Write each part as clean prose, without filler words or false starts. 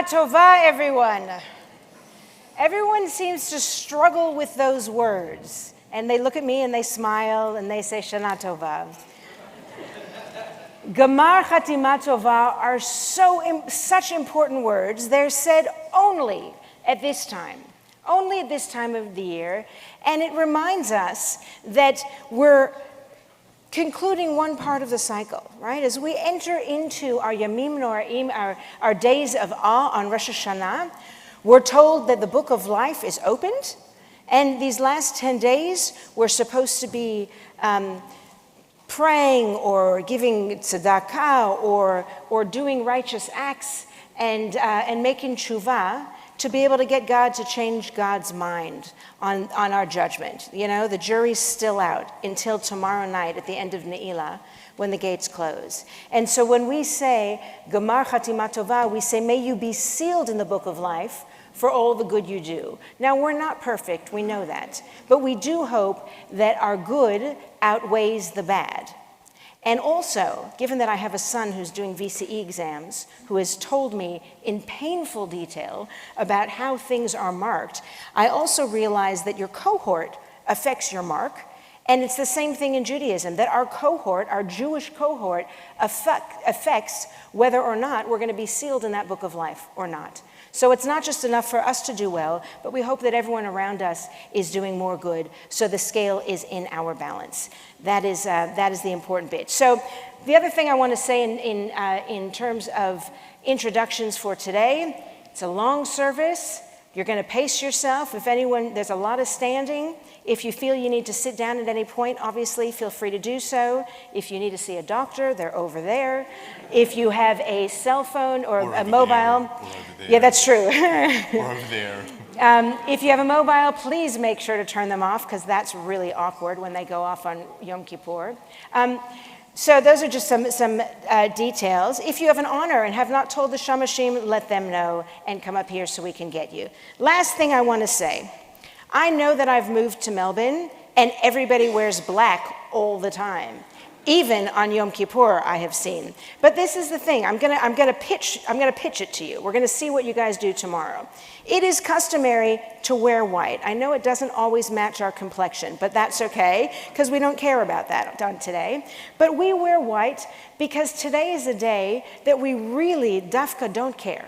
Shana Tova, everyone. Everyone seems to struggle with those words. And they look at me and they smile and they say, Shana Tova. Gamar Chatima Tova are such important words. They're said only at this time of the year. And it reminds us that we're concluding one part of the cycle, right? As we enter into our Yamim Noraim, our days of awe on Rosh Hashanah, we're told that the book of life is opened, and these last 10 days we're supposed to be praying or giving tzedakah or doing righteous acts and making tshuva to be able to get God to change God's mind on our judgment. You know, the jury's still out until tomorrow night at the end of Ne'ilah when the gates close. And so when we say, Gamar Chatima Tova, we say, may you be sealed in the book of life for all the good you do. Now, we're not perfect, we know that. But we do hope that our good outweighs the bad. And also, given that I have a son who's doing VCE exams, who has told me in painful detail about how things are marked, I also realize that your cohort affects your mark. And it's the same thing in Judaism, that our cohort, our Jewish cohort, affects whether or not we're going to be sealed in that book of life or not. So it's not just enough for us to do well, but we hope that everyone around us is doing more good, so the scale is in our balance. That is the important bit. So the other thing I want to say in terms of introductions for today, it's a long service. You're going to pace yourself. There's a lot of standing. If you feel you need to sit down at any point, obviously, feel free to do so. If you need to see a doctor, they're over there. If you have a cell phone or a mobile, yeah, that's true. Or over there. If you have a mobile, please make sure to turn them off, because that's really awkward when they go off on Yom Kippur. So those are just some details. If you have an honor and have not told the Shamashim, let them know and come up here so we can get you. Last thing I want to say. I know that I've moved to Melbourne and everybody wears black all the time. Even on Yom Kippur, I have seen. But this is the thing. I'm gonna pitch it to you. We're gonna see what you guys do tomorrow. It is customary to wear white. I know it doesn't always match our complexion, but that's okay, because we don't care about that on today. But we wear white because today is a day that we really, dafka, don't care.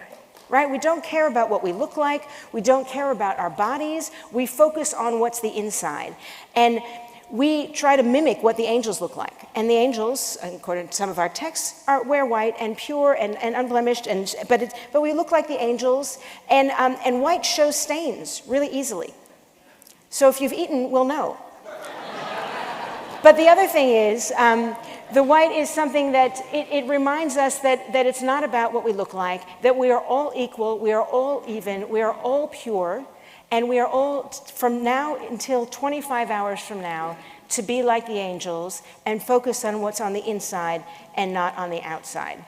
Right? We don't care about what we look like. We don't care about our bodies. We focus on what's the inside. And we try to mimic what the angels look like. And the angels, according to some of our texts, wear white and pure and unblemished, but we look like the angels, and white shows stains really easily. So if you've eaten, we'll know. But the other thing is, the white is something that it reminds us that it's not about what we look like, that we are all equal, we are all even, we are all pure, and we are all, from now until 25 hours from now, to be like the angels and focus on what's on the inside and not on the outside.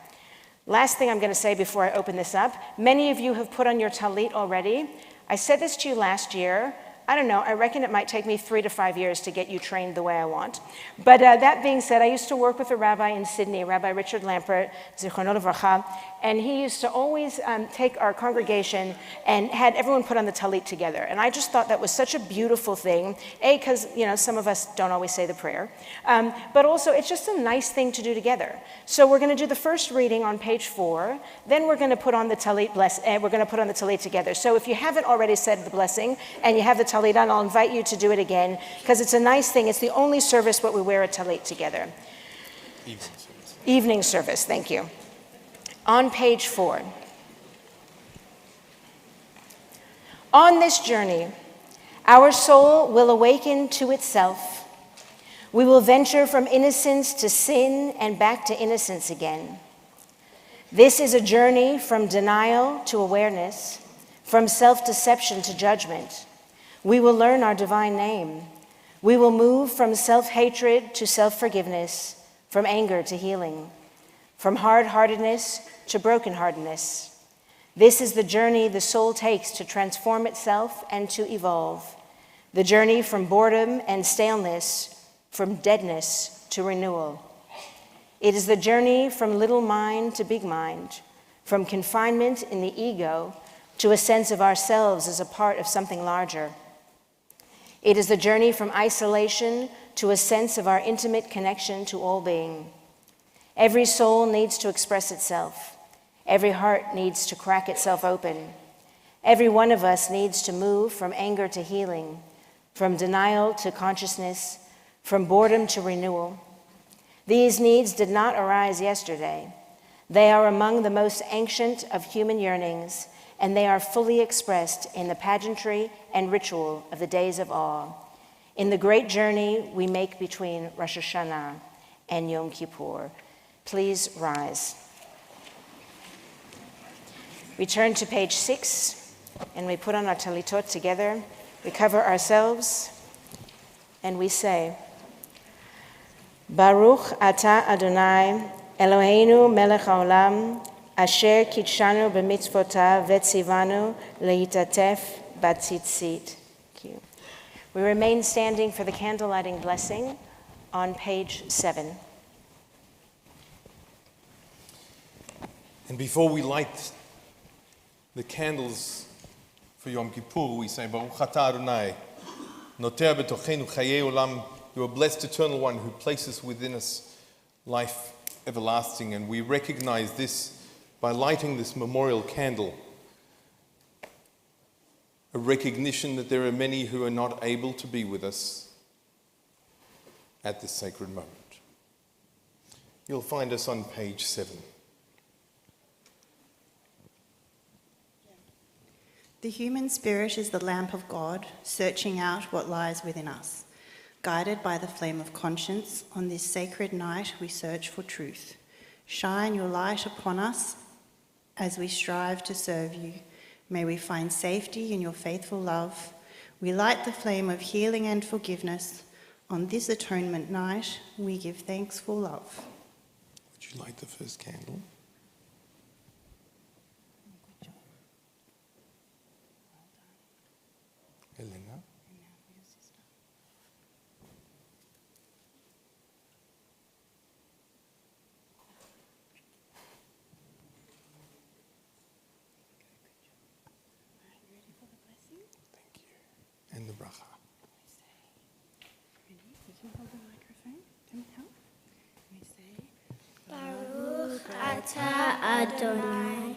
Last thing I'm going to say before I open this up, many of you have put on your talit already. I said this to you last year. I don't know, I reckon it might take me 3 to 5 years to get you trained the way I want. But that being said, I used to work with a rabbi in Sydney, Rabbi Richard Lampert, Zichrono Livracha, and he used to always take our congregation and had everyone put on the talit together. And I just thought that was such a beautiful thing, because some of us don't always say the prayer, but also it's just a nice thing to do together. So we're going to do the first reading on page 4, then we're going to put on the talit we're going to put on the talit together. So if you haven't already said the blessing and you have the talit on, I'll invite you to do it again, because it's a nice thing. It's the only service where we wear a talit together. Evening service, thank you. On page 4. On this journey, our soul will awaken to itself. We will venture from innocence to sin and back to innocence again. This is a journey from denial to awareness, from self-deception to judgment. We will learn our divine name. We will move from self-hatred to self-forgiveness, from anger to healing, from hard-heartedness to brokenheartedness. This is the journey the soul takes to transform itself and to evolve. The journey from boredom and staleness, from deadness to renewal. It is the journey from little mind to big mind, from confinement in the ego to a sense of ourselves as a part of something larger. It is the journey from isolation to a sense of our intimate connection to all being. Every soul needs to express itself. Every heart needs to crack itself open. Every one of us needs to move from anger to healing, from denial to consciousness, from boredom to renewal. These needs did not arise yesterday. They are among the most ancient of human yearnings, and they are fully expressed in the pageantry and ritual of the days of awe, in the great journey we make between Rosh Hashanah and Yom Kippur. Please rise. We turn to page 6, and we put on our talitot together. We cover ourselves, and we say, Baruch Ata Adonai, Eloheinu melech haolam, asher kitshanu b'mitzvotav vetzivanu lehitatef batzitzit. Thank you. We remain standing for the candle lighting blessing on page 7. And before we light the candles for Yom Kippur, we say, Baruch Ata Adonai, noter b'tochenu chayei olam. You are blessed, Eternal One, who places within us life everlasting. And we recognize this by lighting this memorial candle, a recognition that there are many who are not able to be with us at this sacred moment. You'll find us on page 7. The human spirit is the lamp of God, searching out what lies within us. Guided by the flame of conscience, on this sacred night we search for truth. Shine your light upon us as we strive to serve you. May we find safety in your faithful love. We light the flame of healing and forgiveness. On this atonement night, we give thanks for love. Would you light the first candle? Elena? And the bracha. You can hold the microphone. Can we help? We say, Baruch Ata Adonai,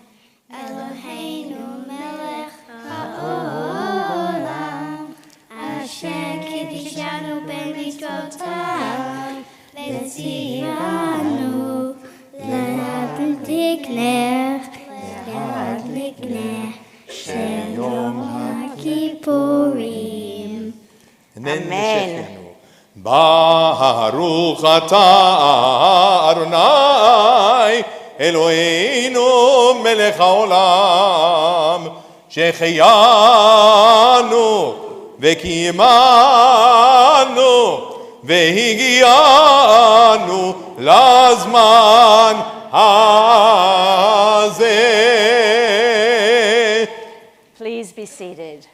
Eloheinu melech haolam, asher kiddushanu b'mitzvotav, v'tzivanu להדליק נר של יום הכיפורים. Amen. Baruch Ata Adonai Eloheinu melech haolam sheheyanu v'kiyimanu v'higianu lazman hazeh. Please be seated.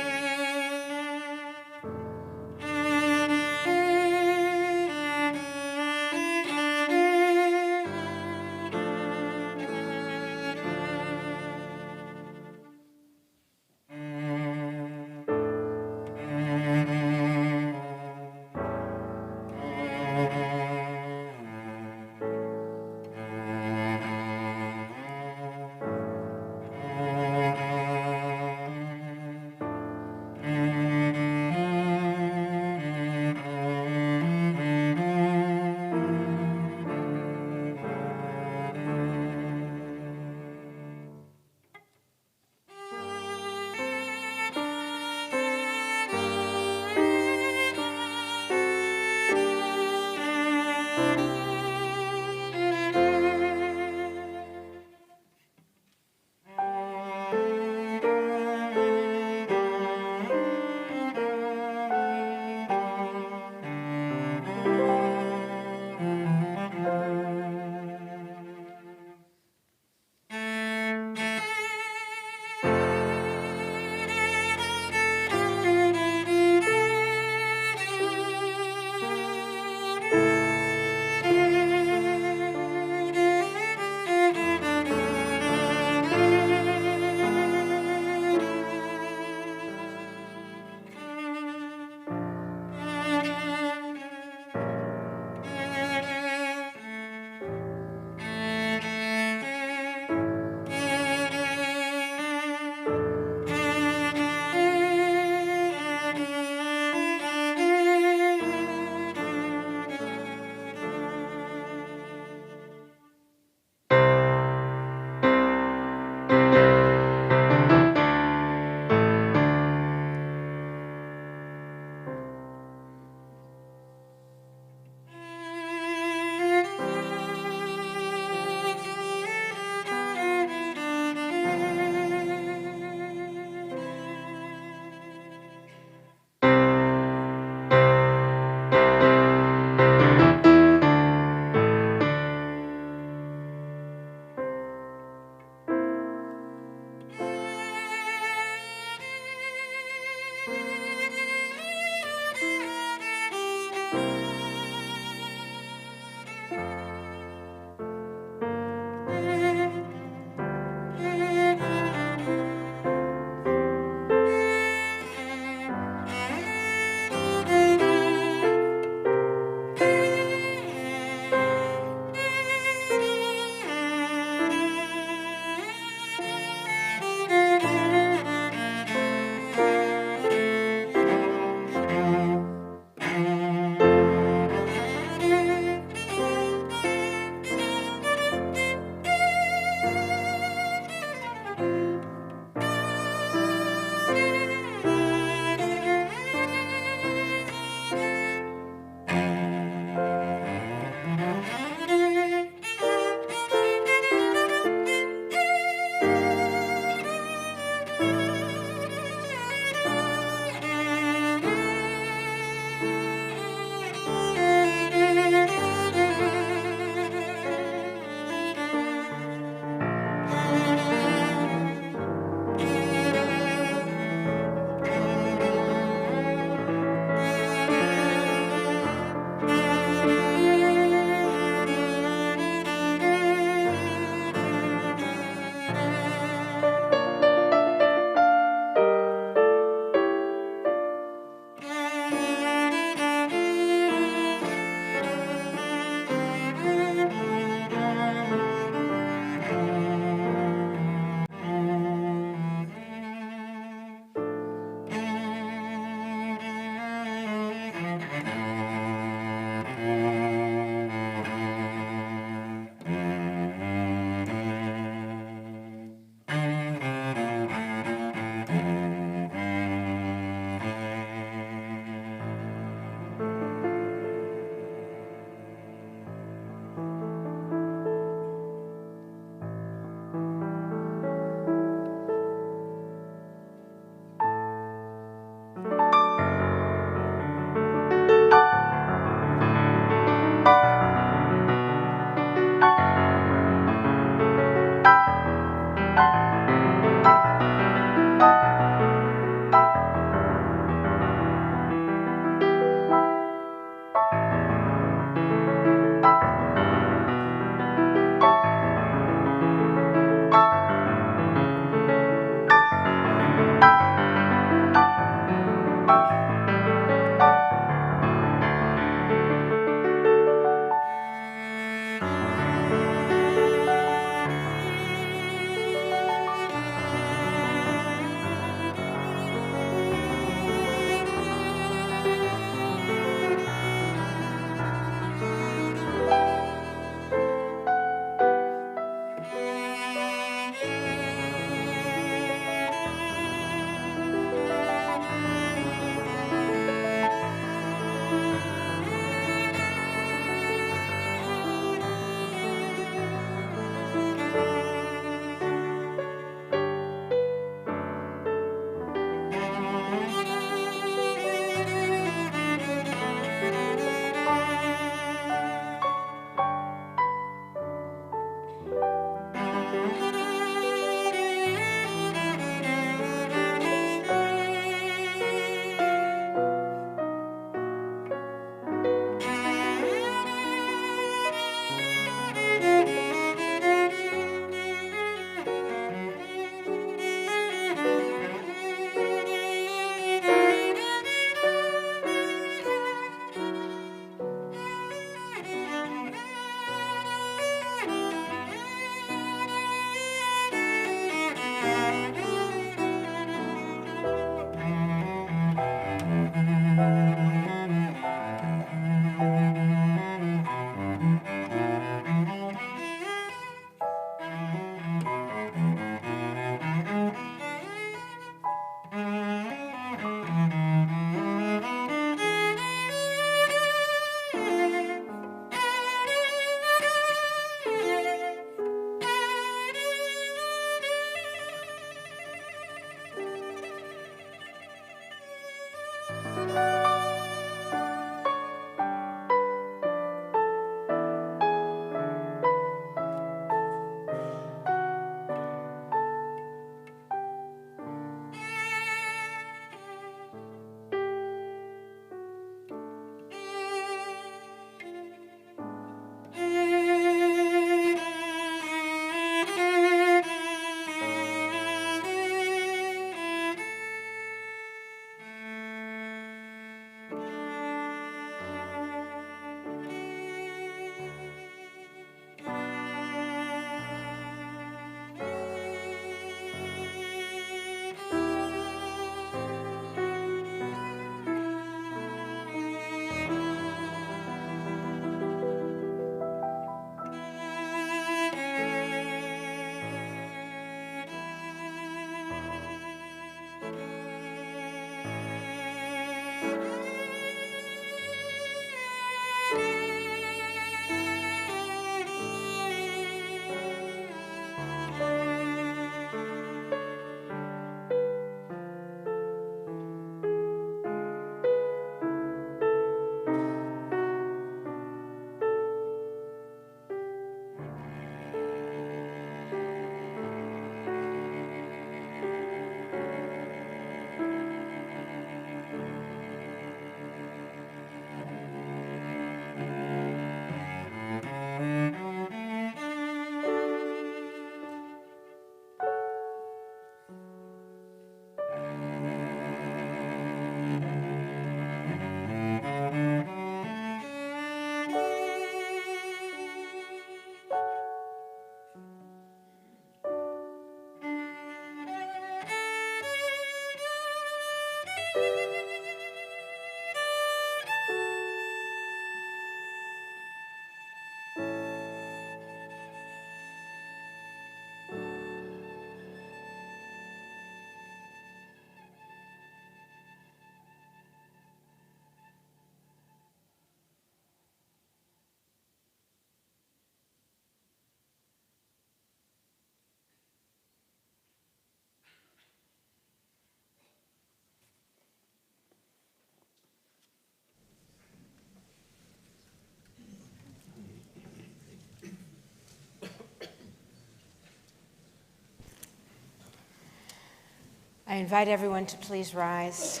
I invite everyone to please rise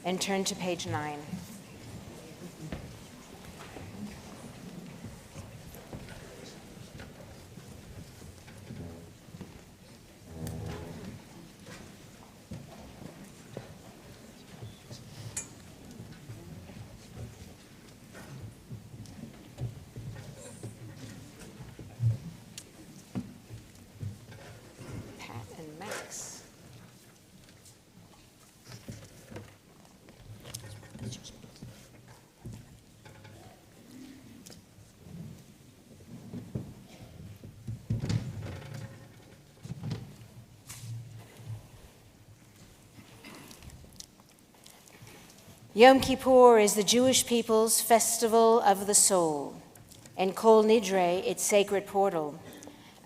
and turn to page 9. Pat and Max. Yom Kippur is the Jewish people's festival of the soul, and Kol Nidre its sacred portal,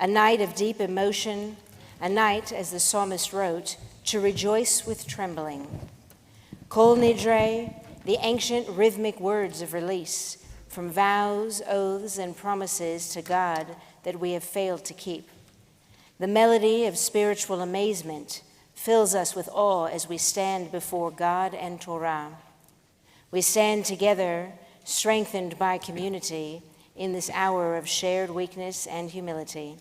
a night of deep emotion, a night, as the psalmist wrote, to rejoice with trembling. Kol Nidre, the ancient rhythmic words of release from vows, oaths, and promises to God that we have failed to keep. The melody of spiritual amazement fills us with awe as we stand before God and Torah. We stand together, strengthened by community, in this hour of shared weakness and humility.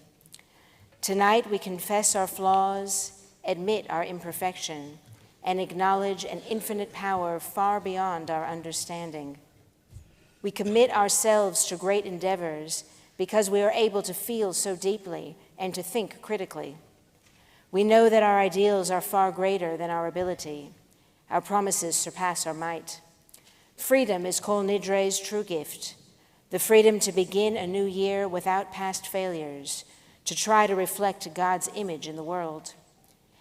Tonight we confess our flaws, admit our imperfection, and acknowledge an infinite power far beyond our understanding. We commit ourselves to great endeavors because we are able to feel so deeply and to think critically. We know that our ideals are far greater than our ability. Our promises surpass our might. Freedom is Kol Nidre's true gift, the freedom to begin a new year without past failures, to try to reflect God's image in the world.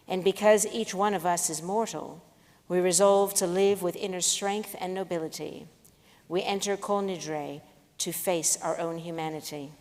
And because each one of us is mortal, we resolve to live with inner strength and nobility. We enter Kol Nidre to face our own humanity.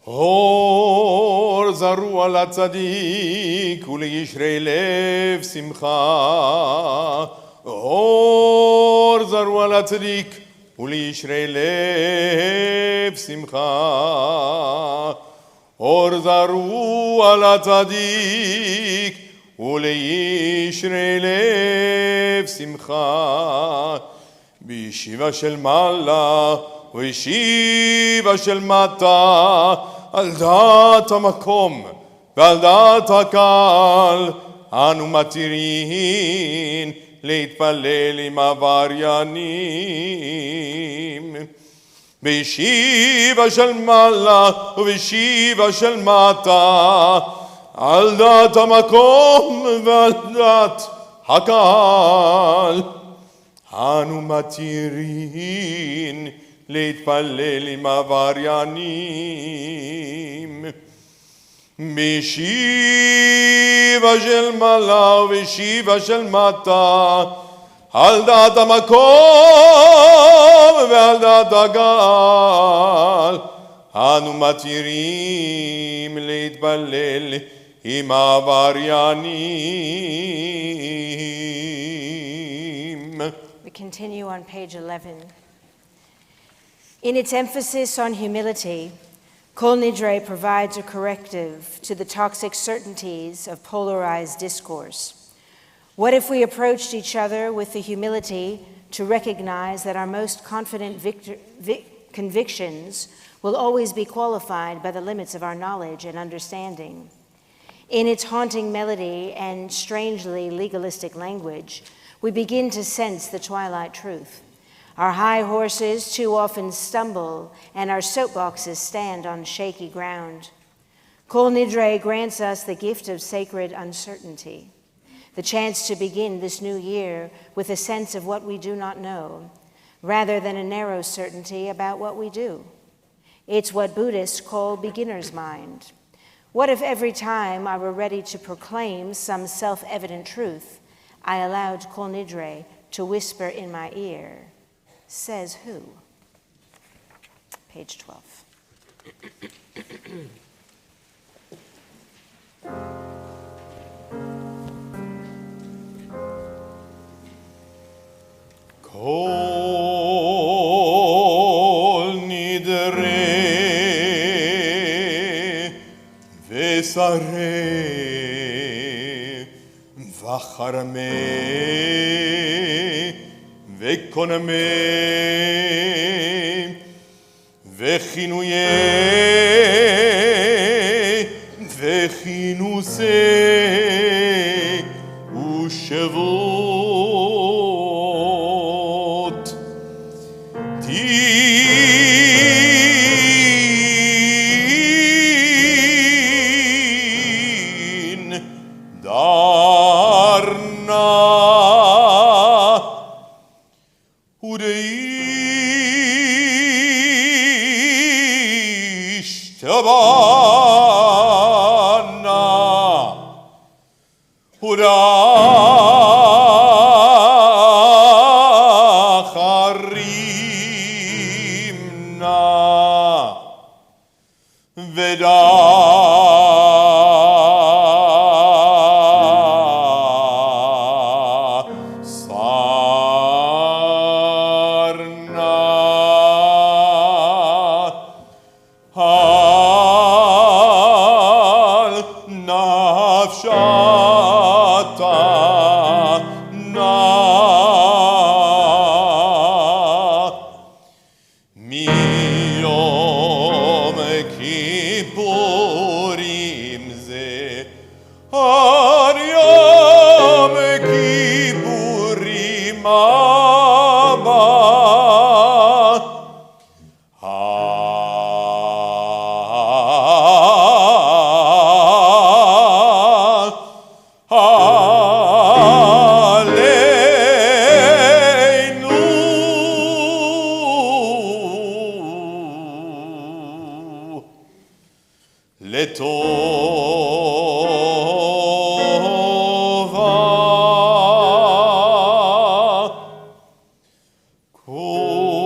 אור זרוע לצדיק ולישרי לב שמחה. אור זרוע לצדיק ולישרי לב שמחה. אור זרוע לצדיק ולישרי לב שמחה. בישיבה של מעלה וישיבה של מטה, על דעת המקום ועל דעת הקהל, אנו מתירים להתפלל עם עבריינים. בישיבה של מעלה ובישיבה של מטה, על דעת המקום ועל דעת הקהל, אנו מתירים להתפלל עם עבריינים. בישיבה של מעלה ובישיבה של מטה, על דעת המקום ועל דעת הקהל, אנו מתירים להתפלל עם עבריינים. We continue on page 11. In its emphasis on humility, Kol Nidre provides a corrective to the toxic certainties of polarized discourse. What if we approached each other with the humility to recognize that our most confident convictions will always be qualified by the limits of our knowledge and understanding? In its haunting melody and strangely legalistic language, we begin to sense the twilight truth. Our high horses too often stumble, and our soapboxes stand on shaky ground. Kol Nidre grants us the gift of sacred uncertainty, the chance to begin this new year with a sense of what we do not know, rather than a narrow certainty about what we do. It's what Buddhists call beginner's mind. What if every time I were ready to proclaim some self-evident truth, I allowed Kol Nidre to whisper in my ear, "Says who?" Page 12. Kol Nidre vesare vacharame vekoname vechinuye vechinuse ushevot din darna udeish tabana udacharimna veda sarna al nafshata na miyom kippurim ze ad yom kippurim haba Aleinu letova kol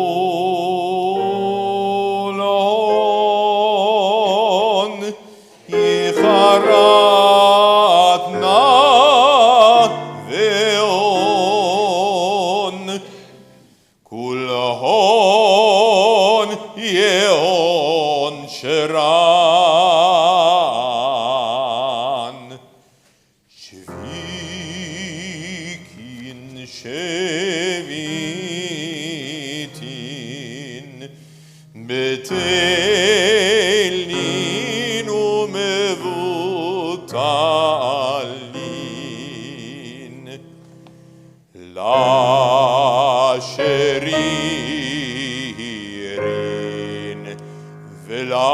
talin la sheririn vela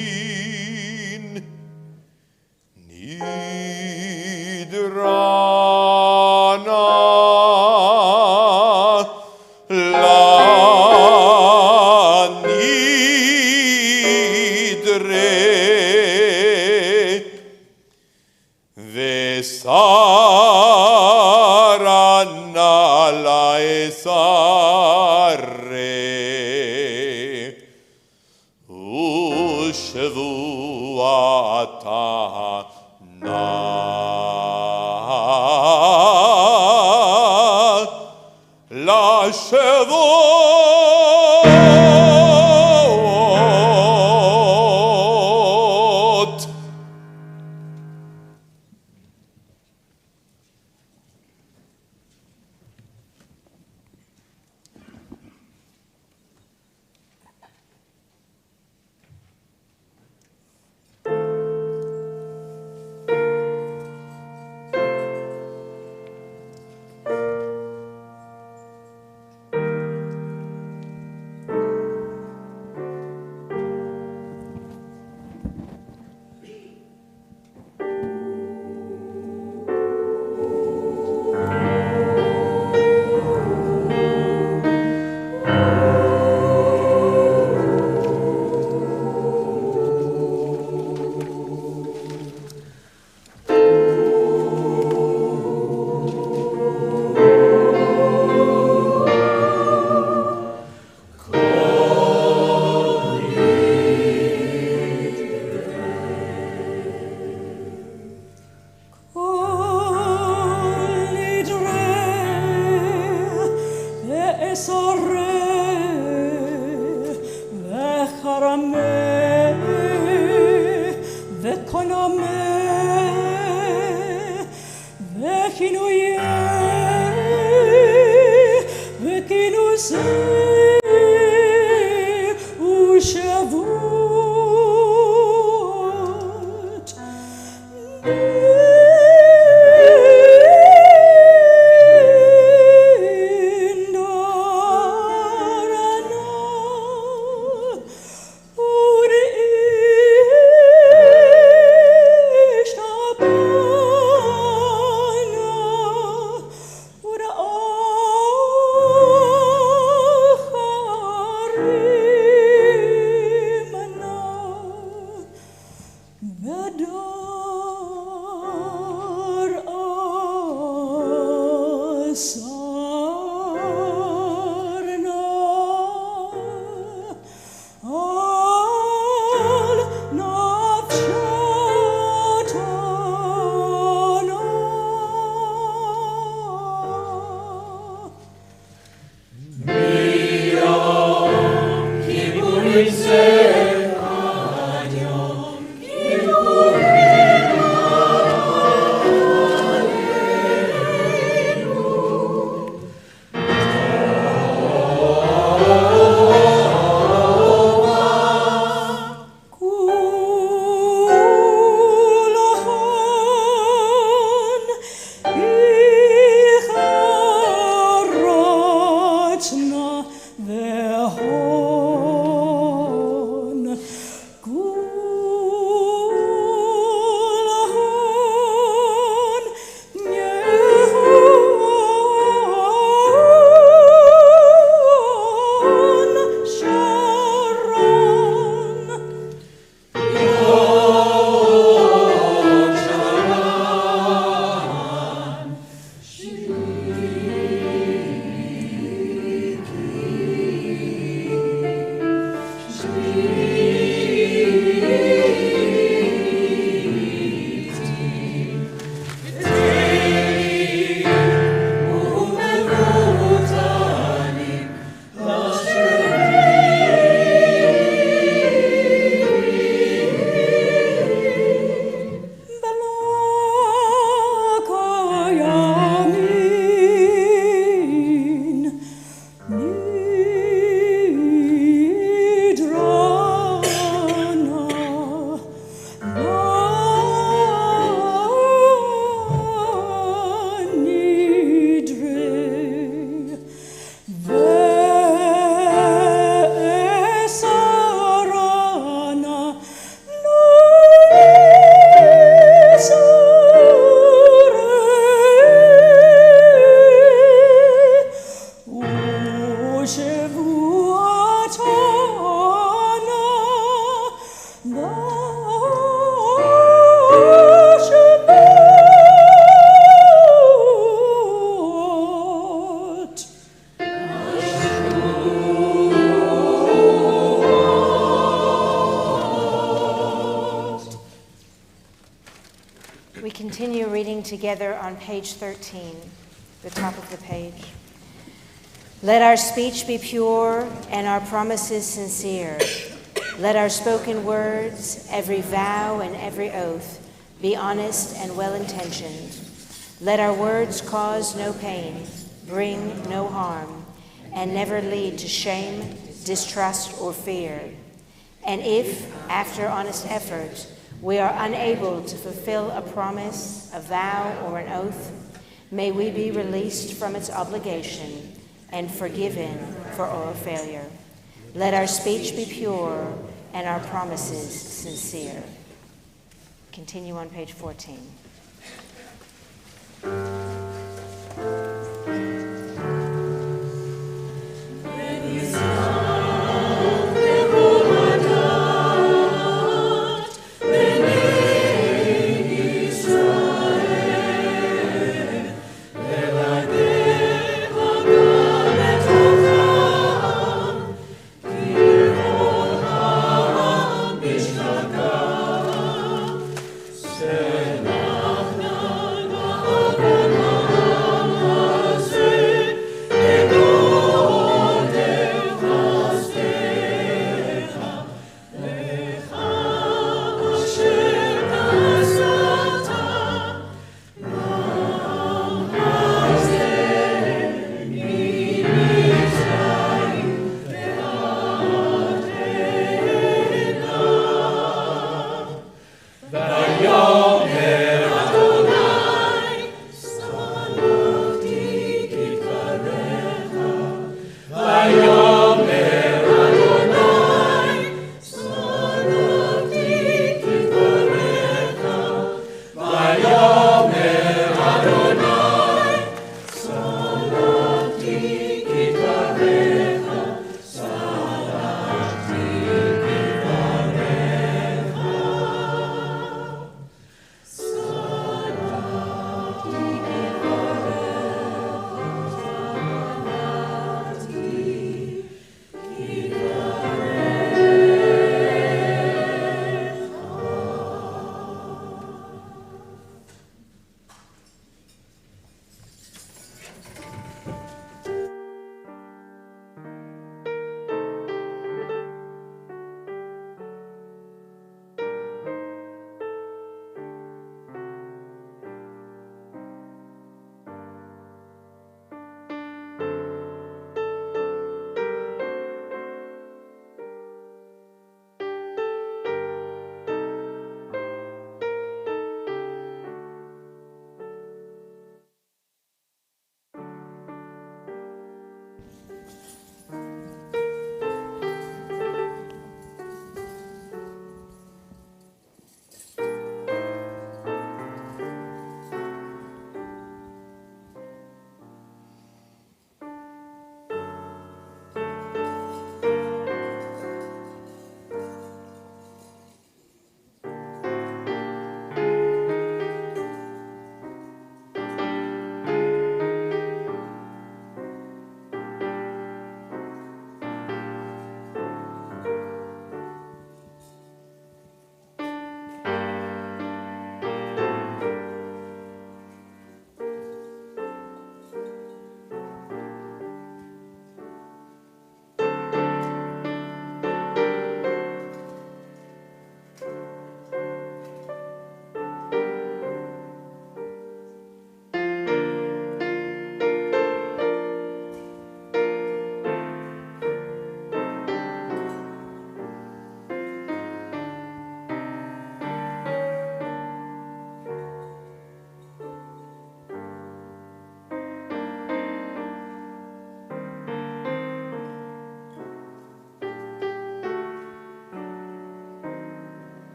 hayamin nidrana la Nidrei Vesarana la esare Ushevuata na la Shevot. together on page 13, the top of the page. Let our speech be pure and our promises sincere. Let our spoken words, every vow and every oath, be honest and well-intentioned. Let our words cause no pain, bring no harm, and never lead to shame, distrust, or fear. And if, after honest effort, we are unable to fulfill a promise, a vow, or an oath, may we be released from its obligation and forgiven for our failure. Let our speech be pure and our promises sincere. Continue on page 14. Amen.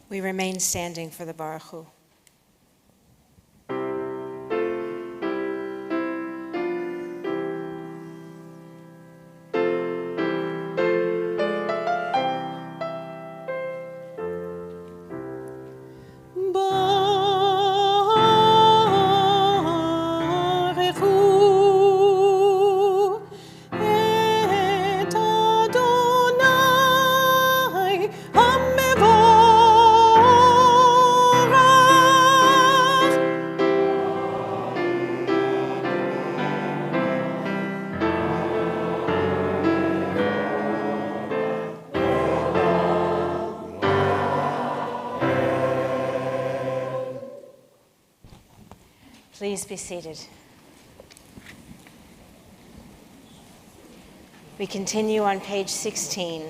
We remain standing for the Baruch Hu. Please be seated. We continue on page 16.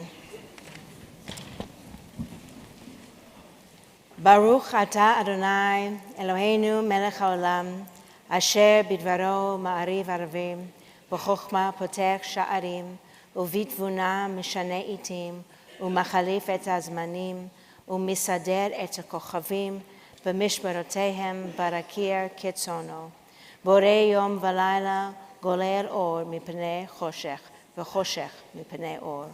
Baruch atah Adonai Eloheinu melech haolam asher bidvaro ma'ariv arvim v'chokhmah potech sha'arim uvitvuna mishane itim umachalif et hazmanim umisader et hakochavim v'mishmerotehem barakir ketzono borei yom v'layla goler or mipnei choshech v'choshech mipnei or.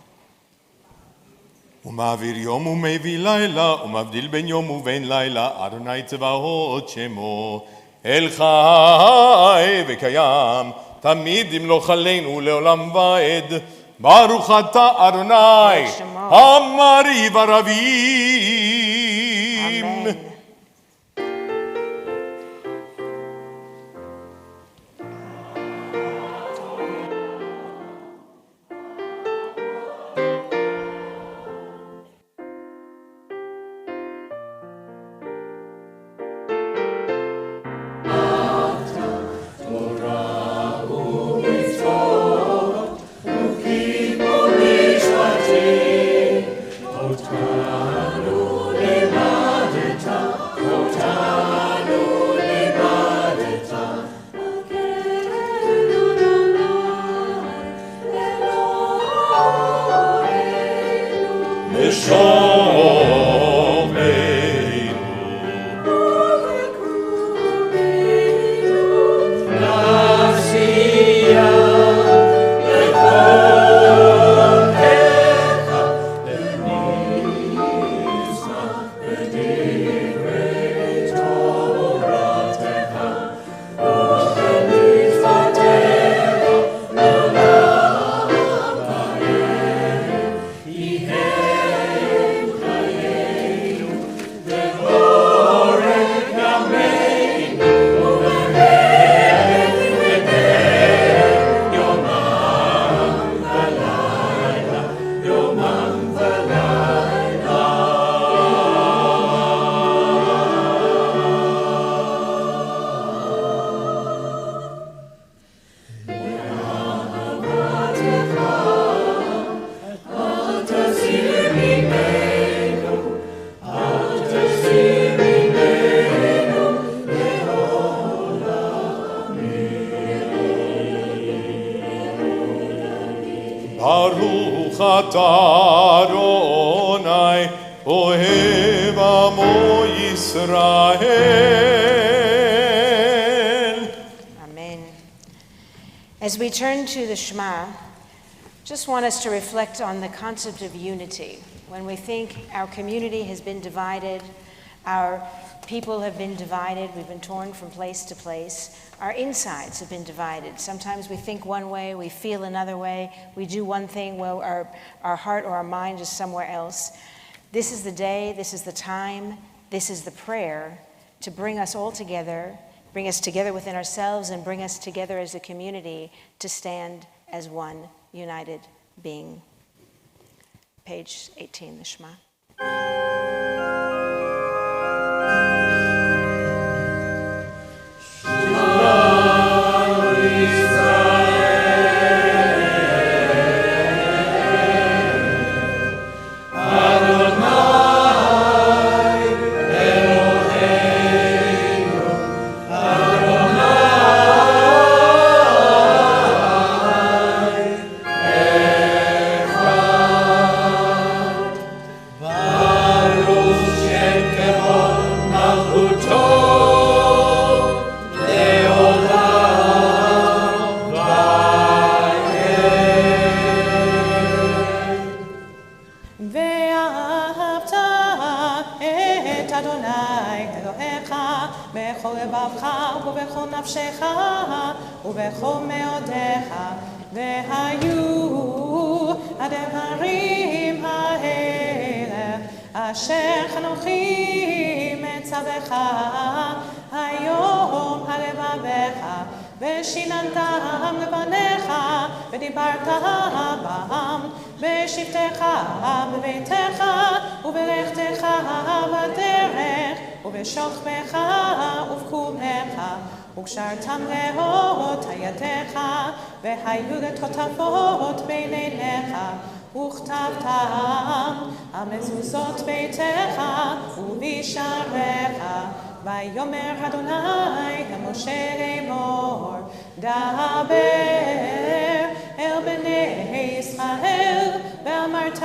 ומעביר יום ומביא לילה, ומבדיל בין יום ובין לילה, אדוני צבאות שמו, אל חי וקיים, תמיד ימלוך עלינו לעולם ועד, ברוך אתה אדוני, המריב ערבים. Amen. ברוך אתה אדוני אוהב עמו ישראל. Amen. As we turn to the Shema, just want us to reflect on the concept of unity. When we think our community has been divided, our people have been divided, we've been torn from place to place, our insides have been divided. Sometimes we think one way, we feel another way, we do one thing while our heart or our mind is somewhere else. This is the day, this is the time, this is the prayer to bring us all together, bring us together within ourselves, and bring us together as a community to stand as one united being. Page 18, the Shema. Bye. בכל נפשך ובכל מאודיך, והיו הדברים האלה אשר חנוכי מצווך היום הלבביך, ושיננתם לבניך, ודיברת בם בשבתך בביתך ובלכתך בדרך ובשוכבך ובקומך, וקשרתם לאות ידיך, והיו לטוטפות בין עיניך, וכתבתם על מזוזות ביתך ובשעריך. ויאמר אדוני אל משה לאמור, דבר אל בני ישראל, ואמרת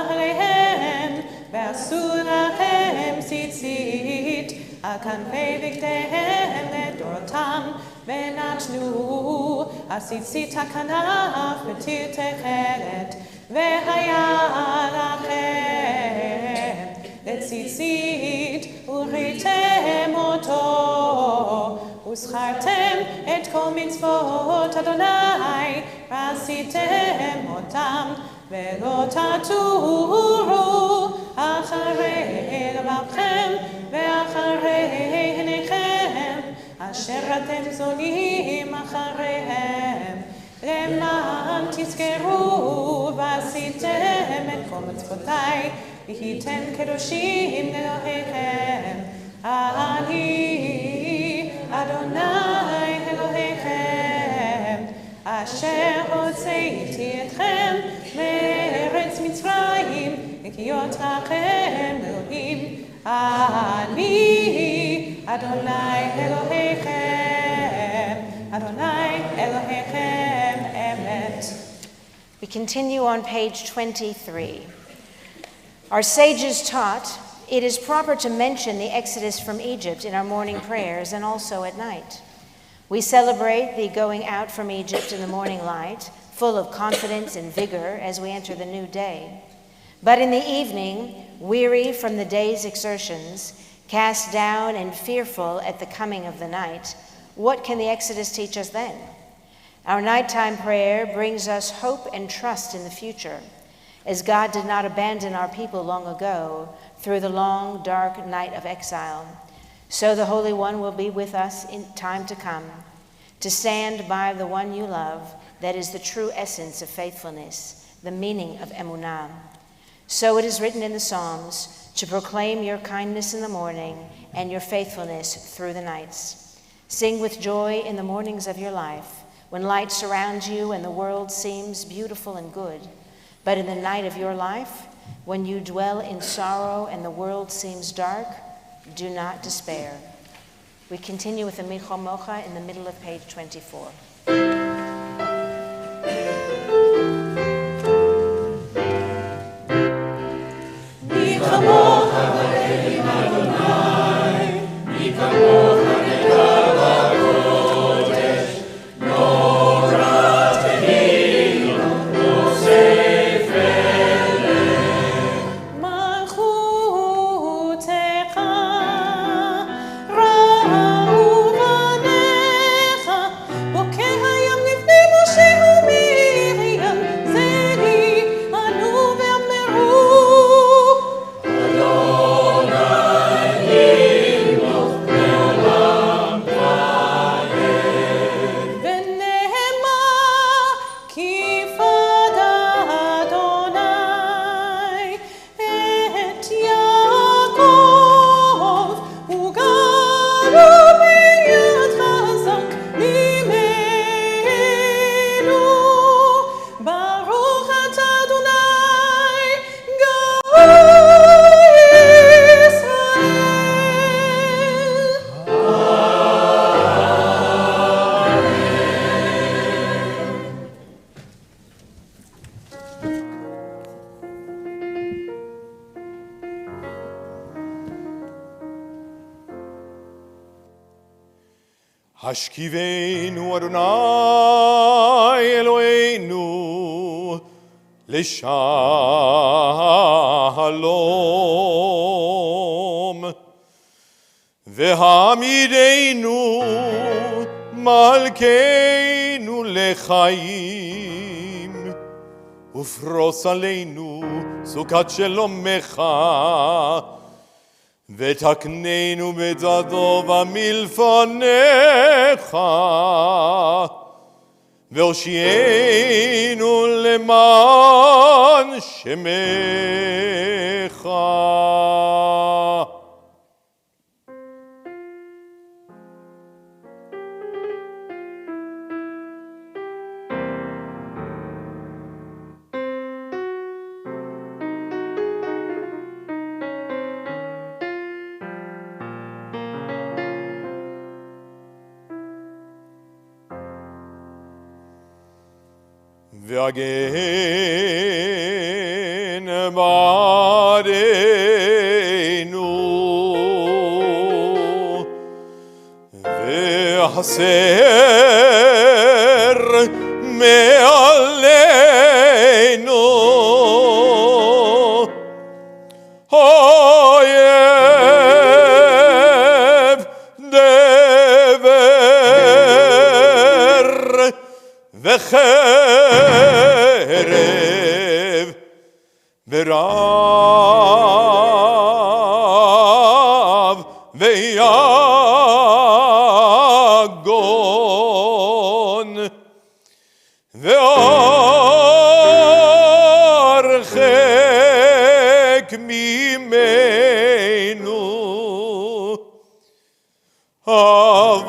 עליהם, ועשו להם ציצית על כנפי בגדיהם לדורותם, ונתנו הציצית הכנף בתיר תכלת, והיה לכם לציצית וראיתם אותו, וזכרתם את כל מצוות אדוני ועשיתם אותם, ולא תטורו אחרי לבבכם ואחרי עיניכם אשר אתם זונים אחריהם, למען תזכרו ועשיתם את כל מצוותיי, והייתם קדושים לאלוהיכם. אני אדוני אלוהיכם, אשר הוצאתי אתכם מארץ מצרים, לקהות לכם אלוהים. אני אדוני אלוהיכם, אדוני אלוהיכם אמת. We continue on page 23. Our sages taught it is proper to mention the exodus from Egypt in our morning prayers and also at night. We celebrate the going out from Egypt in the morning light, full of confidence and vigor as we enter the new day. But in the evening, weary from the day's exertions, cast down and fearful at the coming of the night, what can the Exodus teach us then? Our nighttime prayer brings us hope and trust in the future, as God did not abandon our people long ago through the long, dark night of exile. So the Holy One will be with us in time to come, to stand by the one you love, that is the true essence of faithfulness, the meaning of emunah. So it is written in the Psalms, to proclaim your kindness in the morning and your faithfulness through the nights. Sing with joy in the mornings of your life, when light surrounds you and the world seems beautiful and good. But in the night of your life, when you dwell in sorrow and the world seems dark, do not despair. We continue with the Michal Mocha in the middle of page 24. השכיבנו אדוני אלוהינו לשלום והעמידנו מלכנו לחיים, ופרוס עלינו סוכת שלומך, ותקננו בצדו מלפניך, והושיענו למען שמך. והגן בעדנו, והסר מעלינו אויב דבר וחרב ורב ויגון והרחק ממנו עוון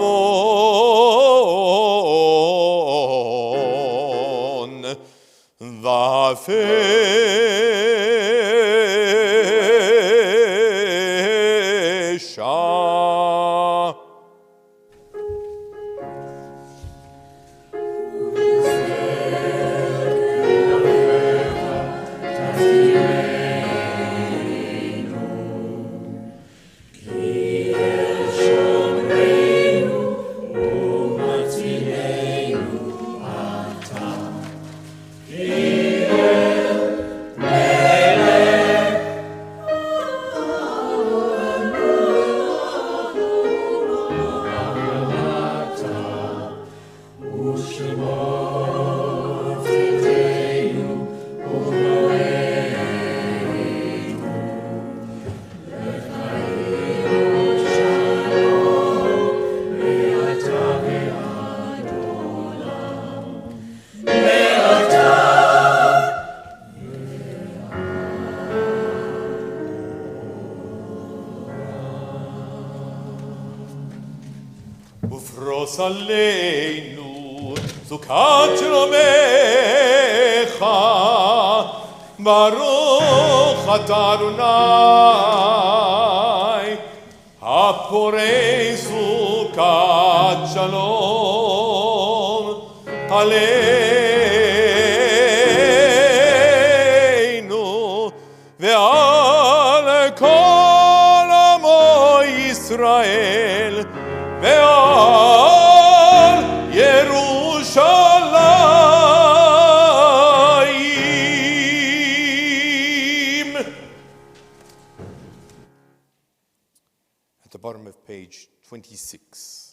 ופשע. ופרוס עלינו סוכת שלומך, ברוך אתה אדוני הפורש סוכת שלום עלינו ועל כל עמו ישראל ועל ירושלים. At the bottom of page 26.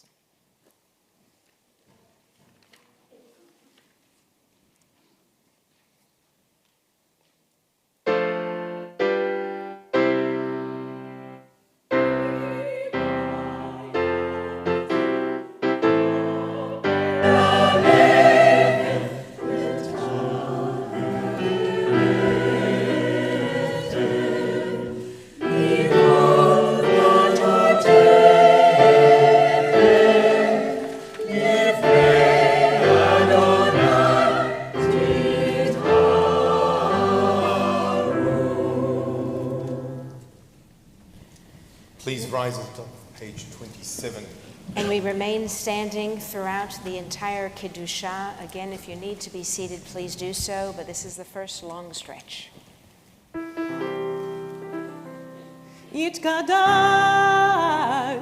Please rise at the top of page 27. And we remain standing throughout the entire Kiddushah. Again, if you need to be seated, please do so, but this is the first long stretch. יתקדש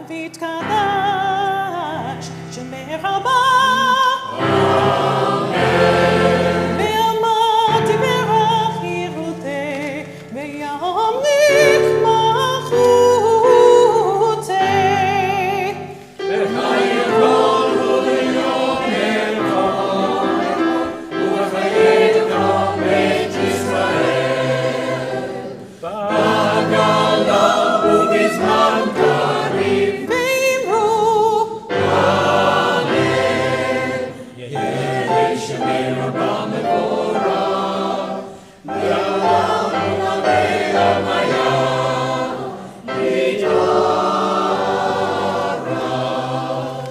ויתקדש שמך רבה. ואמרת ברך ירותי ויעמיק מלכותי.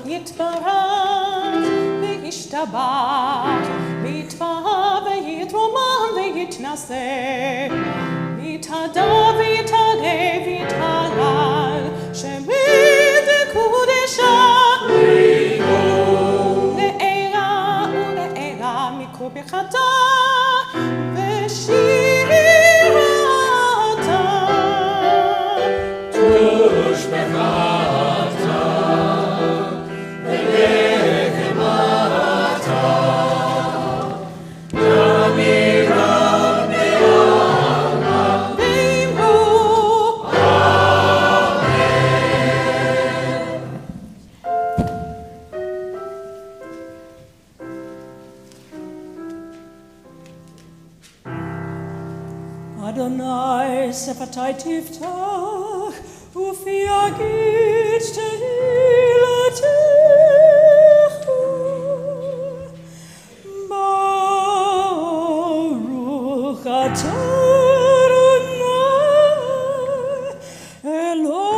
יתברך וישתבח, ויתפאר ויתרומם ויתנשא, ויתהדר ויתעלה ויתהלל, שמי דקודשה לעילה ולעילה מקובחתה ושירתה. Adonai sefatai tiftach ufiagit tehilatecha Baruch atah Adonai Eloheinu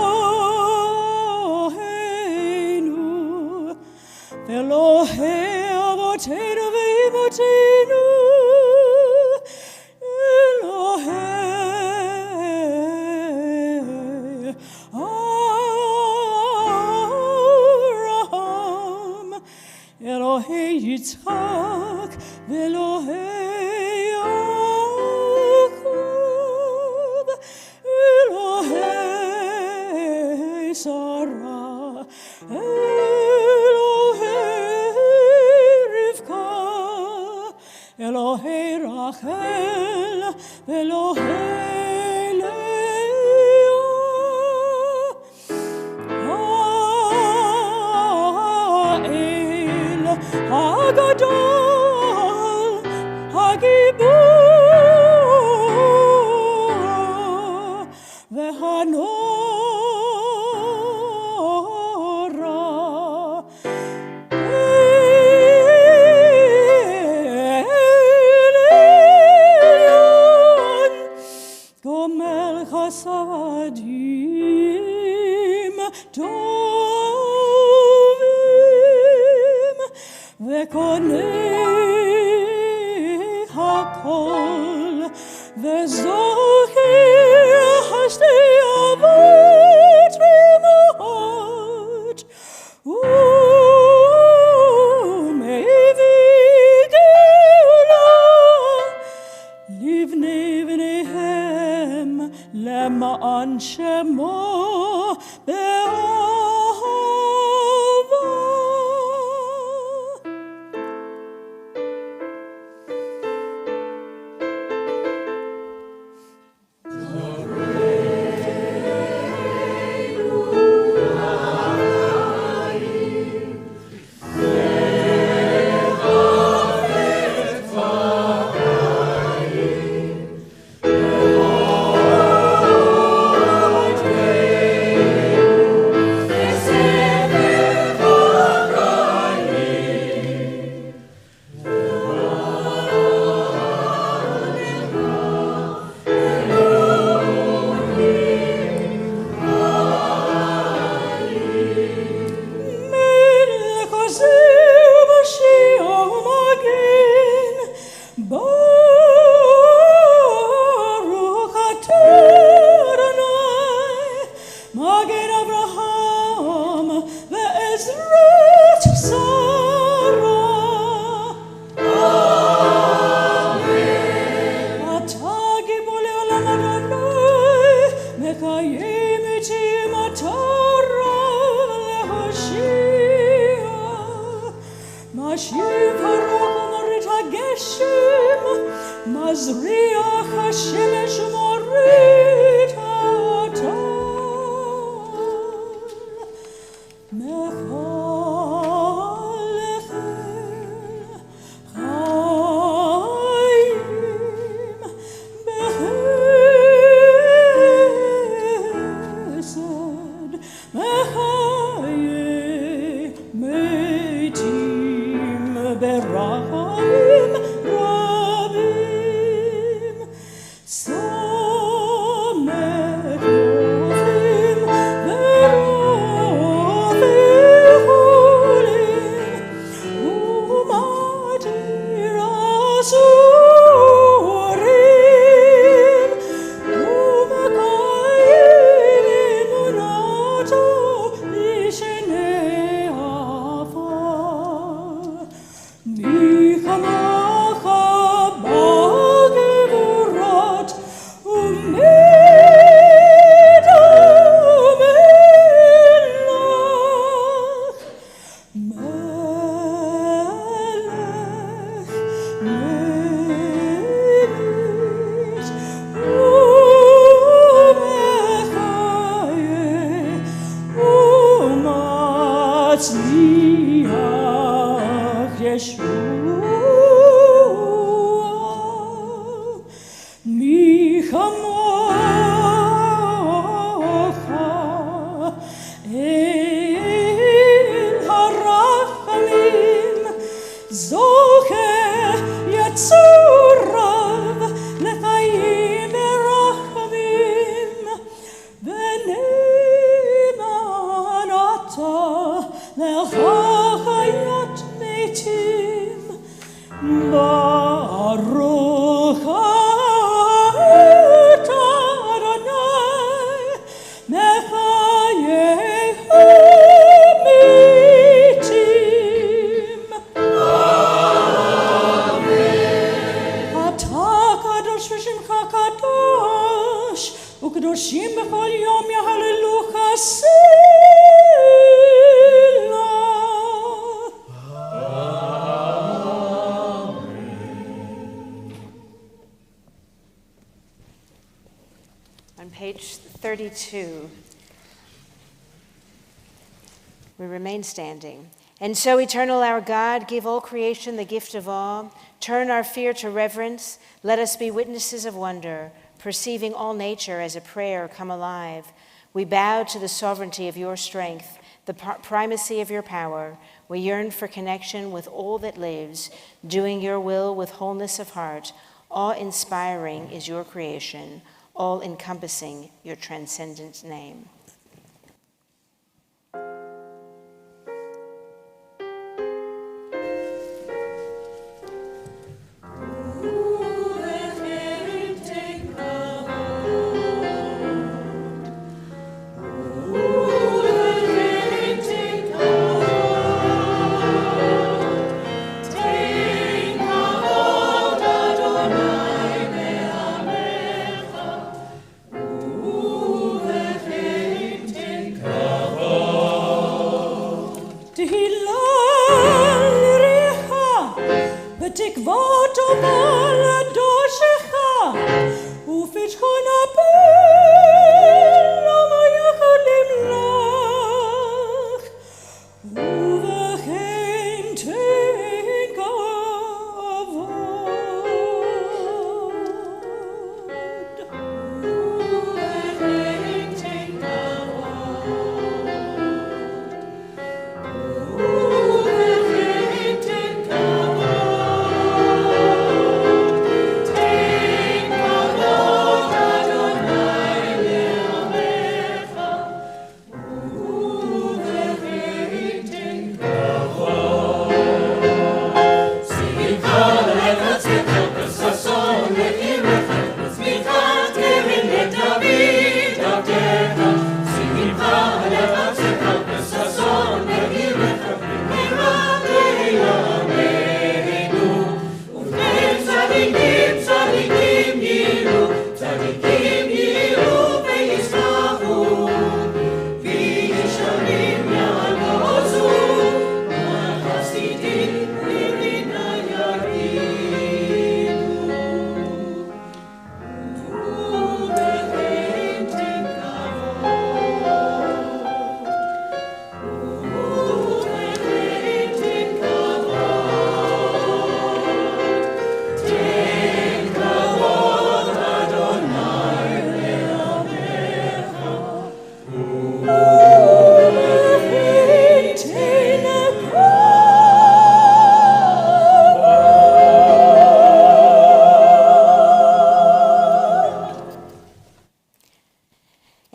Elohei avoteinu ve'imoteinu Elohei Yitzchak ve'Elohei Yaakov Elohei Sarah Elohei Rivka Elohei Rachel Elohei Leah Hagadol, Hagibur, Vehanora, Elyon, Gomel Chasadim, Vekonei hakol vezochir hashtei avot v'imahot u'meivi geula livnei v'neihem lema'an shemo Mazriach HaShemesh morit hatal Mechalechel Chaim Bechesed Mechaye Meitim Berachim כמוך בגבורות ומלך מצליח ישוע מי כמוך אל הרחמים זוכה יצוריו לחיים ורחמים ונאמן אתה לך חיית מתים ברוך אתה אדוני מחיי המתים אתה קדוש ושמך קדוש וקדושים בכל יום יהללוך סלה. On page 32, we remain standing. And so, eternal our God, give all creation the gift of awe. Turn our fear to reverence. Let us be witnesses of wonder, perceiving all nature as a prayer come alive. We bow to the sovereignty of your strength, the primacy of your power. We yearn for connection with all that lives, doing your will with wholeness of heart. Awe-inspiring is your creation, all-encompassing your transcendent name. בתקוות טובה לדושך ופתחון הפה לא יכולים לך ובכן תן כבוד ובכן תן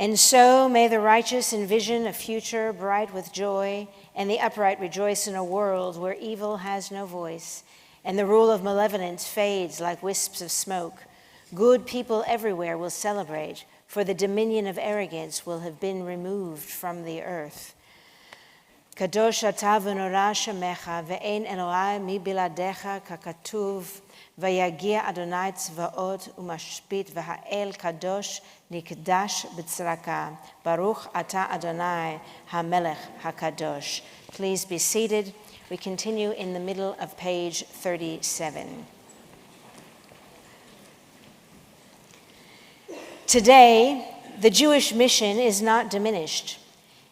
And so may the righteous envision a future bright with joy, and the upright rejoice in a world where evil has no voice, and the rule of malevolence fades like wisps of smoke. Good people everywhere will celebrate, for the dominion of arrogance will have been removed from the earth. Kadosh ata v'nora shemecha, ve'ein Eloi mi biladecha kakatuv, vayagia Adonai tzvaot umashpit v'ha'el kadosh nikdash b'tzraka. Baruch ata Adonai hamelech hakadosh. Please be seated. We continue in the middle of page 37. Today, the Jewish mission is not diminished.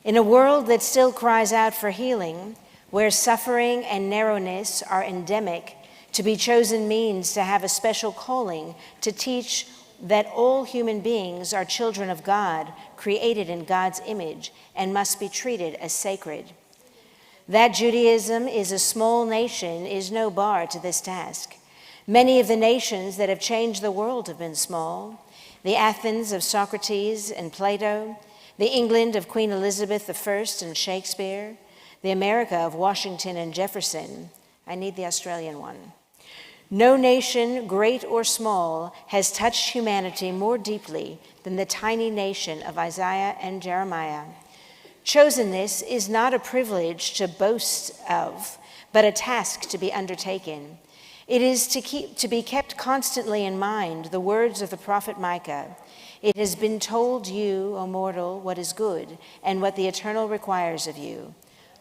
In a world that still cries out for healing, where suffering and narrowness are endemic, to be chosen means to have a special calling to teach that all human beings are children of God, created in God's image, and must be treated as sacred. That Judaism is a small nation is no bar to this task. Many of the nations that have changed the world have been small. The Athens of Socrates and Plato, the England of Queen Elizabeth I and Shakespeare, the America of Washington and Jefferson. I need the Australian one. No nation, great or small, has touched humanity more deeply than the tiny nation of Isaiah and Jeremiah. Chosenness is not a privilege to boast of, but a task to be undertaken. It is to be kept constantly in mind the words of the prophet Micah. It has been told you, O mortal, what is good and what the Eternal requires of you.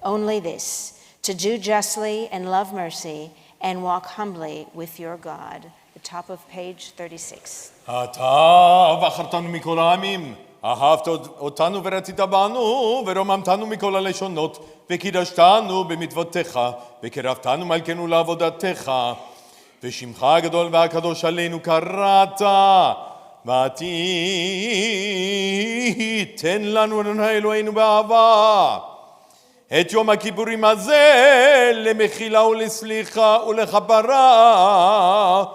Only this, to do justly and love mercy and walk humbly with your God. The top of page 36. אתה בחרתנו מכל העמים, אהבת אותנו ורצית בנו, ורוממתנו מכל הלשונות, וקידשתנו במצוותיך, וקרבתנו מלכנו לעבודתך, ושמך הגדול והקדוש עלינו קראת, ותיתן לנו אדוני אלוהינו באהבה. את יום הכיפורים הזה למחילה ולסליחה ולכפרה,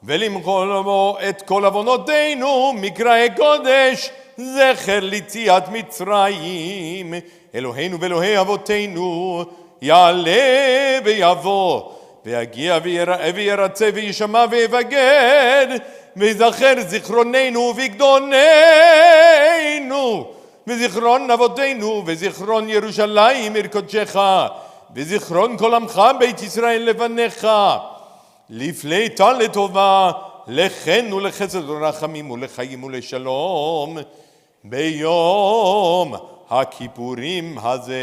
ולמחול בו את כל עוונותינו מקראי קודש, זכר ליציאת מצרים. אלוהינו ואלוהי אבותינו יעלה ויבוא, ויגיע וירצה וישמע ויבגד, ויזכר זיכרוננו וגדוננו, וזיכרון אבותינו, וזיכרון ירושלים עיר קודשך, וזיכרון כל עמך בית ישראל לבניך, לפלטה לטובה, לכן ולחסד ורחמים ולחיים ולשלום, ביום הכיפורים הזה.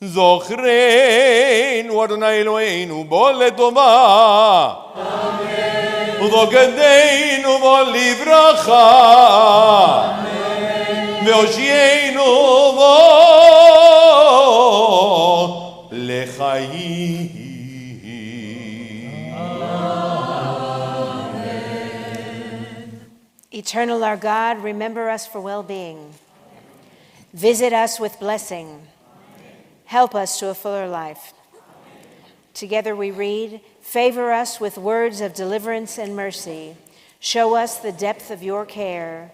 זוכרנו אדוני אלוהינו בו לטובה, אמן, ובוגדנו בו לברכה, והושיענו בו לחיים. Eternal our God, remember us for well-being. Visit us with blessing. Help us to a fuller life. Together we read, favor us with words of deliverance and mercy. Show us the depth of your care.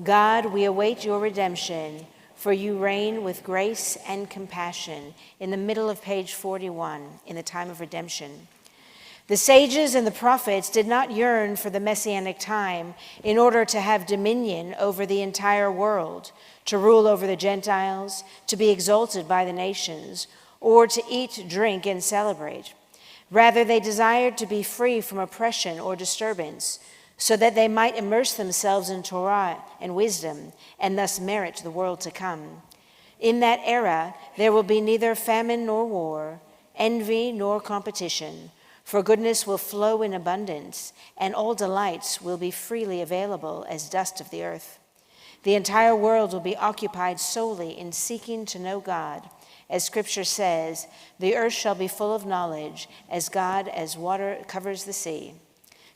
God, we await your redemption, for you reign with grace and compassion. In the middle of page 41, in the time of redemption. The sages and the prophets did not yearn for the messianic time in order to have dominion over the entire world, to rule over the Gentiles, to be exalted by the nations, or to eat, drink, and celebrate. Rather, they desired to be free from oppression or disturbance, so that they might immerse themselves in Torah and wisdom, and thus merit the world to come. In that era, there will be neither famine nor war, envy nor competition, for goodness will flow in abundance, and all delights will be freely available as dust of the earth. The entire world will be occupied solely in seeking to know God. As Scripture says, the earth shall be full of knowledge, as God as water covers the sea.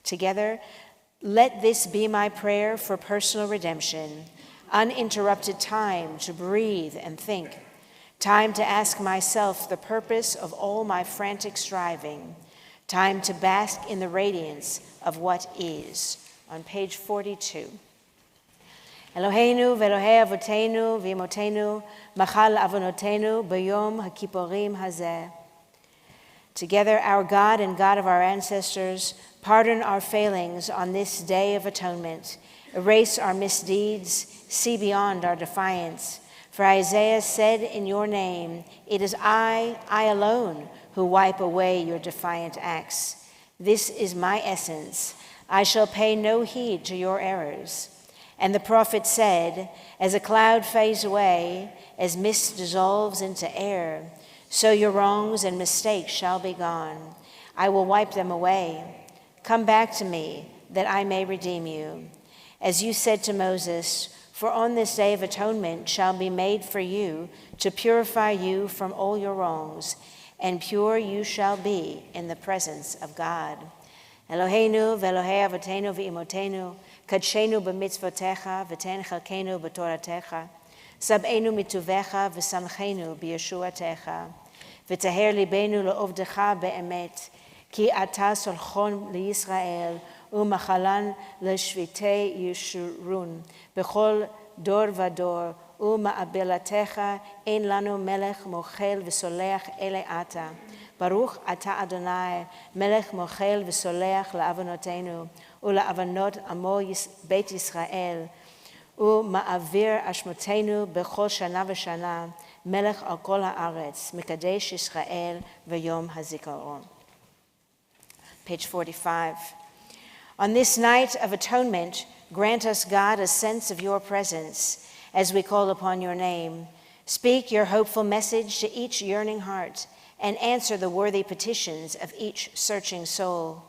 Together, let this be my prayer for personal redemption, uninterrupted time to breathe and think, time to ask myself the purpose of all my frantic striving, time to bask in the radiance of what is. On page 42. Eloheinu ve'Elohei avotenu v'imotenu machal avonotenu b'yom hakippurim hazeh. Together, our God and God of our ancestors, pardon our failings on this day of atonement, erase our misdeeds, see beyond our defiance, For Isaiah said in your name, it is I alone, who wipe away your defiant acts. This is my essence. I shall pay no heed to your errors. And the prophet said, as a cloud fades away, as mist dissolves into air, so your wrongs and mistakes shall be gone. I will wipe them away. Come back to me, that I may redeem you. As you said to Moses, for on this day of atonement shall be made for you to purify you from all your wrongs, and pure you shall be in the presence of God. Eloheinu ve'Elohei avotenu ve'imotenu, kadshenu b'mitzvotecha v'ten chalkenu b'toratecha, sab'enu mituvecha v'samchenu b'yeshuatecha, v'taher libenu le'ovdecha be'emet, ki ata solchon liYisrael, u'machalan l'shvitei yeshurun, b'chol dor vador, u'ma'abelatecha, ein lanu melech mochel v'soleach ele ata. Baruch ata Adonai, melech mochel v'soleach la'avonotenu, u'la'avonot amo beit Yisrael, u'ma'avir ashmotenu b'chol shana v'shana, melech al kol ha'aretz, mekadesh Yisrael v'yom hazikaron. Page 45. On this night of atonement, grant us, God, a sense of your presence as we call upon your name. Speak your hopeful message to each yearning heart and answer the worthy petitions of each searching soul.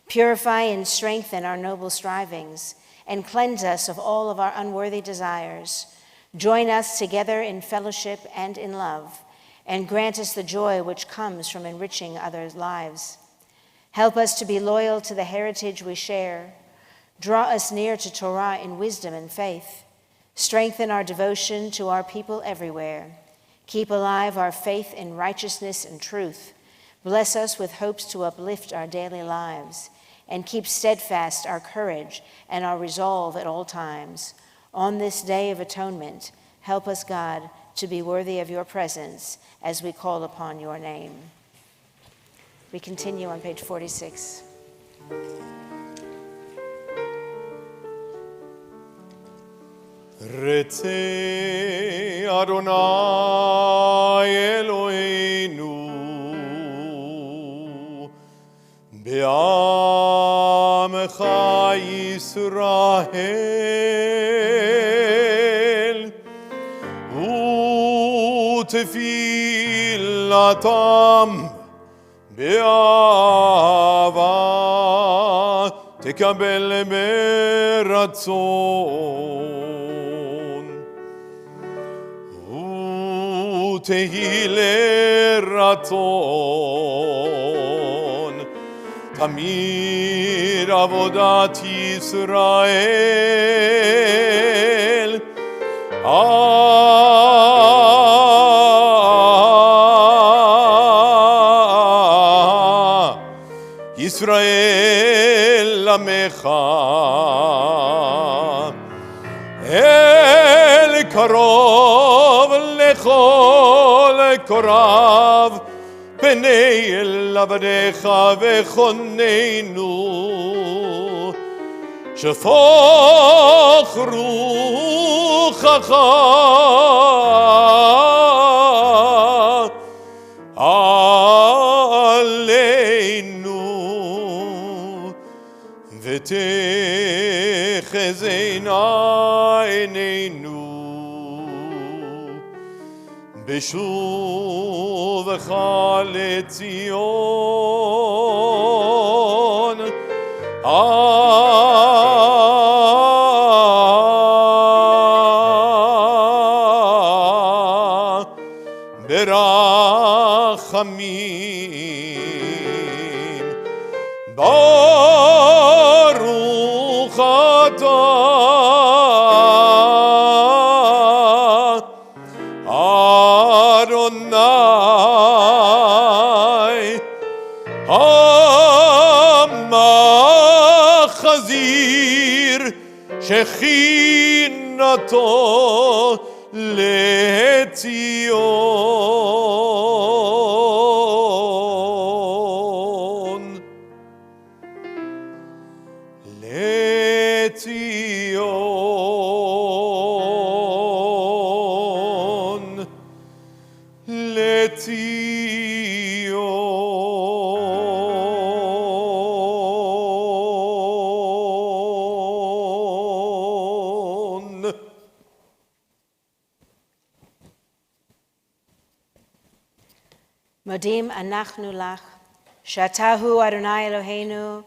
Purify and strengthen our noble strivings and cleanse us of all of our unworthy desires. Join us together in fellowship and in love, and grant us the joy which comes from enriching others' lives. Help us to be loyal to the heritage we share. Draw us near to Torah in wisdom and faith. Strengthen our devotion to our people everywhere. Keep alive our faith in righteousness and truth. Bless us with hopes to uplift our daily lives, and keep steadfast our courage and our resolve at all times. On this day of atonement, help us, God, to be worthy of your presence as we call upon your name. We continue on page 46. Retse Adonai Eloheinu be'amecha Yisrael u'tefilatam be'ava tekabel beratzon u'tehile ratzon tamir avodat Yisrael Yisrael Lamecha El Karov Lechol Korav B'nei Lavadecha V'choneinu Shefoch Ruchacha ותחזינה עינינו בשובך לציון ברחמים ברוך אתה אדוני המחזיר שכינתו לציון לציון Modim anachnu lach, shatahu Adonai Eloheinu,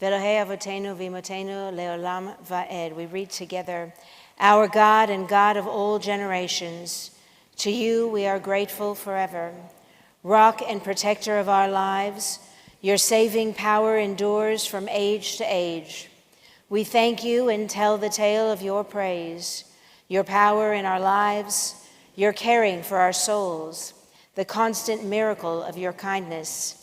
ve'Elohei avotenu v'imotenu leolam va'ed. We read together, our God and God of all generations, to you we are grateful forever. Rock and protector of our lives, your saving power endures from age to age. We thank you and tell the tale of your praise, your power in our lives, your caring for our souls, the constant miracle of your kindness.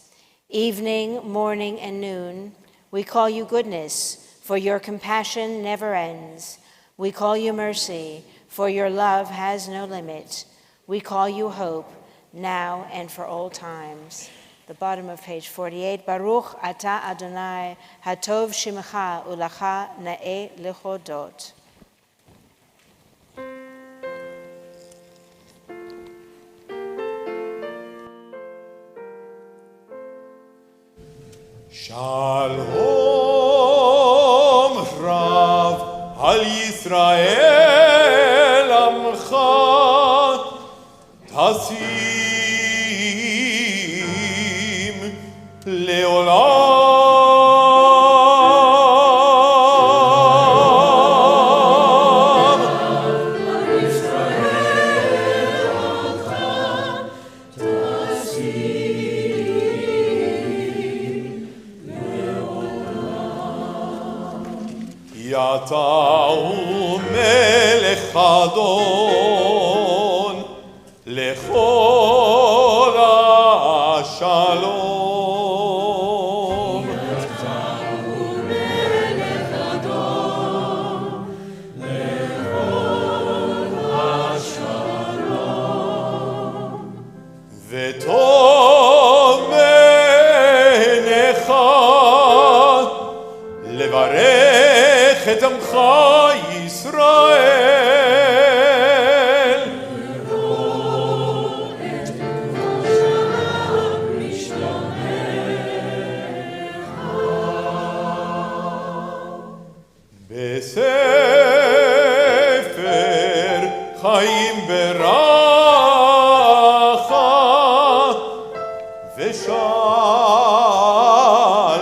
Evening, morning, and noon, we call you goodness, for your compassion never ends. We call you mercy, for your love has no limit. We call you hope, now and for all times. The bottom of page 48, Baruch Ata Adonai, Hatov Shimecha Ulacha Na'e Lechodot. Shalom Rav Al Yisrael Amcha Tasim Leolam. Yata'u melech Adon lechol ha'shalom. Yata'u melech Adon lechol ha'shalom. V'tov menecha levarech et amcha Yisrael. Besefer Chaim beracha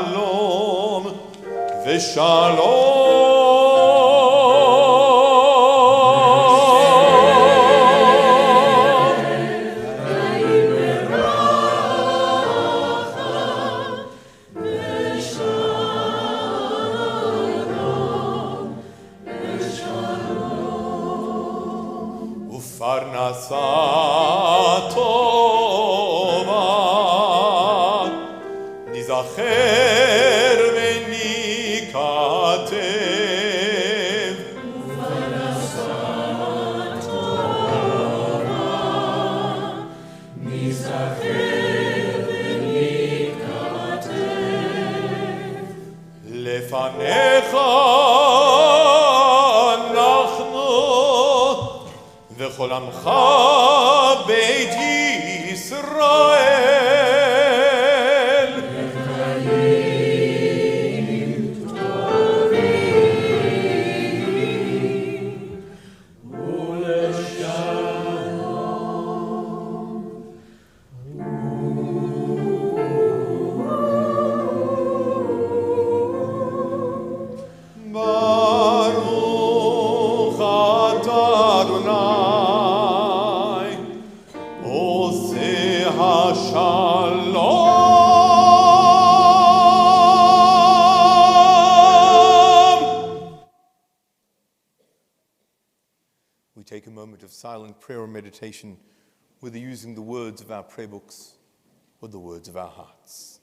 v'shalom v'shalom. Ufarnasa tova nizacher v'nikatev. Ufarnasa tova nizacher v'nikatev. Lefanecha וכל עמך בית ישראל. לחיים טובים ולשלום. ברוך אתה אדוני We take a moment of silent prayer or meditation, whether using the words of our prayer books or the words of our hearts.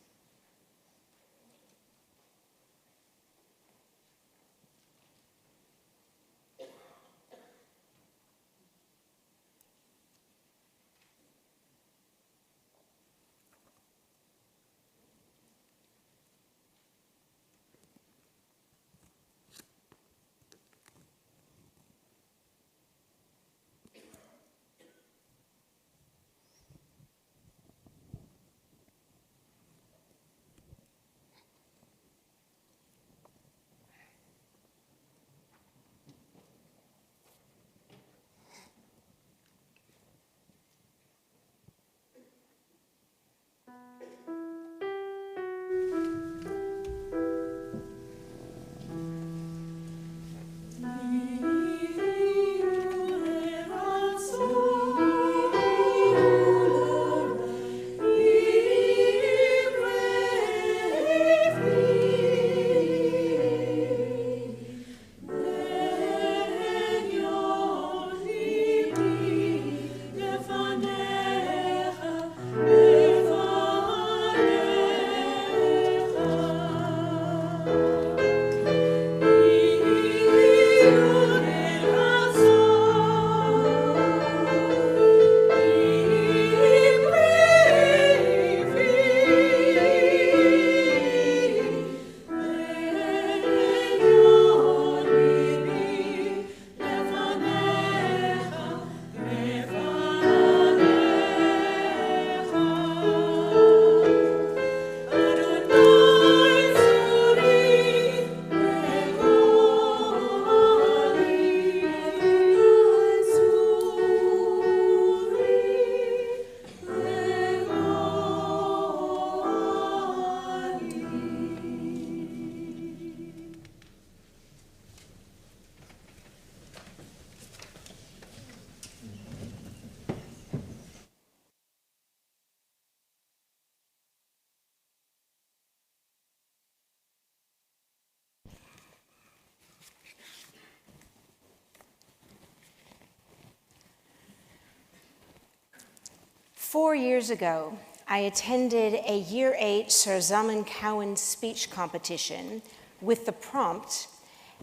4 years ago, I attended a Year 8 Zusammenkauen speech competition with the prompt,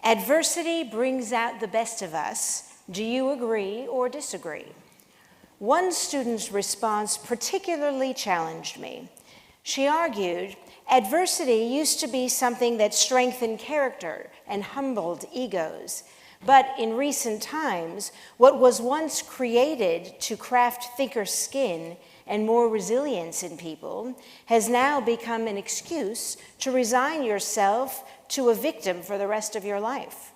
"Adversity brings out the best of us. Do you agree or disagree?" One student's response particularly challenged me. She argued, adversity used to be something that strengthened character and humbled egos. But in recent times, what was once created to craft thicker skin and more resilience in people has now become an excuse to resign yourself to a victim for the rest of your life.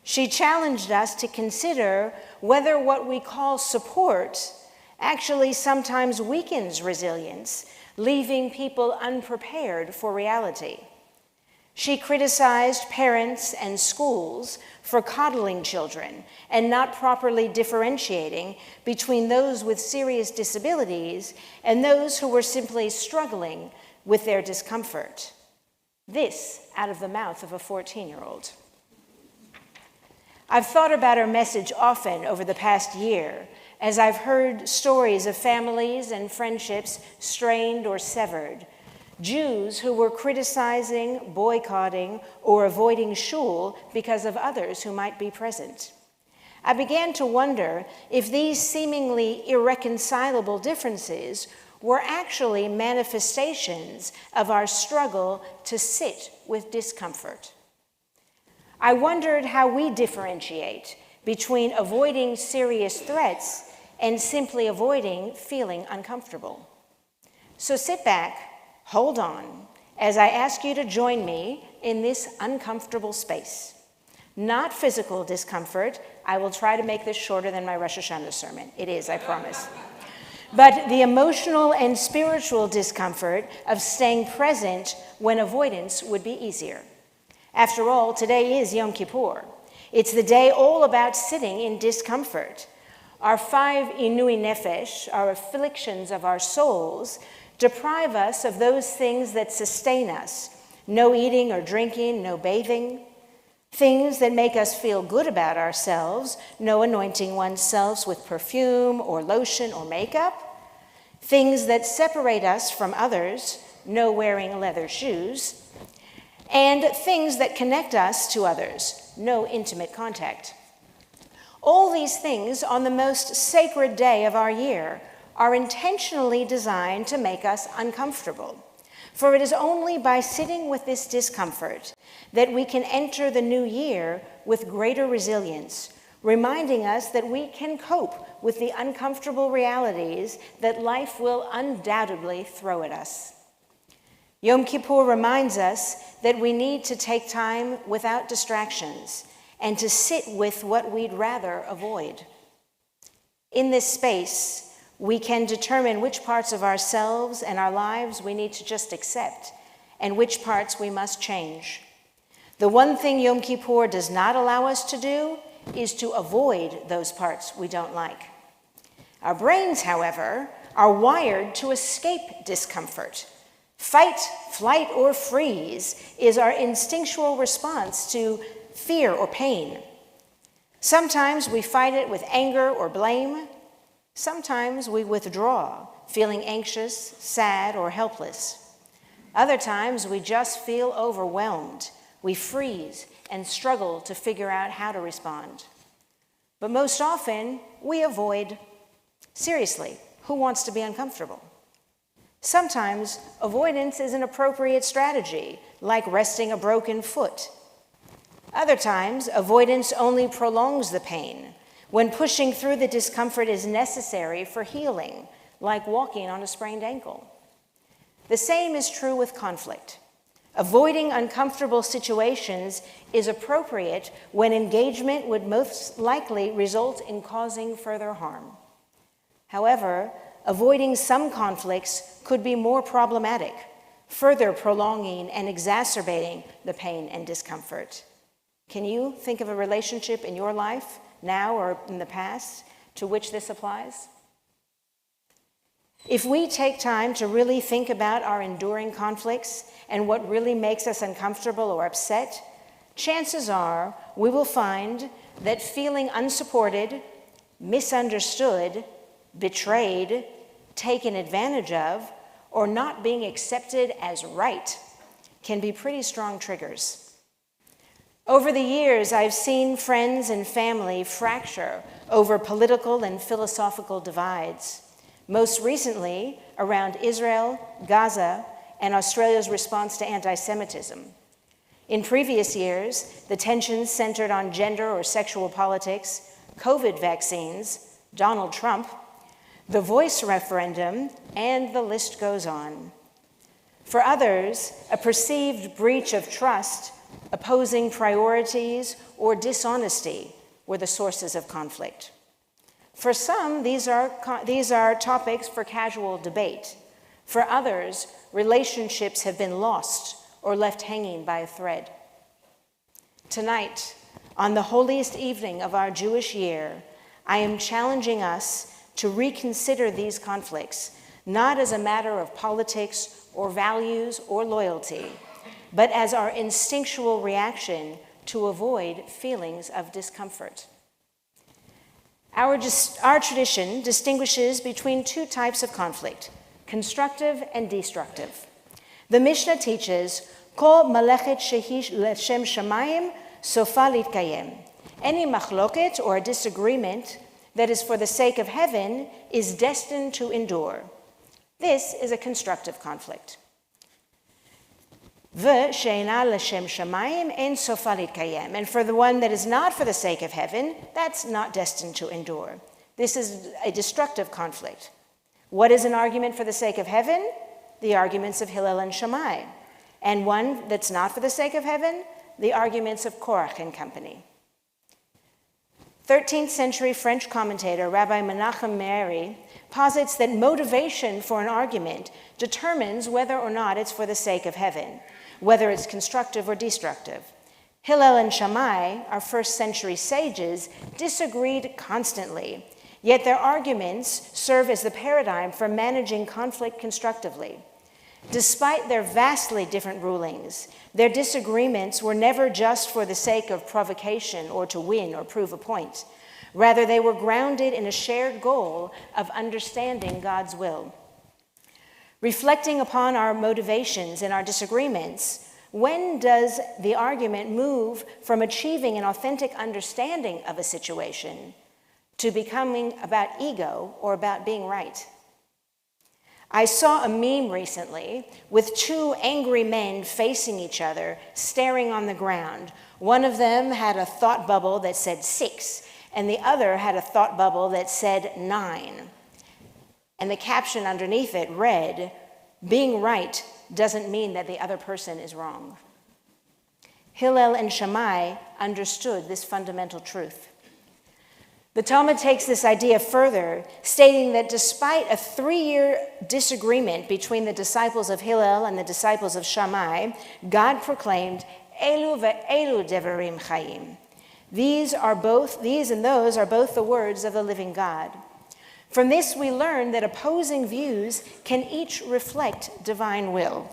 She challenged us to consider whether what we call support actually sometimes weakens resilience, leaving people unprepared for reality. She criticized parents and schools for coddling children and not properly differentiating between those with serious disabilities and those who were simply struggling with their discomfort. This out of the mouth of a 14-year-old. I've thought about her message often over the past year as I've heard stories of families and friendships strained or severed, Jews who were criticizing, boycotting, or avoiding shul because of others who might be present. I began to wonder if these seemingly irreconcilable differences were actually manifestations of our struggle to sit with discomfort. I wondered how we differentiate between avoiding serious threats and simply avoiding feeling uncomfortable. So sit back, hold on, as I ask you to join me in this uncomfortable space. Not physical discomfort. I will try to make this shorter than my Rosh Hashanah sermon. It is, I promise. But the emotional and spiritual discomfort of staying present when avoidance would be easier. After all, today is Yom Kippur. It's the day all about sitting in discomfort. Our 5 inui nefesh, our afflictions of our souls, deprive us of those things that sustain us. No eating or drinking, no bathing. Things that make us feel good about ourselves, no anointing oneself with perfume or lotion or makeup. Things that separate us from others, no wearing leather shoes. And things that connect us to others, no intimate contact. All these things on the most sacred day of our year are intentionally designed to make us uncomfortable. For it is only by sitting with this discomfort that we can enter the new year with greater resilience, reminding us that we can cope with the uncomfortable realities that life will undoubtedly throw at us. Yom Kippur reminds us that we need to take time without distractions and to sit with what we'd rather avoid. In this space, we can determine which parts of ourselves and our lives we need to just accept and which parts we must change. The one thing Yom Kippur does not allow us to do is to avoid those parts we don't like. Our brains, however, are wired to escape discomfort. Fight, flight, or freeze is our instinctual response to fear or pain. Sometimes we fight it with anger or blame. Sometimes we withdraw, feeling anxious, sad, or helpless. Other times we just feel overwhelmed. We freeze and struggle to figure out how to respond. But most often, we avoid. Seriously, who wants to be uncomfortable? Sometimes avoidance is an appropriate strategy, like resting a broken foot. Other times, avoidance only prolongs the pain, when pushing through the discomfort is necessary for healing, like walking on a sprained ankle. The same is true with conflict. Avoiding uncomfortable situations is appropriate when engagement would most likely result in causing further harm. However, avoiding some conflicts could be more problematic, further prolonging and exacerbating the pain and discomfort. Can you think of a relationship in your life, now or in the past, to which this applies? If we take time to really think about our enduring conflicts and what really makes us uncomfortable or upset, chances are we will find that feeling unsupported, misunderstood, betrayed, taken advantage of, or not being accepted as right can be pretty strong triggers. Over the years, I've seen friends and family fracture over political and philosophical divides, most recently around Israel, Gaza, and Australia's response to anti-Semitism. In previous years, the tensions centered on gender or sexual politics, COVID vaccines, Donald Trump, the voice referendum, and the list goes on. For others, a perceived breach of trust, opposing priorities, or dishonesty were the sources of conflict. For some, these are topics for casual debate. For others, relationships have been lost or left hanging by a thread. Tonight, on the holiest evening of our Jewish year, I am challenging us to reconsider these conflicts, not as a matter of politics or values or loyalty, but as our instinctual reaction to avoid feelings of discomfort. Our tradition distinguishes between two types of conflict, constructive and destructive. The Mishnah teaches, Kol malechet shehi l'shem shamayim sofa litkayem. Any machloket or disagreement that is for the sake of heaven is destined to endure. This is a constructive conflict. V'she'ena l'shem shamayim ein sofa litkayem. And for the one that is not for the sake of heaven, that's not destined to endure. This is a destructive conflict. What is an argument for the sake of heaven? The arguments of Hillel and Shammai. And one that's not for the sake of heaven? The arguments of Korach and company. 13th century French commentator Rabbi Menachem Meiri posits that motivation for an argument determines whether or not it's for the sake of heaven, whether it's constructive or destructive. Hillel and Shammai, our first century sages, disagreed constantly, yet their arguments serve as the paradigm for managing conflict constructively. Despite their vastly different rulings, their disagreements were never just for the sake of provocation or to win or prove a point. Rather, they were grounded in a shared goal of understanding God's will. Reflecting upon our motivations and our disagreements, when does the argument move from achieving an authentic understanding of a situation to becoming about ego or about being right? I saw a meme recently with two angry men facing each other, staring on the ground. One of them had a thought bubble that said 6, and the other had a thought bubble that said 9. And the caption underneath it read, "Being right doesn't mean that the other person is wrong." Hillel and Shammai understood this fundamental truth. The Talmud takes this idea further, stating that despite a 3-year disagreement between the disciples of Hillel and the disciples of Shammai, God proclaimed, "Elu ve'elu devarim chayim." These and those are both the words of the living God. From this, we learn that opposing views can each reflect divine will.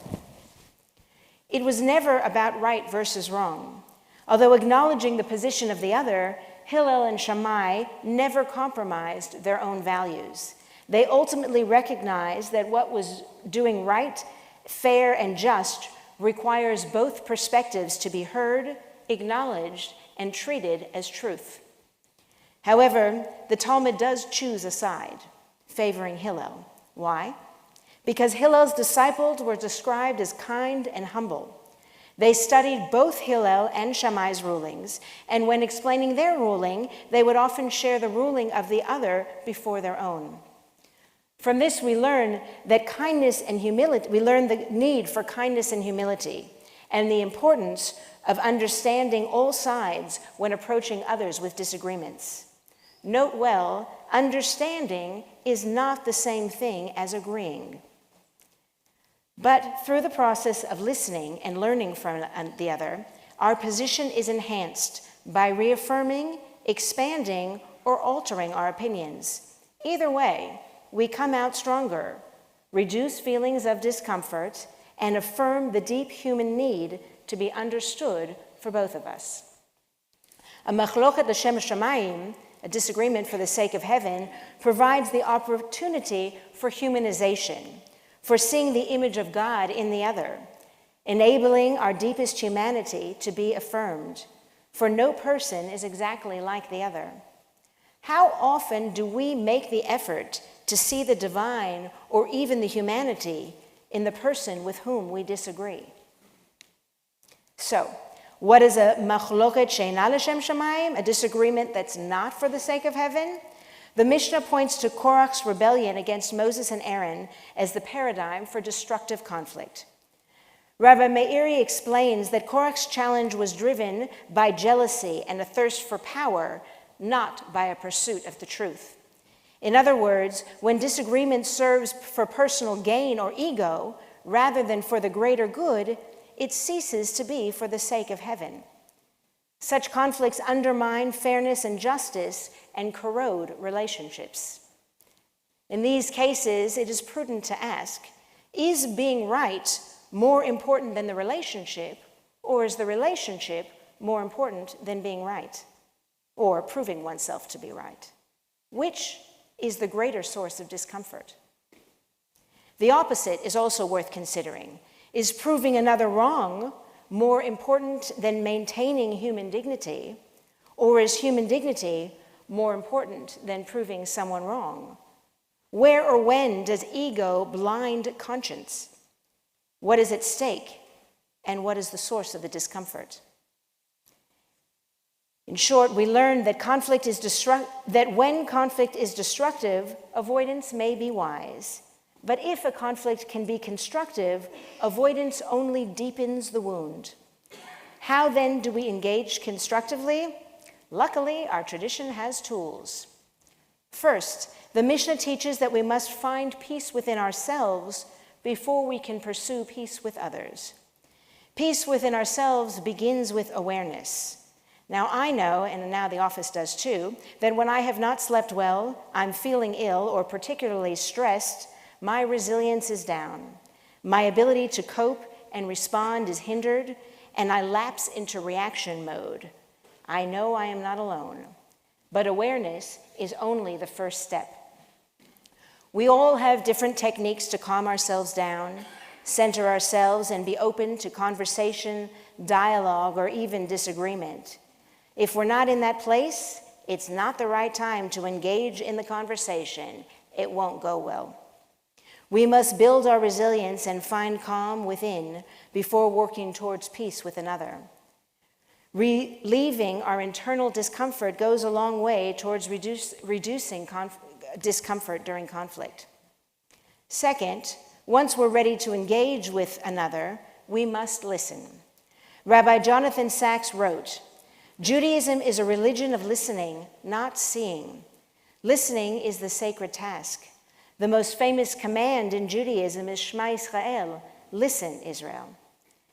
It was never about right versus wrong. Although acknowledging the position of the other, Hillel and Shammai never compromised their own values. They ultimately recognized that what was doing right, fair, and just requires both perspectives to be heard, acknowledged, and treated as truth. However, the Talmud does choose a side, favoring Hillel. Why? Because Hillel's disciples were described as kind and humble. They studied both Hillel and Shammai's rulings, and when explaining their ruling, they would often share the ruling of the other before their own. From this, we learn that kindness and humility, we learn the need for kindness and humility, and the importance of understanding all sides when approaching others with disagreements. Note well, understanding is not the same thing as agreeing. But through the process of listening and learning from the other, our position is enhanced by reaffirming, expanding, or altering our opinions. Either way, we come out stronger, reduce feelings of discomfort, and affirm the deep human need to be understood for both of us. A machlochet l'shem shamayim, a disagreement for the sake of heaven, provides the opportunity for humanization, for seeing the image of God in the other, enabling our deepest humanity to be affirmed, for no person is exactly like the other. How often do we make the effort to see the divine or even the humanity in the person with whom we disagree? So, what is a machloket she'ena l'shem shamayim, a disagreement that's not for the sake of heaven? The Mishnah points to Korach's rebellion against Moses and Aaron as the paradigm for destructive conflict. Rabbi Meiri explains that Korach's challenge was driven by jealousy and a thirst for power, not by a pursuit of the truth. In other words, when disagreement serves for personal gain or ego, rather than for the greater good, it ceases to be for the sake of heaven. Such conflicts undermine fairness and justice and corrode relationships. In these cases, it is prudent to ask, is being right more important than the relationship, or is the relationship more important than being right, or proving oneself to be right? Which is the greater source of discomfort? The opposite is also worth considering. Is proving another wrong more important than maintaining human dignity, or is human dignity more important than proving someone wrong? Where or when does ego blind conscience? What is at stake, and what is the source of the discomfort? In short, we learned that when conflict is destructive, avoidance may be wise. But if a conflict can be constructive, avoidance only deepens the wound. How then do we engage constructively? Luckily, our tradition has tools. First, the Mishnah teaches that we must find peace within ourselves before we can pursue peace with others. Peace within ourselves begins with awareness. Now I know, and now the office does too, that when I have not slept well, I'm feeling ill or particularly stressed, my resilience is down. My ability to cope and respond is hindered, and I lapse into reaction mode. I know I am not alone, but awareness is only the first step. We all have different techniques to calm ourselves down, center ourselves, and be open to conversation, dialogue, or even disagreement. If we're not in that place, it's not the right time to engage in the conversation. It won't go well. We must build our resilience and find calm within before working towards peace with another. Relieving our internal discomfort goes a long way towards reducing discomfort during conflict. Second, once we're ready to engage with another, we must listen. Rabbi Jonathan Sachs wrote, "Judaism is a religion of listening, not seeing. Listening is the sacred task. The most famous command in Judaism is Shema Israel, listen, Israel.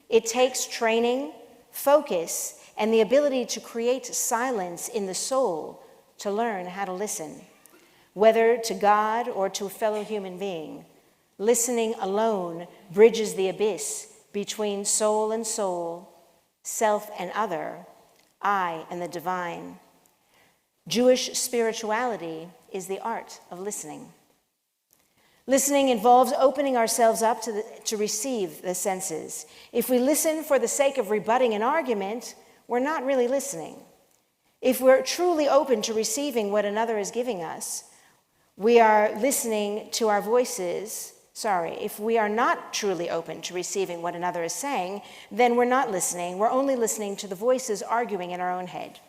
It takes training, focus, and the ability to create silence in the soul to learn how to listen, whether to God or to a fellow human being. Listening alone bridges the abyss between soul and soul, self and other, I and the divine. Jewish spirituality is the art of listening. Listening involves opening ourselves up to receive the senses. If we listen for the sake of rebutting an argument, we're not really listening. If we're truly open to receiving what another is giving us, we are listening to our voices. If we are not truly open to receiving what another is saying, then we're not listening. We're only listening to the voices arguing in our own head.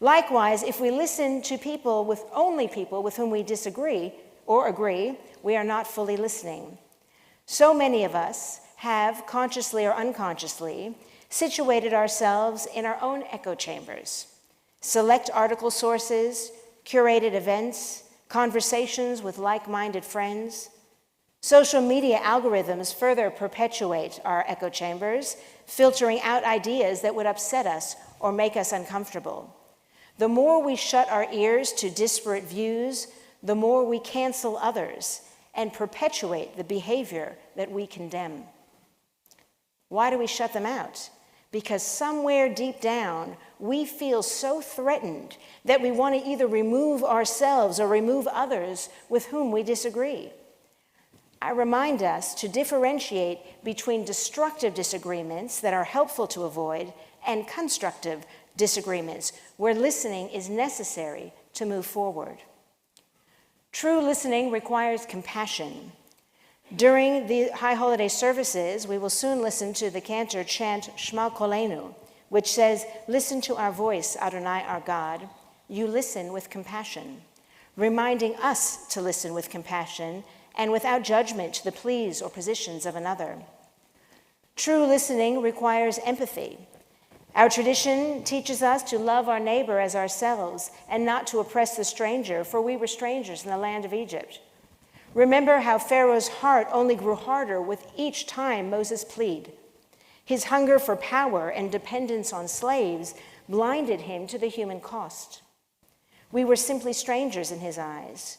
Likewise, if we listen to people with whom we disagree or agree, we are not fully listening. So many of us have, consciously or unconsciously, situated ourselves in our own echo chambers. Select article sources, curated events, conversations with like-minded friends. Social media algorithms further perpetuate our echo chambers, filtering out ideas that would upset us or make us uncomfortable. The more we shut our ears to disparate views, the more we cancel others and perpetuate the behavior that we condemn. Why do we shut them out? because somewhere deep down, we feel so threatened that we want to either remove ourselves or remove others with whom we disagree. I remind us to differentiate between destructive disagreements that are helpful to avoid and constructive disagreements where listening is necessary to move forward. True listening requires compassion. During the high holiday services, we will soon listen to the cantor chant Shema Kolenu, which says, "Listen to our voice, Adonai our God. You listen with compassion," reminding us to listen with compassion and without judgment to the pleas or positions of another. True listening requires empathy. Our tradition teaches us to love our neighbor as ourselves and not to oppress the stranger, for we were strangers in the land of Egypt. Remember how Pharaoh's heart only grew harder with each time Moses pleaded. His hunger for power and dependence on slaves blinded him to the human cost. We were simply strangers in his eyes.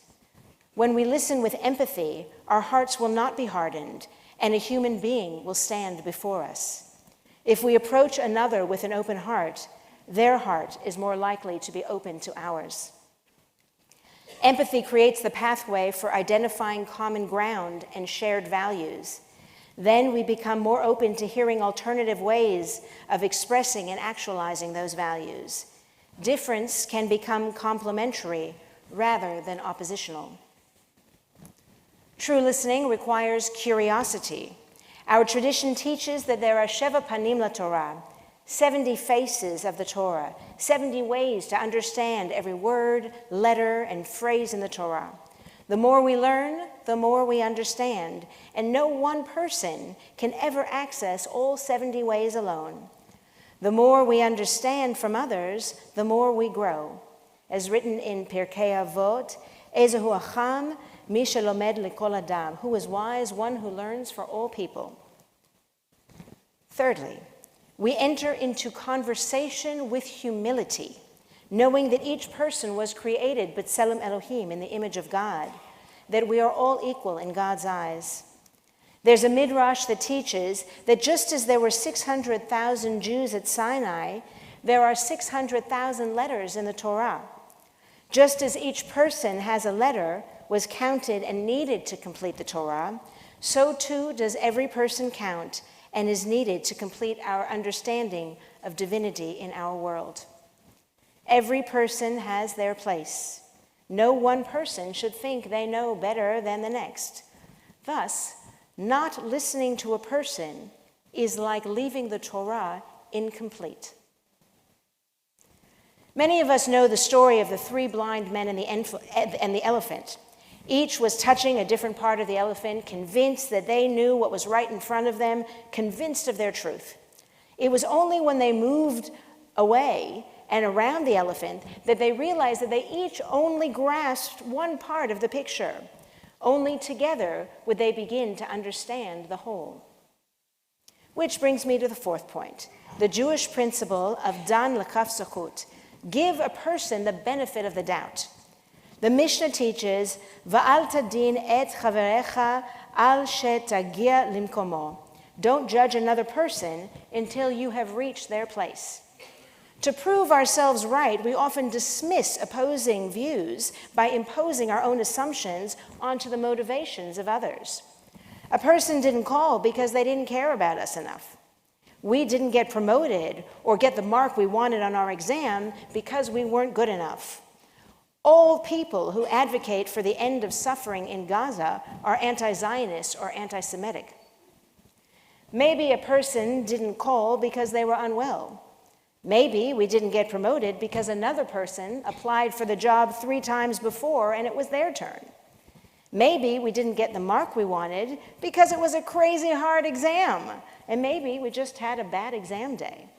When we listen with empathy, our hearts will not be hardened, and a human being will stand before us. If we approach another with an open heart, their heart is more likely to be open to ours. Empathy creates the pathway for identifying common ground and shared values. Then we become more open to hearing alternative ways of expressing and actualizing those values. Difference can become complementary rather than oppositional. True listening requires curiosity. Our tradition teaches that there are Sheva Panim LaTorah, 70 faces of the Torah, 70 ways to understand every word, letter, and phrase in the Torah. The more we learn, the more we understand, and no one person can ever access all 70 ways alone. The more we understand from others, the more we grow. As written in Pirkei Avot, Ezehu Acham, Mi shelomed lekol adam, who is wise, one who learns for all people. Thirdly, we enter into conversation with humility, knowing that each person was created b'tselem Elohim, in the image of God, that we are all equal in God's eyes. There's a midrash that teaches that just as there were 600,000 Jews at Sinai, there are 600,000 letters in the Torah. Just as each person has a letter, was counted and needed to complete the Torah, so too does every person count and is needed to complete our understanding of divinity in our world. Every person has their place. No one person should think they know better than the next. Thus, not listening to a person is like leaving the Torah incomplete. Many of us know the story of the 3 blind men and the elephant. Each was touching a different part of the elephant, convinced that they knew what was right in front of them, convinced of their truth. It was only when they moved away and around the elephant that they realized that they each only grasped one part of the picture. Only together would they begin to understand the whole. Which brings me to the 4th point, the Jewish principle of dan lekaf zakut, give a person the benefit of the doubt. The Mishnah teaches, Va'al tadin et chaverecha al shetagia limkomo. Don't judge another person until you have reached their place. To prove ourselves right, we often dismiss opposing views by imposing our own assumptions onto the motivations of others. A person didn't call because they didn't care about us enough. We didn't get promoted or get the mark we wanted on our exam because we weren't good enough. All people who advocate for the end of suffering in Gaza are anti-Zionist or anti-Semitic. Maybe a person didn't call because they were unwell. Maybe we didn't get promoted because another person applied for the job 3 times before and it was their turn. Maybe we didn't get the mark we wanted because it was a crazy hard exam, and maybe we just had a bad exam day.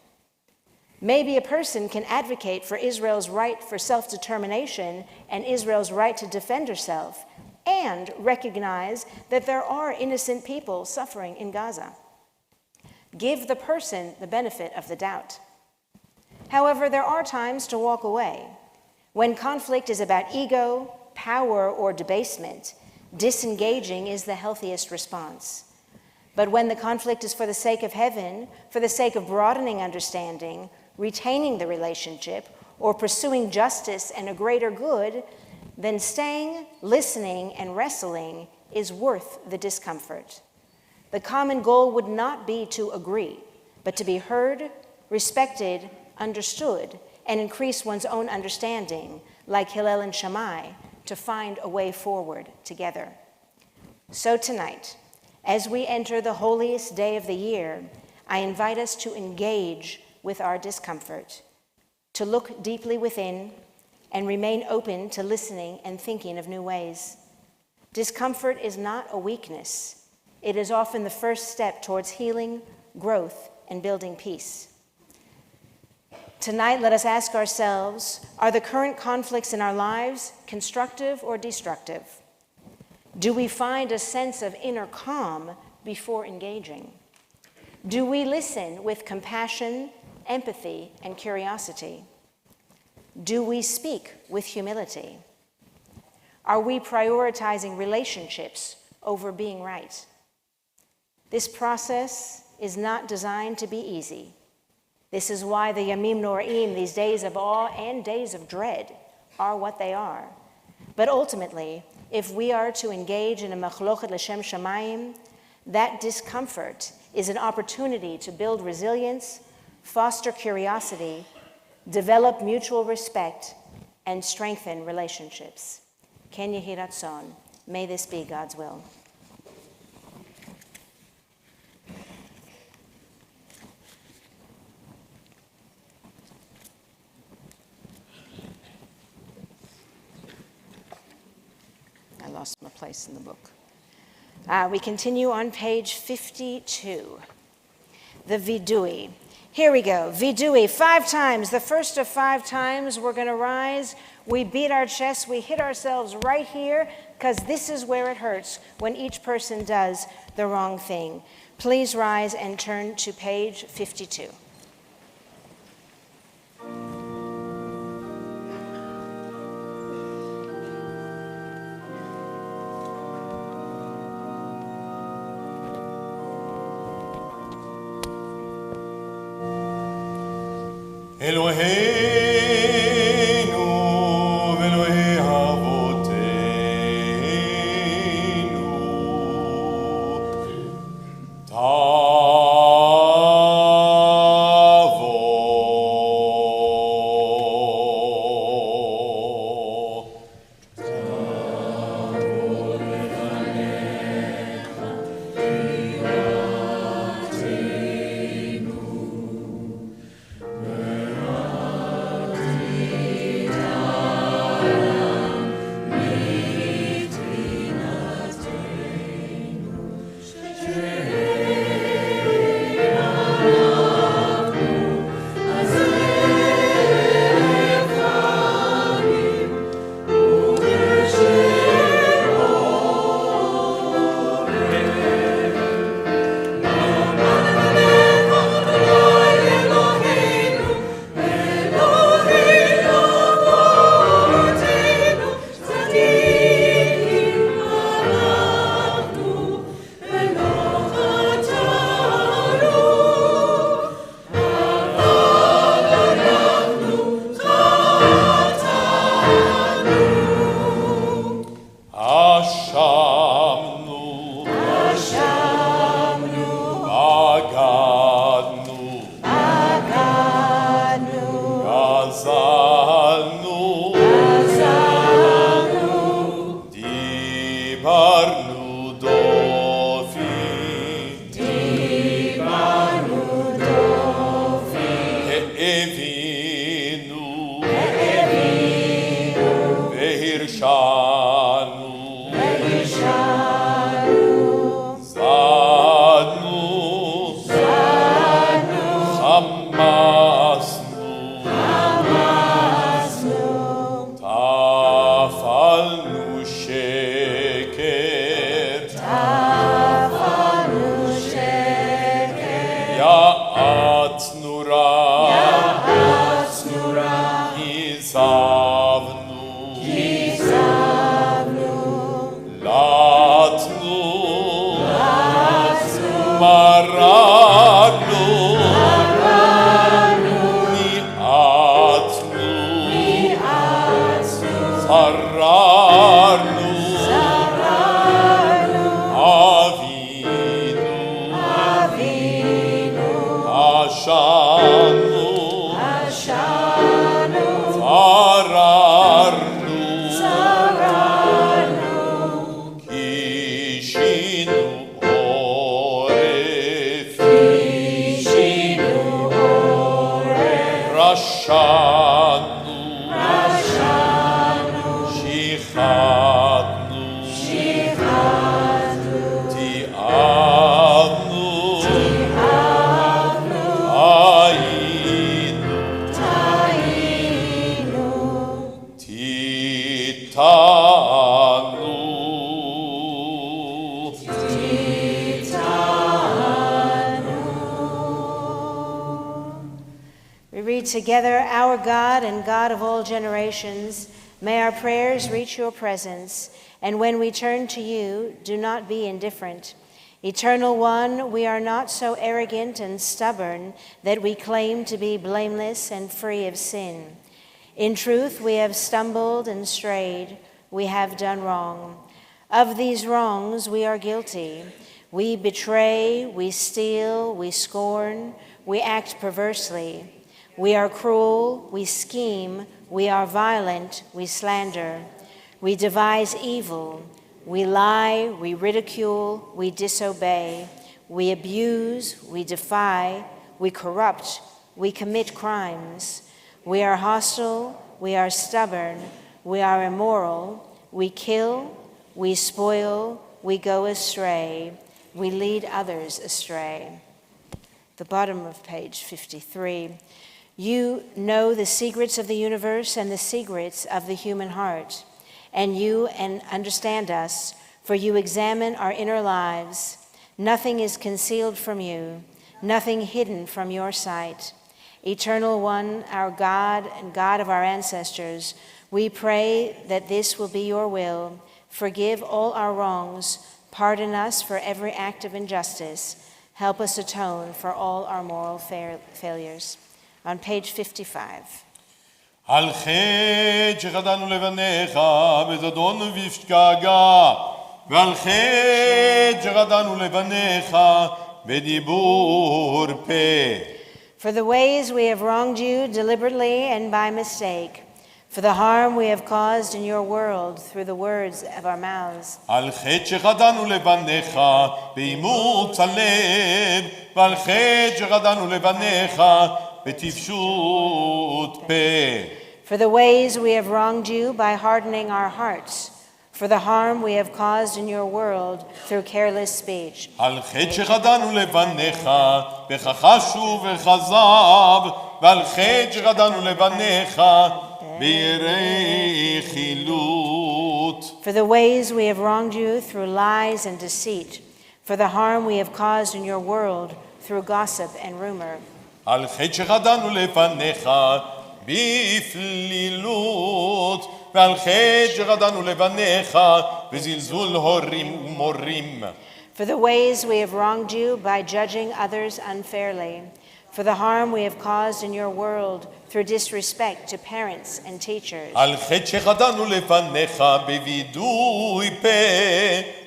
Maybe a person can advocate for Israel's right for self-determination and Israel's right to defend herself and recognize that there are innocent people suffering in Gaza. Give the person the benefit of the doubt. However, there are times to walk away. When conflict is about ego, power, or debasement, disengaging is the healthiest response. But when the conflict is for the sake of heaven, for the sake of broadening understanding, retaining the relationship, or pursuing justice and a greater good, then staying, listening, and wrestling is worth the discomfort. The common goal would not be to agree, but to be heard, respected, understood, and increase one's own understanding, like Hillel and Shammai, to find a way forward together. So tonight, as we enter the holiest day of the year, I invite us to engage with our discomfort, to look deeply within, and remain open to listening and thinking of new ways. Discomfort is not a weakness. It is often the first step towards healing, growth, and building peace. Tonight, let us ask ourselves, are the current conflicts in our lives constructive or destructive? Do we find a sense of inner calm before engaging? Do we listen with compassion, empathy, and curiosity? Do we speak with humility? Are we prioritizing relationships over being right? This process is not designed to be easy. This is why the Yamim Noraim, these days of awe and days of dread, are what they are. But ultimately, if we are to engage in a machlochet l'shem shamayim, that discomfort is an opportunity to build resilience, foster curiosity, develop mutual respect, and strengthen relationships. Ken yehi ratzon. May this be God's will. I lost my place in the book. We continue on page 52. The vidui. Here we go. Vidui, 5 times. The first of 5 times we're going to rise. We beat our chests. We hit ourselves right here because this is where it hurts when each person does the wrong thing. Please rise and turn to page 52. Eloheinu v'Elohei avoteinu tavo רשענו, שחטנו, תיעבנו, היינו, תיתנו. We read together, Our God and God of all generations, may our prayers reach your presence, and when we turn to you, do not be indifferent. Eternal One, we are not so arrogant and stubborn that we claim to be blameless and free of sin. In truth, we have stumbled and strayed. We have done wrong. Of these wrongs, we are guilty. We betray, we steal, we scorn, we act perversely. We are cruel, we scheme, we are violent, we slander. We devise evil, we lie, we ridicule, we disobey. We abuse, we defy, we corrupt, we commit crimes. We are hostile, we are stubborn, we are immoral, we kill, we spoil, we go astray, we lead others astray. The bottom of page 53. You know the secrets of the universe and the secrets of the human heart, and you understand us, for you examine our inner lives. Nothing is concealed from you, nothing hidden from your sight. Eternal One, our God and God of our ancestors, we pray that this will be your will. Forgive all our wrongs, pardon us for every act of injustice, help us atone for all our moral failures. On page 55. על חטא שחטאנו לבניך בזדון ובשגגה, ועל חטא שחטאנו לבניך בדיבור פה. For the ways we have wronged you deliberately and by mistake, for the harm we have caused in your world through the words of our mouths. על חטא שחטאנו לבניך באימוץ הלב, ועל חטא שחטאנו לבניך בטיפשות פה. For the ways we have wronged you by hardening our hearts, for the harm we have caused in your world through careless speech. על חטא שחטאנו לבניך בכחש ובכזב, ועל חטא שחטאנו לבניך ביראי חילות. For the ways we have wronged you through lies and deceit, for the harm we have caused in your world through gossip and rumor. על חטא שחטאנו לפניך בפלילות, ועל חטא שחטאנו לפניך בזלזול הורים ומורים. For the ways we have wronged you by judging others unfairly, for the harm we have caused in your world through disrespect to parents and teachers. על חטא שחטאנו לפניך בווידוי פה,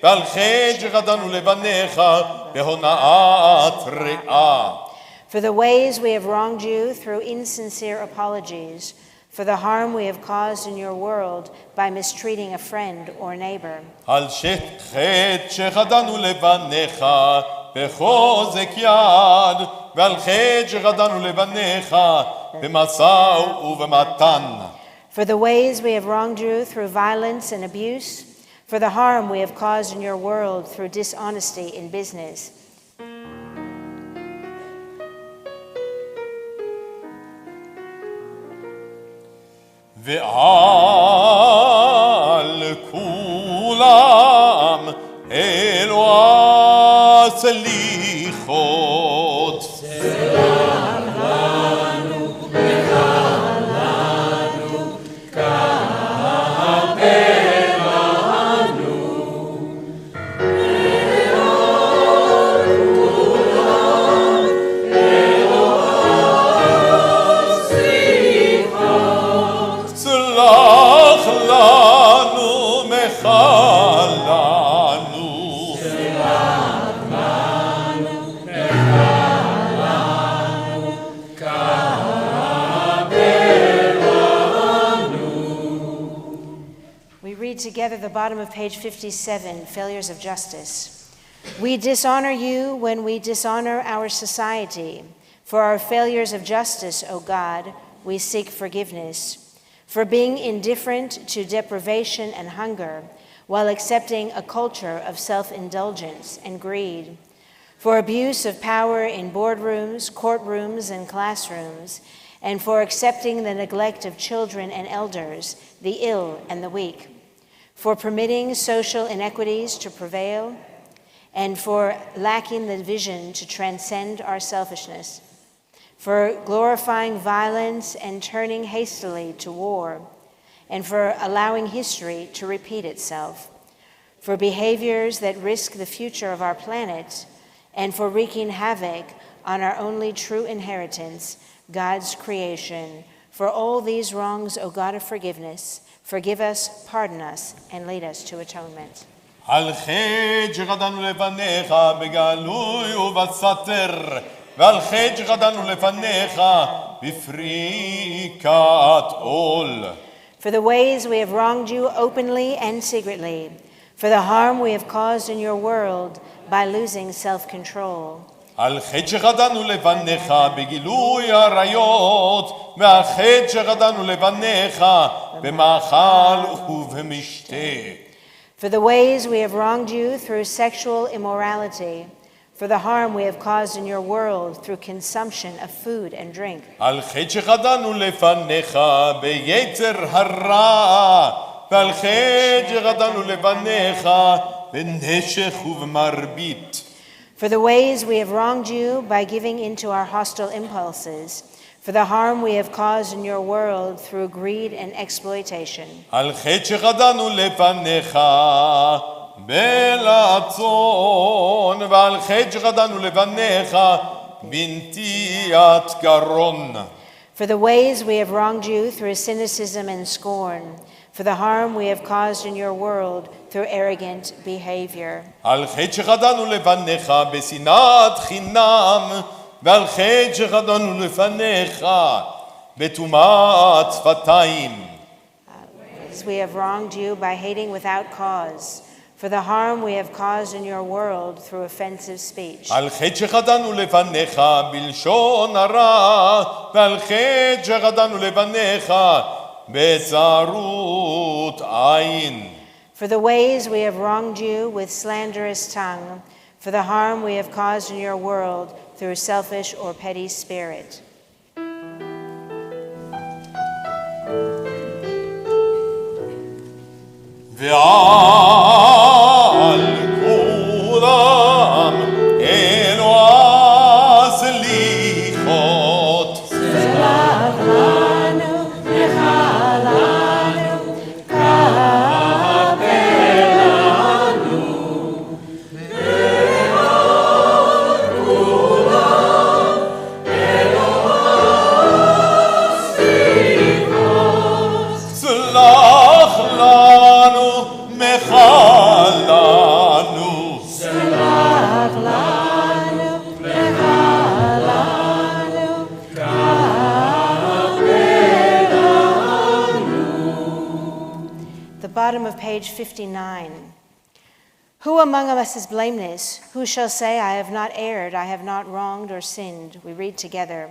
ועל חטא שחטאנו לפניך בהונאת רעה. For the ways we have wronged you through insincere apologies, for the harm we have caused in your world by mistreating a friend or neighbor. על חטא שחטאנו לפניך בחוזק יד, ועל חטא שחטאנו לפניך במשא ובמתן. For the ways we have wronged you through violence and abuse, for the harm we have caused in your world through dishonesty in business. ועל כולם אלוה סליחות. סלח לנו וחלנו, כפר לנו. ועל כולם אלוה סליחות. סלח לנו מחלנו. סלח לנו מחלנו, כפר לנו. We read together the bottom of page 57, Failures of Justice. We dishonor you when we dishonor our society. For our failures of justice, O God, we seek forgiveness. For being indifferent to deprivation and hunger, while accepting a culture of self-indulgence and greed. For abuse of power in boardrooms, courtrooms, and classrooms, and for accepting the neglect of children and elders, the ill and the weak. For permitting social inequities to prevail, and for lacking the vision to transcend our selfishness. For glorifying violence and turning hastily to war, and for allowing history to repeat itself. For behaviors that risk the future of our planet, and for wreaking havoc on our only true inheritance, God's creation. For all these wrongs, O God of forgiveness, forgive us, pardon us, and lead us to atonement. על חטא שחטאנו לפניך בגלוי ובסתר, ועל חטא שחטאנו לפניך בפריקת עול. For the ways we have wronged you openly and secretly, for the harm we have caused in your world by losing self-control. על חטא שחטאנו לפניך בגילוי עריות, ועל חטא שחטאנו לפניך במאכל ובמשתה. For the ways we have wronged you through sexual immorality, for the harm we have caused in your world through consumption of food and drink. על חטא שחטאנו לפניך ביצר הרע, ועל חטא שחטאנו לפניך בנשך ובמרבית. For the ways we have wronged you by giving into our hostile impulses, for the harm we have caused in your world through greed and exploitation. על חטא שחטאנו לפניך בלצון, ועל חטא שחטאנו לפניך בנטיית גרון. For the ways we have wronged you through cynicism and scorn, for the harm we have caused in your world through arrogant behavior. על חטא שחטאנו לפניך בשנאת חינם, ועל חטא שחטאנו לפניך בטומאת שפתיים. As we have wronged you by hating without cause, for the harm we have caused in your world through offensive speech. על חטא שחטאנו לפניך בלשון הרע, ועל חטא שחטאנו לפניך בצרות עין. For the ways we have wronged you with slanderous tongue, for the harm we have caused in your world through selfish or petty spirit. ועל כולם אלו הסליחות. סלח לנו, נחלנו, כפר לנו. ועל כולם אלו הסליחות. סלח לנו, מחל לנו. סלח לנו, מחל לנו, כפר לנו. The bottom of page 59. Who among us is blameless? Who shall say, I have not erred, I have not wronged or sinned? We read together.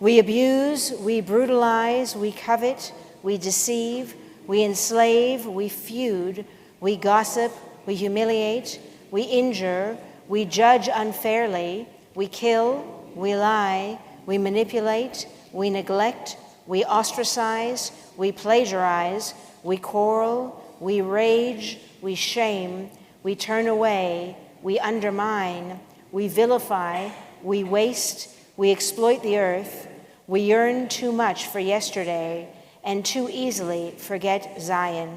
We abuse, we brutalize, we covet, we deceive, we enslave, we feud, we gossip, we humiliate, we injure, we judge unfairly, we kill, we lie, we manipulate, we neglect, we ostracize, we plagiarize, we quarrel, we rage, we shame, we turn away, we undermine, we vilify, we waste, we exploit the earth, we yearn too much for yesterday, and too easily forget Zion.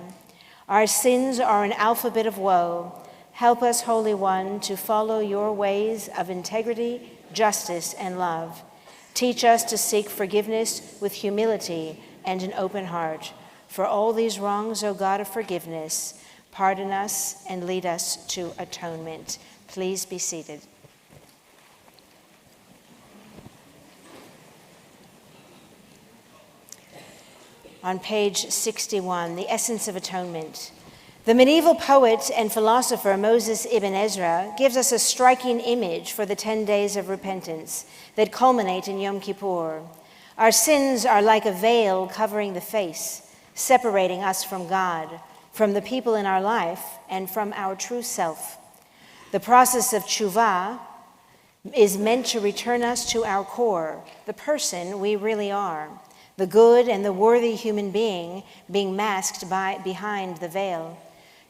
Our sins are an alphabet of woe. Help us, Holy One, to follow your ways of integrity, justice, and love. Teach us to seek forgiveness with humility and an open heart. For all these wrongs, O God of forgiveness, pardon us and lead us to atonement. Please be seated. On page 61, the essence of atonement. The medieval poet and philosopher Moses Ibn Ezra gives us a striking image for the 10 days of repentance that culminate in Yom Kippur. Our sins are like a veil covering the face, separating us from God, from the people in our life, and from our true self. The process of tshuva is meant to return us to our core, the person we really are, the good and the worthy human being masked behind the veil.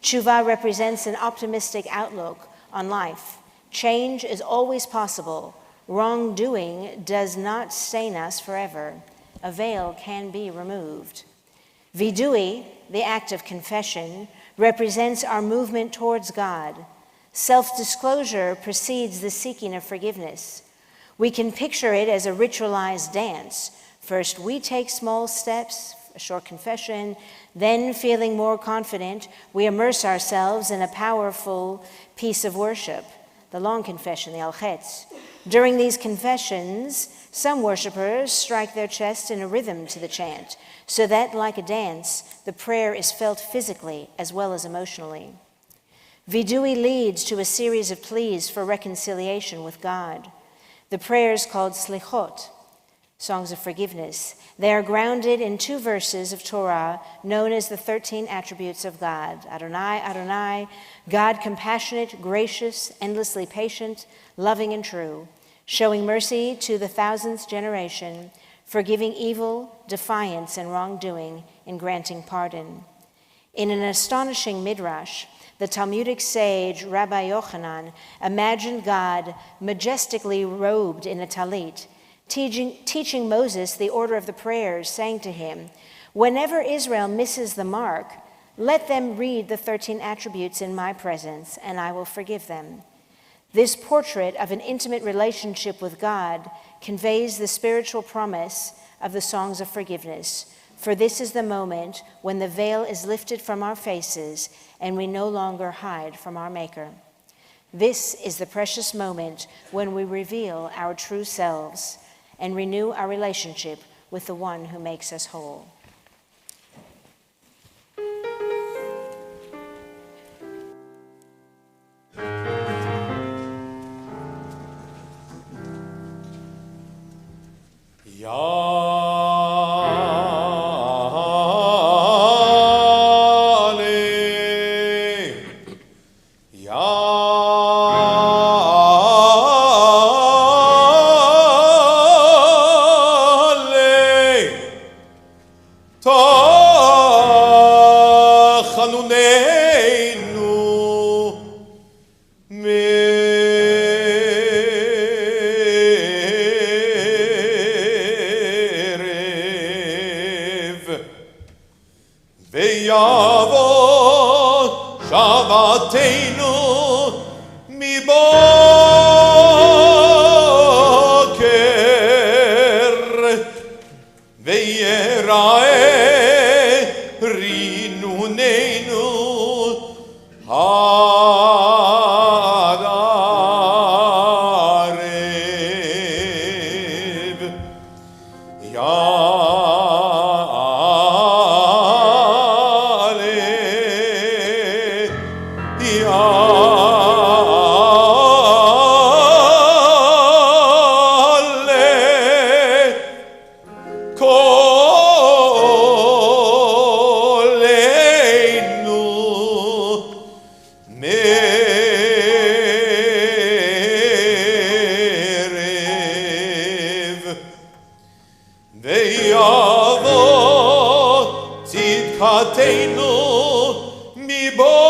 Tshuva represents an optimistic outlook on life. Change is always possible. Wrongdoing does not stain us forever. A veil can be removed. Vidui, the act of confession, represents our movement towards God. Self-disclosure precedes the seeking of forgiveness. We can picture it as a ritualized dance. First, we take small steps, a short confession, then, feeling more confident, we immerse ourselves in a powerful piece of worship, the long confession, the al-chetz. During these confessions, some worshipers strike their chest in a rhythm to the chant, so that, like a dance, the prayer is felt physically as well as emotionally. Vidui leads to a series of pleas for reconciliation with God. The prayers called slichot, songs of forgiveness. They are grounded in 2 verses of Torah known as the 13 attributes of God. Adonai, Adonai, God compassionate, gracious, endlessly patient, loving and true, showing mercy to the 1000th generation, forgiving evil, defiance, and wrongdoing, and granting pardon. In an astonishing midrash, the Talmudic sage Rabbi Yochanan imagined God majestically robed in a talit, teaching Moses the order of the prayers, saying to him, "Whenever Israel misses the mark, let them read the 13 attributes in my presence, and I will forgive them." This portrait of an intimate relationship with God conveys the spiritual promise of the songs of forgiveness, for this is the moment when the veil is lifted from our faces and we no longer hide from our Maker. This is the precious moment when we reveal our true selves and renew our relationship with the one who makes us whole. Slichotenu mi boker,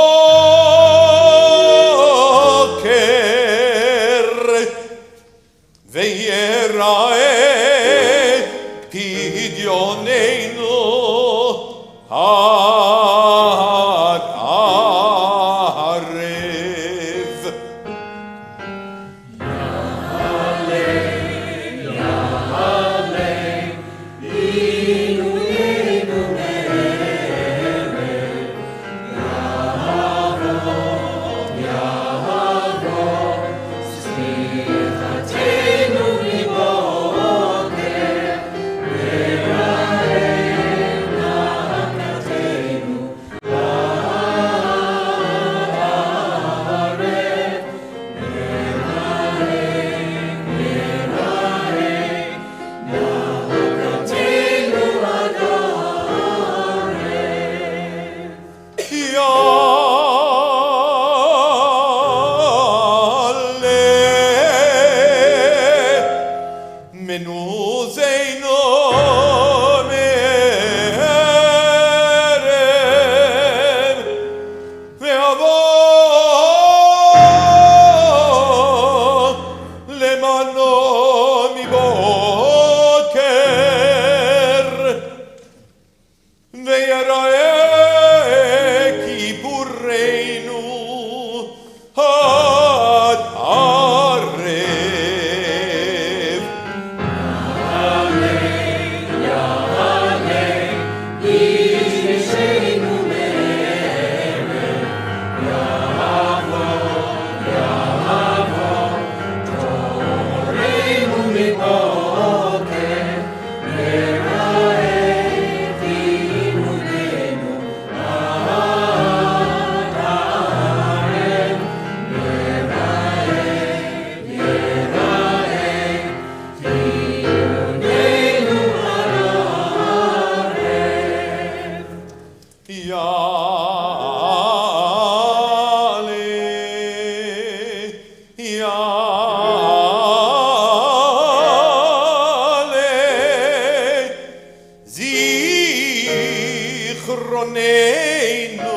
זיכרוננו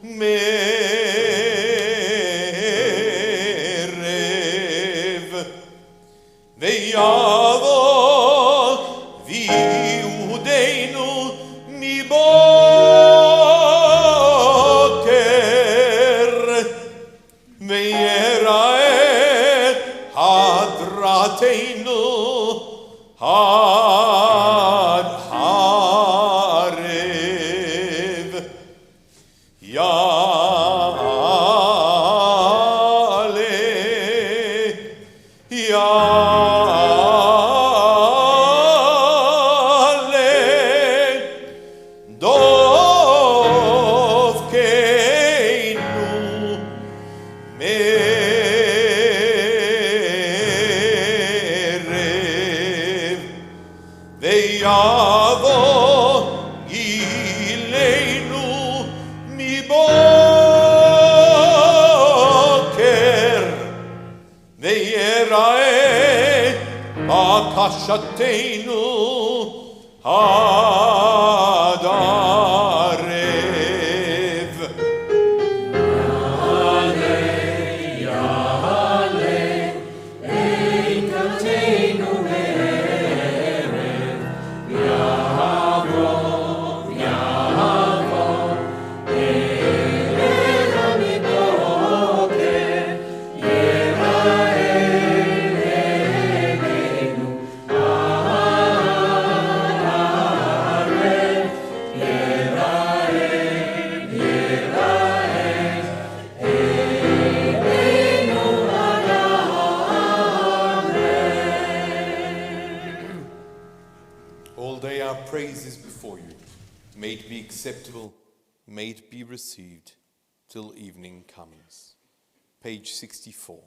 מערב ויבוא ויהודנו מבוקר ויראה הדרתנו עד הערב יעלה דופקנו מערב ויבוא גילנו מבוקר ויראה בקשתנו עד ערב. All day our praise is before you. May it be acceptable, may it be received, till evening comes. Page 64.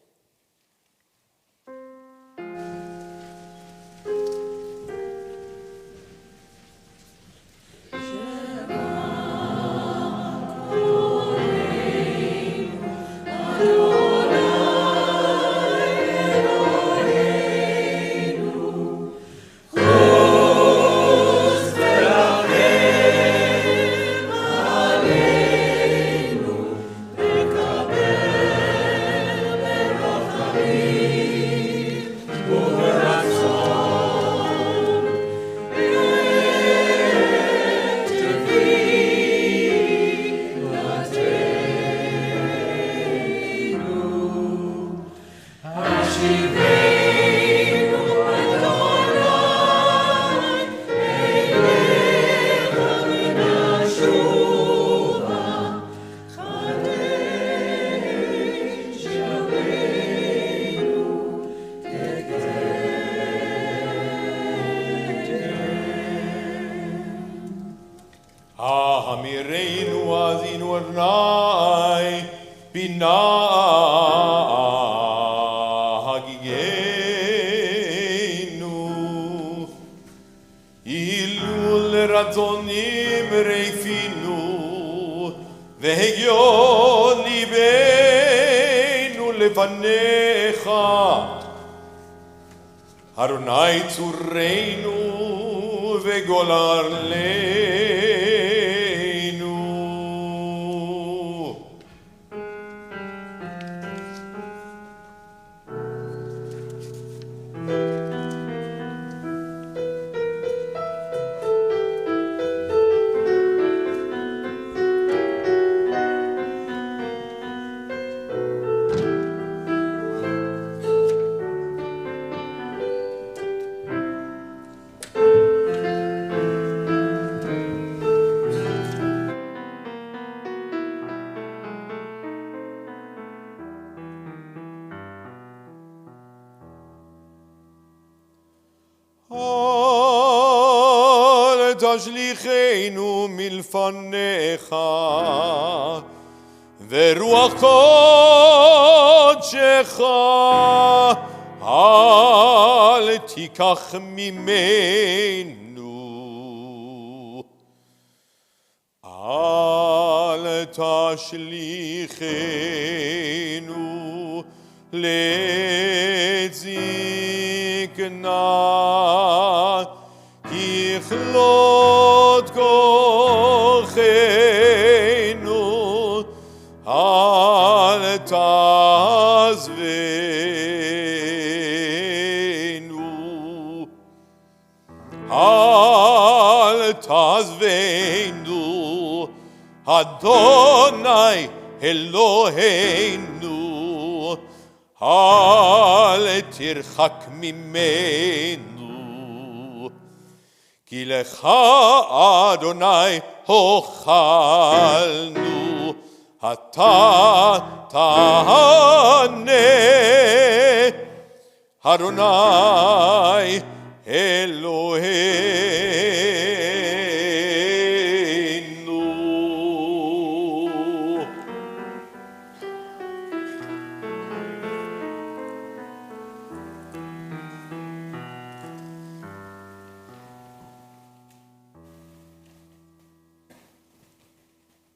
Hamireinu azinu Adonai bina hagigenu ilul radzonim reifinu vehegion libenu levanecha Adonai tzurreinu vegolar תשליכנו מלפניך ורוח קודשך אל תיקח ממנו אל תשליכנו לזקנה ככלות כל Al tazveinu, Adonai Eloheinu, Al tirchak mimenu, Ki lecha Adonai hochalnu, Ata ta'aneh, Adonai Eloheinu.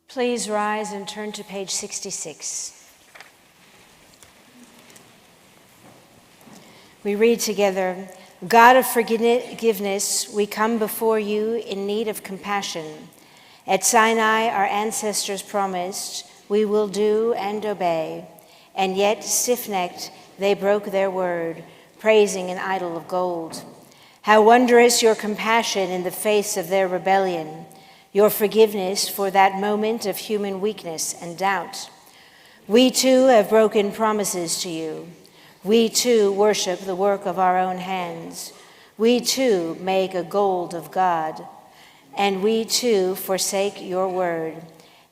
Please rise and turn to page 66. We read together, God of forgiveness, we come before you in need of compassion. At Sinai, our ancestors promised, we will do and obey. And yet, stiff-necked, they broke their word, praising an idol of gold. How wondrous your compassion in the face of their rebellion, your forgiveness for that moment of human weakness and doubt. We too have broken promises to you. We too worship the work of our own hands. We too make a gold of God. And we too forsake your word.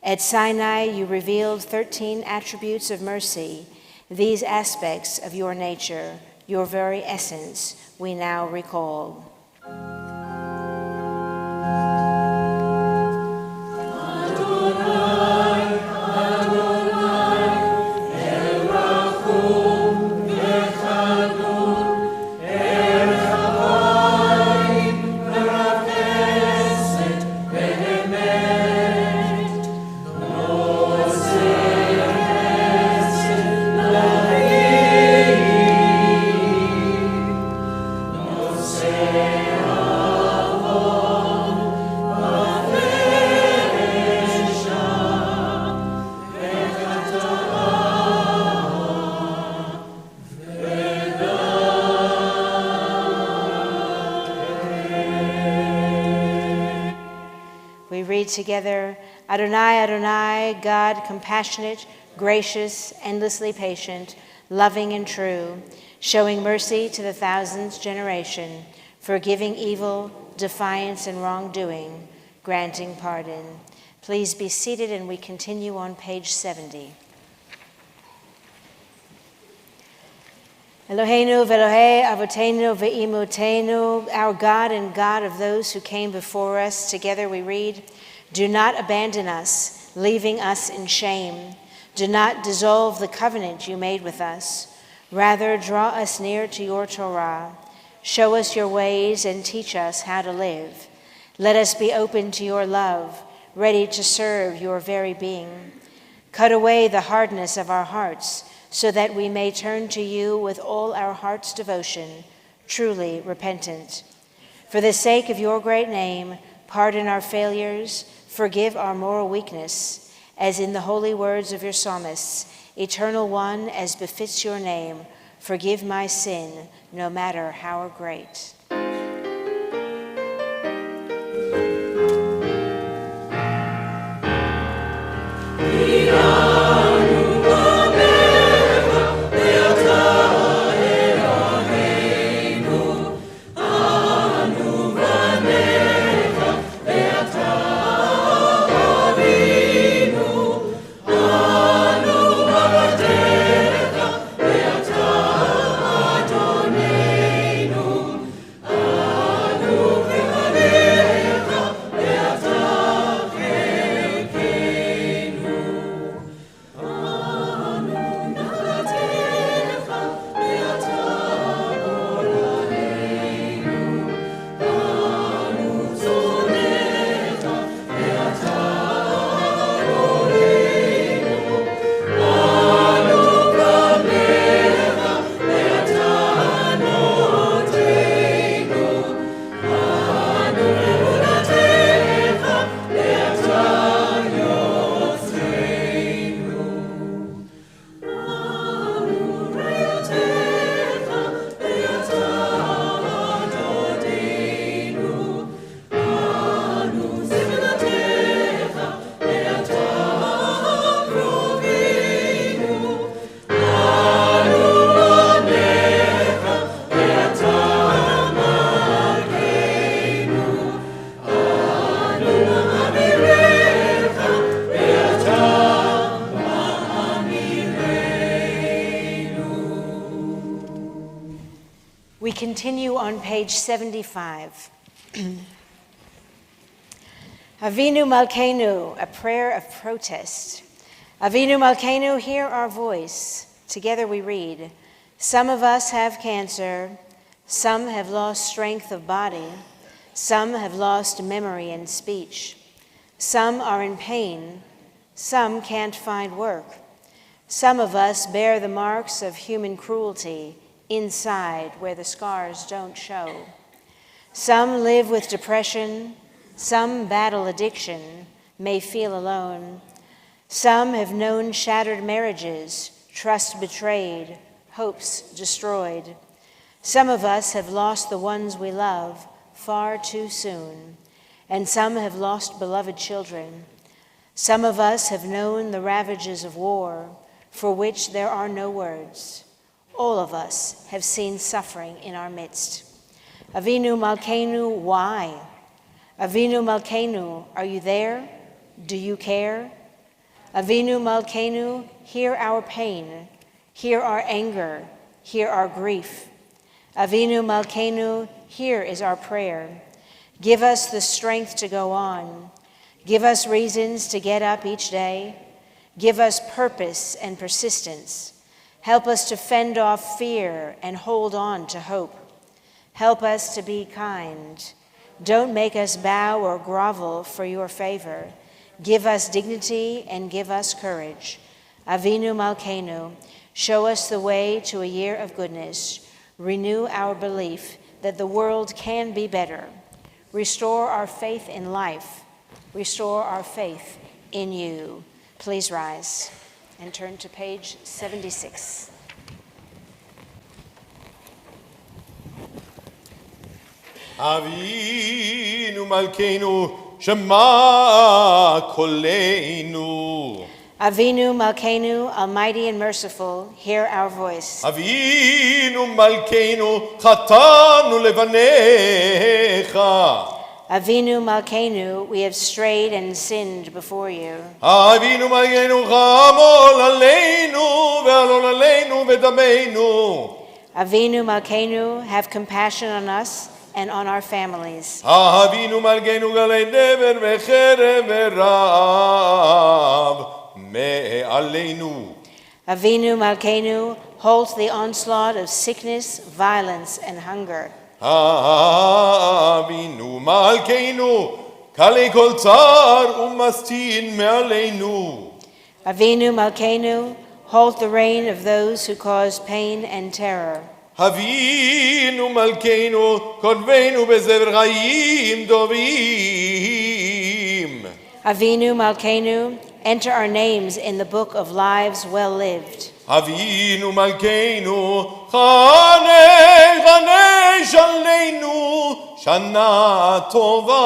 At Sinai, you revealed 13 attributes of mercy. These aspects of your nature, your very essence, we now recall. Together, Adonai, Adonai, God, compassionate, gracious, endlessly patient, loving and true, showing mercy to the thousandth generation, forgiving evil, defiance, and wrongdoing, granting pardon. Please be seated, and we continue on page 70. Eloheinu v'Elohei Avotenu v'Imotenu, our God and God of those who came before us. Together we read, do not abandon us, leaving us in shame. Do not dissolve the covenant you made with us. Rather, draw us near to your Torah. Show us your ways and teach us how to live. Let us be open to your love, ready to serve your very being. Cut away the hardness of our hearts, so that we may turn to you with all our heart's devotion, truly repentant. For the sake of your great name, pardon our failures, forgive our moral weakness, as in the holy words of your psalmists, Eternal One, as befits your name, forgive my sin, no matter how great. continue on page 75. Avinu Malkeinu, a prayer of protest. Avinu Malkeinu, hear our voice. Together we read, some of us have cancer, some have lost strength of body, some have lost memory and speech. Some are in pain, some can't find work. Some of us bear the marks of human cruelty inside where the scars don't show. Some live with depression, some battle addiction, may feel alone. Some have known shattered marriages, trust betrayed, hopes destroyed. Some of us have lost the ones we love far too soon, and some have lost beloved children. Some of us have known the ravages of war, for which there are no words. All of us have seen suffering in our midst. Avinu Malkeinu, why? Avinu Malkeinu, are you there? Do you care? Avinu Malkeinu, hear our pain, hear our anger, hear our grief. Avinu Malkeinu, here is our prayer. Give us the strength to go on. Give us reasons to get up each day. Give us purpose and persistence. Help us to fend off fear and hold on to hope. Help us to be kind. Don't make us bow or grovel for your favor. Give us dignity and give us courage. Avinu Malkeinu, show us the way to a year of goodness. Renew our belief that the world can be better. Restore our faith in life. Restore our faith in you. Please rise and turn to page 76. Avinu Malkeinu, Shema Koleinu. Avinu Malkeinu, almighty and merciful, hear our voice. Avinu Malkeinu, Chatanu Levanecha. Avinu Malkeinu, we have strayed and sinned before you. Avinu Malkeinu, Chamol Aleinu, Ve'alon Aleinu, Ve'dameinu. Avinu Malkeinu, have compassion on us and on our families. Avinu Malkeinu, Galei Dever Ve'cherev Ve'rav Me'aleinu. Avinu Malkeinu, halt the onslaught of sickness, violence, and hunger. Avinu Malkeinu, Kalei Kol Tzar Umastin Me'aleinu. Avinu Malkeinu, halt the reign of those who cause pain and terror. Avinu Malkeinu, Kodveinu Bezever Chaim Dovim. Avinu Malkeinu, enter our names in the book of lives well lived. Avinu Malkeinu, Chanei, Chanei Shaleinu, Shana Tova.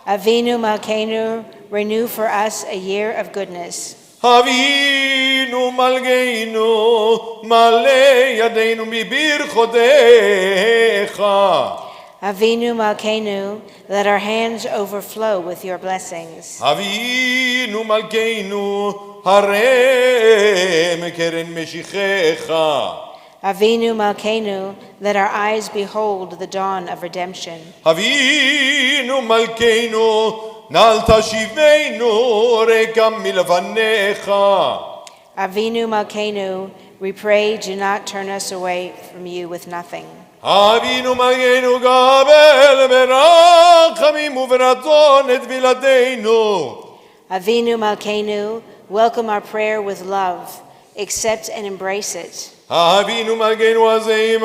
Avinu Malkeinu, renew for us a year of goodness. Avinu Malkeinu, Malei Yadeinu Mibirchodecha. Avinu Malkeinu, let our hands overflow with your blessings. Avinu Malkeinu, Harem Keren Meshichecha. Avinu Malkeinu, let our eyes behold the dawn of redemption. Avinu Malkeinu, Nal Tashivenu Rekam Milvanecha. Avinu Malkeinu, we pray, do not turn us away from you with nothing. Avinu Malkeinu, Gabel Berachamim Uveraton et Viladeinu. Avinu Malkeinu, welcome our prayer with love, accept and embrace it. Avinu Malkeinu Azeiman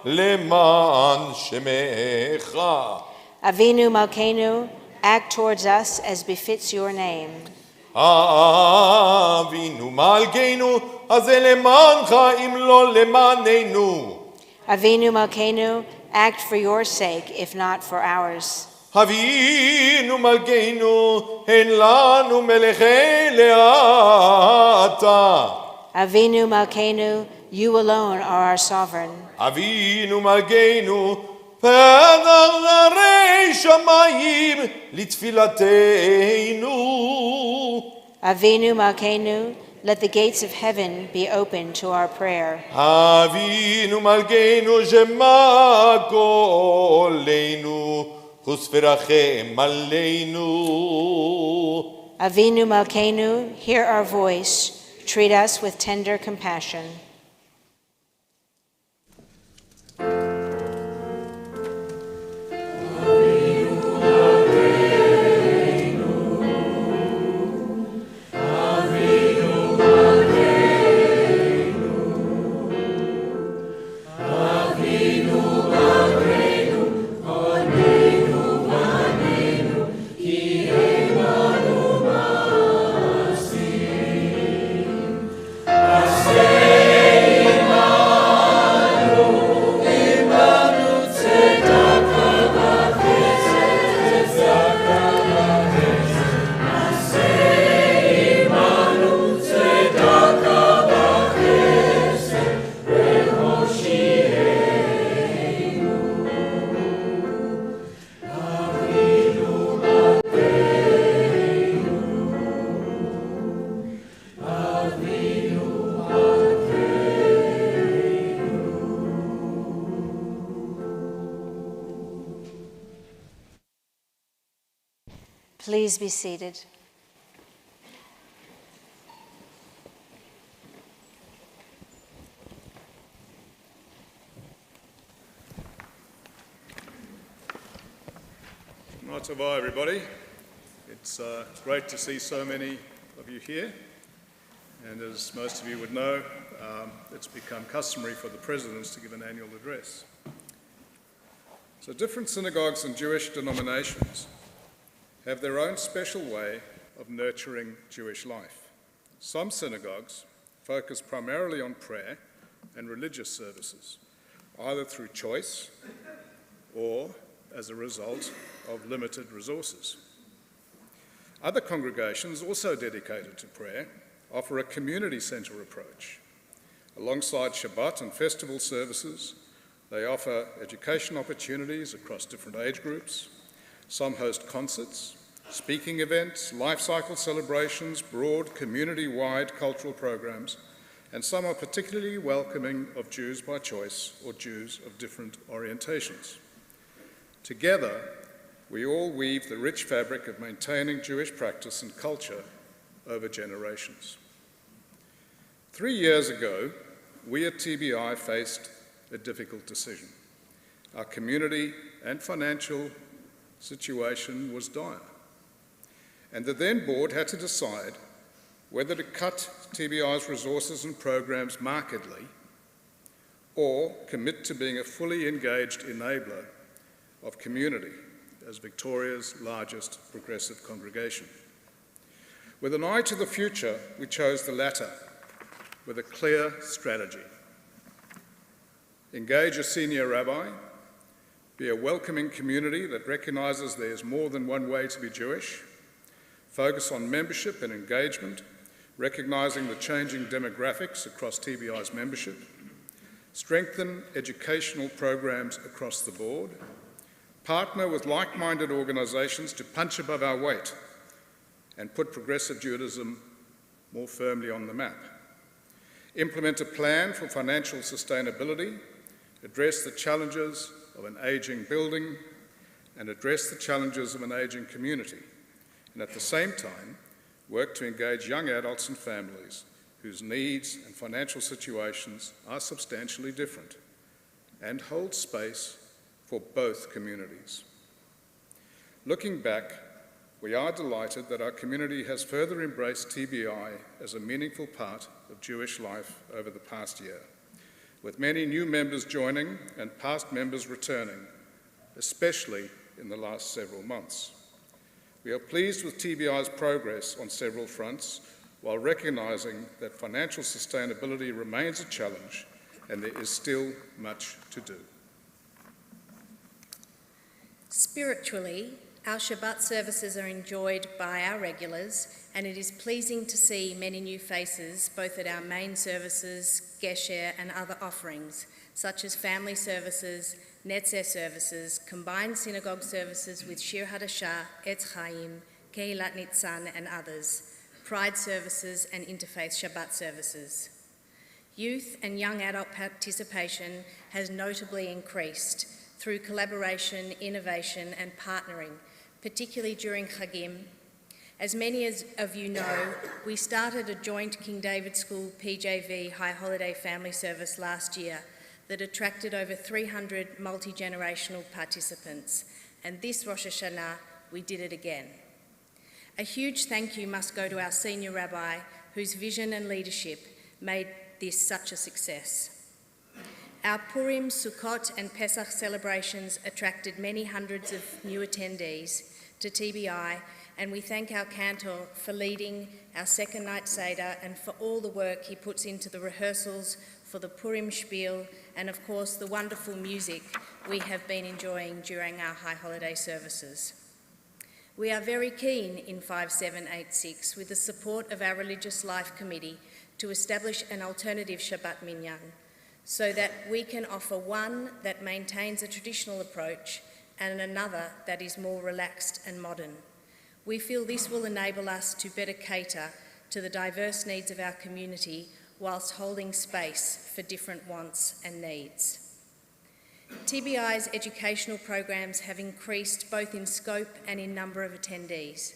Leman Shemecha. Avinu Malkeinu, act towards us as befits your name. Avinu Malkeinu Azelemancha im lo lemanenu. Avinu Malkeinu, act for your sake, if not for ours. Avinu Malkeinu en lanu melechei leata. Avinu Malkeinu, you alone are our sovereign. Avinu Malkeinu פתח נרי שמיים לתפילתנו. Avinu Malkeinu, Let the gates of heaven be open to our prayer. Avinu Malkeinu Shema Koleinu Chusverachem Aleinu. Avinu Malkeinu, hear our voice. Treat us with tender compassion. Please be seated. Shana Tova, everybody. It's great to see so many of you here. And as most of you would know, it's become customary for the presidents to give an annual address. So different synagogues and Jewish denominations have their own special way of nurturing Jewish life. Some synagogues focus primarily on prayer and religious services, either through choice or as a result of limited resources. Other congregations, also dedicated to prayer, offer a community-centered approach. Alongside Shabbat and festival services, they offer education opportunities across different age groups. Some host concerts, speaking events, life cycle celebrations, broad community-wide cultural programs, and some are particularly welcoming of Jews by choice or Jews of different orientations. Together, we all weave the rich fabric of maintaining Jewish practice and culture over generations. 3 years ago, we at TBI faced a difficult decision. Our community and financial situation was dire. And the then board had to decide whether to cut TBI's resources and programs markedly or commit to being a fully engaged enabler of community as Victoria's largest progressive congregation. With an eye to the future, we chose the latter with a clear strategy. Engage a senior rabbi, be a welcoming community that recognizes there's more than one way to be Jewish, focus on membership and engagement, recognizing the changing demographics across TBI's membership, strengthen educational programs across the board, partner with like-minded organizations to punch above our weight and put progressive Judaism more firmly on the map, implement a plan for financial sustainability, address the challenges of an aging building, and address the challenges of an aging community, and at the same time, work to engage young adults and families whose needs and financial situations are substantially different, and hold space for both communities. Looking back, we are delighted that our community has further embraced TBI as a meaningful part of Jewish life over the past year, with many new members joining and past members returning, especially in the last several months. We are pleased with TBI's progress on several fronts, while recognizing that financial sustainability remains a challenge and there is still much to do. Spiritually, our Shabbat services are enjoyed by our regulars, and it is pleasing to see many new faces both at our main services, Gesher, and other offerings, such as family services, Netzeh services, combined synagogue services with Shir Hadashah, Etz Chaim, Kehilat Nitzan, and others, Pride services and interfaith Shabbat services. Youth and young adult participation has notably increased through collaboration, innovation and partnering, particularly during Chagim. As many of you know, we started a joint King David School PJV High Holiday Family Service last year that attracted over 300 multi-generational participants, and this Rosh Hashanah we did it again. A huge thank you must go to our senior rabbi, whose vision and leadership made this such a success. Our Purim, Sukkot and Pesach celebrations attracted many hundreds of new attendees to TBI, and we thank our cantor for leading our second night Seder and for all the work he puts into the rehearsals for the Purim Spiel and of course the wonderful music we have been enjoying during our high holiday services. We are very keen in 5786, with the support of our Religious Life Committee, to establish an alternative Shabbat Minyan so that we can offer one that maintains a traditional approach and another that is more relaxed and modern. We feel this will enable us to better cater to the diverse needs of our community whilst holding space for different wants and needs. TBI's educational programs have increased both in scope and in number of attendees.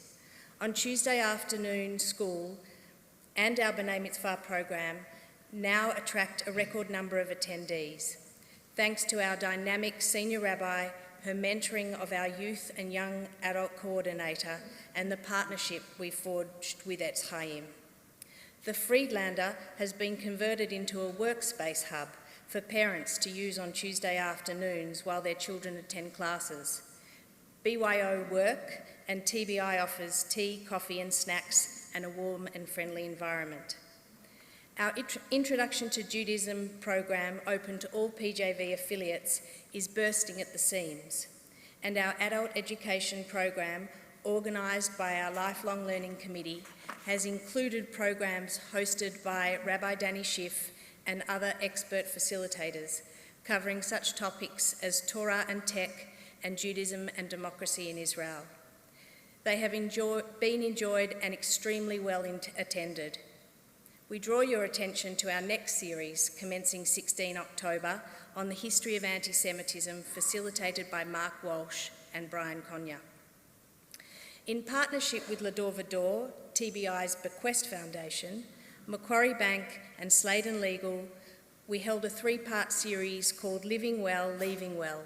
On Tuesday afternoon, school and our B'nai Mitzvah program now attract a record number of attendees, thanks to our dynamic senior rabbi, her mentoring of our youth and young adult coordinator, and the partnership we forged with Etz Chaim. The Friedlander has been converted into a workspace hub for parents to use on Tuesday afternoons while their children attend classes. BYO Work and TBI offers tea, coffee and snacks and a warm and friendly environment. Our Introduction to Judaism program, open to all PJV affiliates, is bursting at the seams, and our adult education program, organised by our Lifelong Learning Committee, has included programs hosted by Rabbi Danny Schiff and other expert facilitators, covering such topics as Torah and Tech and Judaism and democracy in Israel. They have been enjoyed and extremely well attended. We draw your attention to our next series, commencing 16 October, on the history of anti-Semitism, facilitated by Mark Walsh and Brian Konya. In partnership with L'Dor V'Dor, TBI's Bequest Foundation, Macquarie Bank and Sladen Legal, we held a three-part series called Living Well, Leaving Well,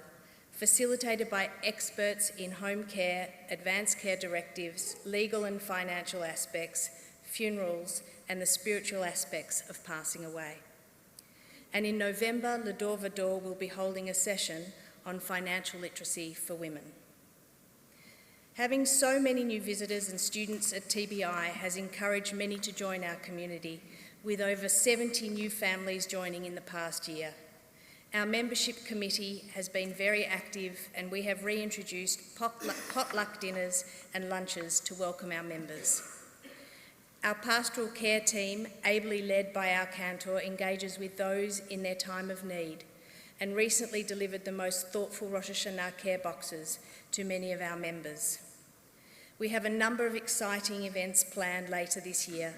facilitated by experts in home care, advanced care directives, legal and financial aspects, funerals, and the spiritual aspects of passing away. And in November, L'Dor V'Dor will be holding a session on financial literacy for women. Having so many new visitors and students at TBI has encouraged many to join our community, with over 70 new families joining in the past year. Our membership committee has been very active, and we have reintroduced potluck dinners and lunches to welcome our members. Our pastoral care team, ably led by our cantor, engages with those in their time of need and recently delivered the most thoughtful Rosh Hashanah care boxes to many of our members. We have a number of exciting events planned later this year: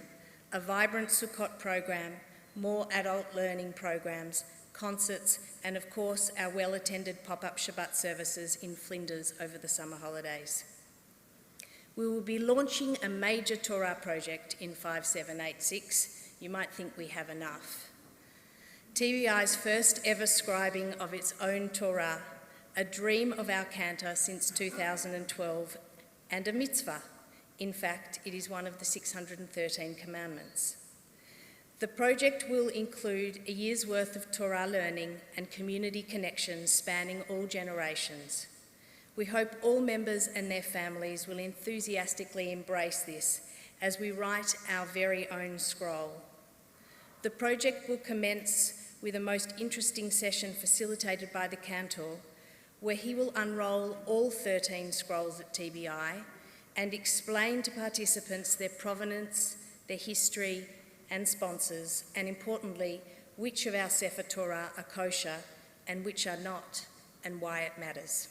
a vibrant Sukkot program, more adult learning programs, concerts, and of course our well-attended pop-up Shabbat services in Flinders over the summer holidays. We will be launching a major Torah project in 5786. You might think we have enough. TBI's first ever scribing of its own Torah, a dream of our cantor since 2012, and a mitzvah. In fact, it is one of the 613 commandments. The project will include a year's worth of Torah learning and community connections spanning all generations. We hope all members and their families will enthusiastically embrace this as we write our very own scroll. The project will commence with a most interesting session facilitated by the cantor, where he will unroll all 13 scrolls at TBI and explain to participants their provenance, their history and sponsors, and importantly, which of our Sefer Torah are kosher and which are not, and why it matters.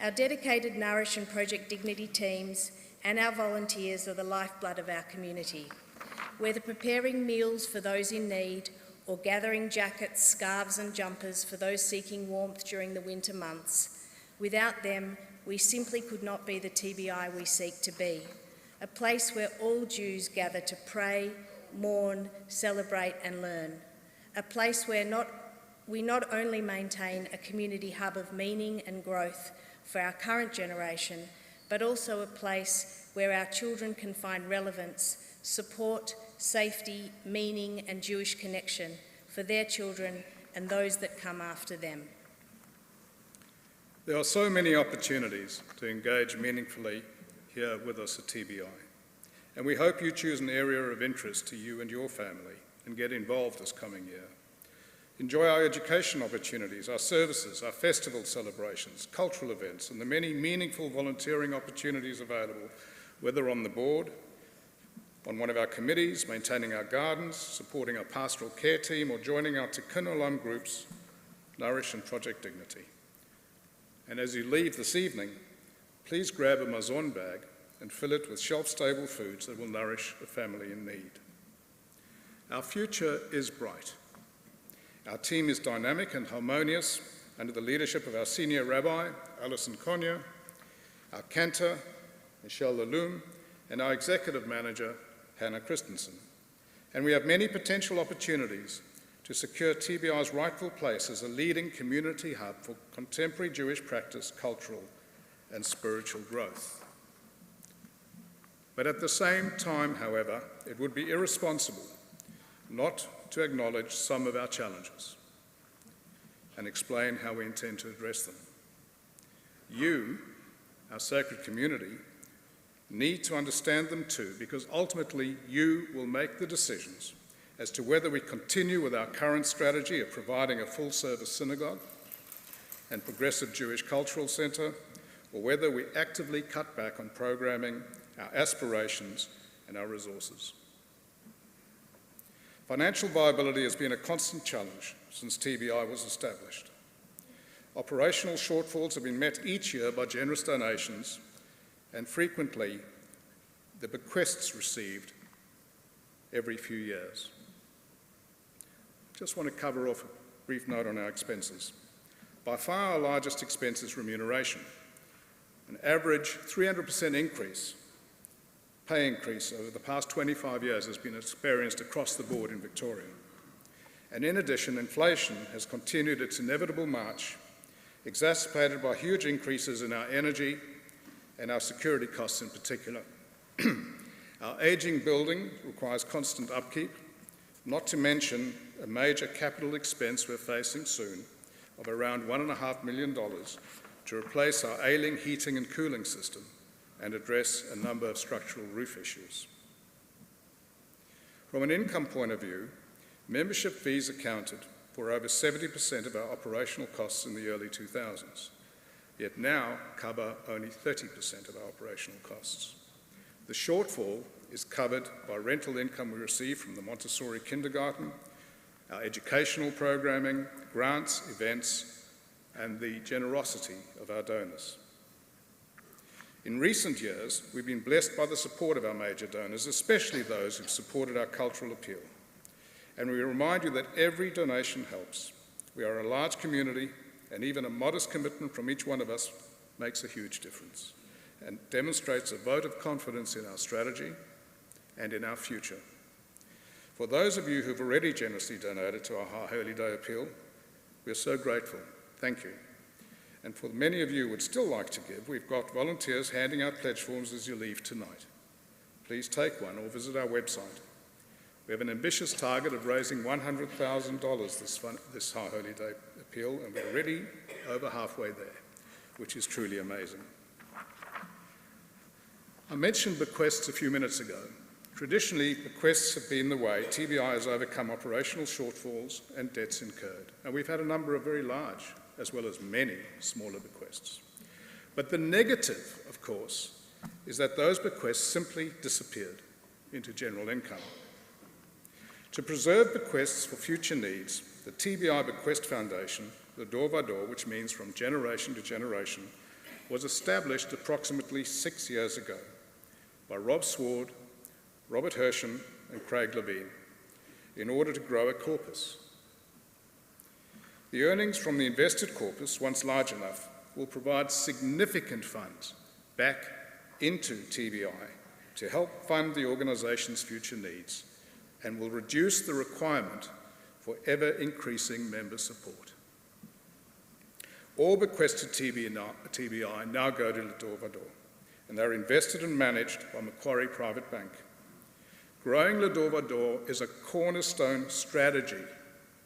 Our dedicated Nourish and Project Dignity teams and our volunteers are the lifeblood of our community. Whether preparing meals for those in need or gathering jackets, scarves and jumpers for those seeking warmth during the winter months, without them, we simply could not be the TBI we seek to be, a place where all Jews gather to pray, mourn, celebrate and learn, a place where we not only maintain a community hub of meaning and growth for our current generation, but also a place where our children can find relevance, support, safety, meaning and Jewish connection for their children and those that come after them. There are so many opportunities to engage meaningfully here with us at TBI, and we hope you choose an area of interest to you and your family and get involved this coming year. Enjoy our education opportunities, our services, our festival celebrations, cultural events, and the many meaningful volunteering opportunities available, whether on the board, on one of our committees, maintaining our gardens, supporting our pastoral care team, or joining our Tikkun Olam groups, Nourish and Project Dignity. And as you leave this evening, please grab a mazon bag and fill it with shelf-stable foods that will nourish a family in need. Our future is bright. Our team is dynamic and harmonious under the leadership of our senior rabbi, Alison Konya, our cantor, Michelle Lalum, and our executive manager, Hannah Christensen. And we have many potential opportunities to secure TBI's rightful place as a leading community hub for contemporary Jewish practice, cultural and spiritual growth. But at the same time, however, it would be irresponsible not to acknowledge some of our challenges and explain how we intend to address them. You, our sacred community, need to understand them too, because ultimately you will make the decisions as to whether we continue with our current strategy of providing a full-service synagogue and progressive Jewish cultural center, or whether we actively cut back on programming, our aspirations, and our resources. Financial viability has been a constant challenge since TBI was established. Operational shortfalls have been met each year by generous donations, and frequently the bequests received every few years. Just want to cover off a brief note on our expenses. By far our largest expense is remuneration. An average 300% pay increase over the past 25 years has been experienced across the board in Victoria. And in addition, inflation has continued its inevitable march, exacerbated by huge increases in our energy and our security costs in particular. Our aging building requires constant upkeep, not to mention a major capital expense we're facing soon of around $1.5 million to replace our ailing heating and cooling system and address a number of structural roof issues. From an income point of view, membership fees accounted for over 70% of our operational costs in the early 2000s, yet now cover only 30% of our operational costs. The shortfall is covered by rental income we receive from the Montessori kindergarten, our educational programming, grants, events, and the generosity of our donors. In recent years, we've been blessed by the support of our major donors, especially those who've supported our cultural appeal. And we remind you that every donation helps. We are a large community, and even a modest commitment from each one of us makes a huge difference and demonstrates a vote of confidence in our strategy and in our future. For those of you who've already generously donated to our Holy Day appeal, we're so grateful. Thank you. And for many of you who would still like to give, we've got volunteers handing out pledge forms as you leave tonight. Please take one or visit our website. We have an ambitious target of raising $100,000 this High Holy Day appeal, and we're already over halfway there, which is truly amazing. I mentioned bequests a few minutes ago. Traditionally, bequests have been the way TBI has overcome operational shortfalls and debts incurred, and we've had a number of very large, as well as many smaller bequests. But the negative, of course, is that those bequests simply disappeared into general income. To preserve bequests for future needs, the TBI Bequest Foundation, the Dor Vador, which means from generation to generation, was established approximately 6 years ago by Rob Sward, Robert Hersham, and Craig Levine in order to grow a corpus. The earnings from the invested corpus, once large enough, will provide significant funds back into TBI to help fund the organisation's future needs and will reduce the requirement for ever-increasing member support. All bequested TBI now go to Lador Vador, and they're invested and managed by Macquarie Private Bank. Growing Lador Vador is a cornerstone strategy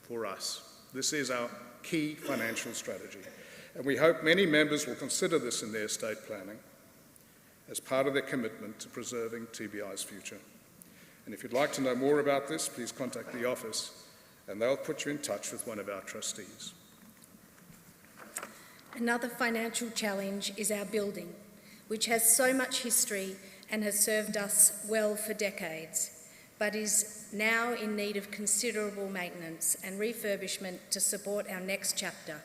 for us. This is our key financial strategy, and we hope many members will consider this in their estate planning as part of their commitment to preserving TBI's future. And if you'd like to know more about this, please contact the office, and they'll put you in touch with one of our trustees. Another financial challenge is our building, which has so much history and has served us well for decades, but is now in need of considerable maintenance and refurbishment to support our next chapter.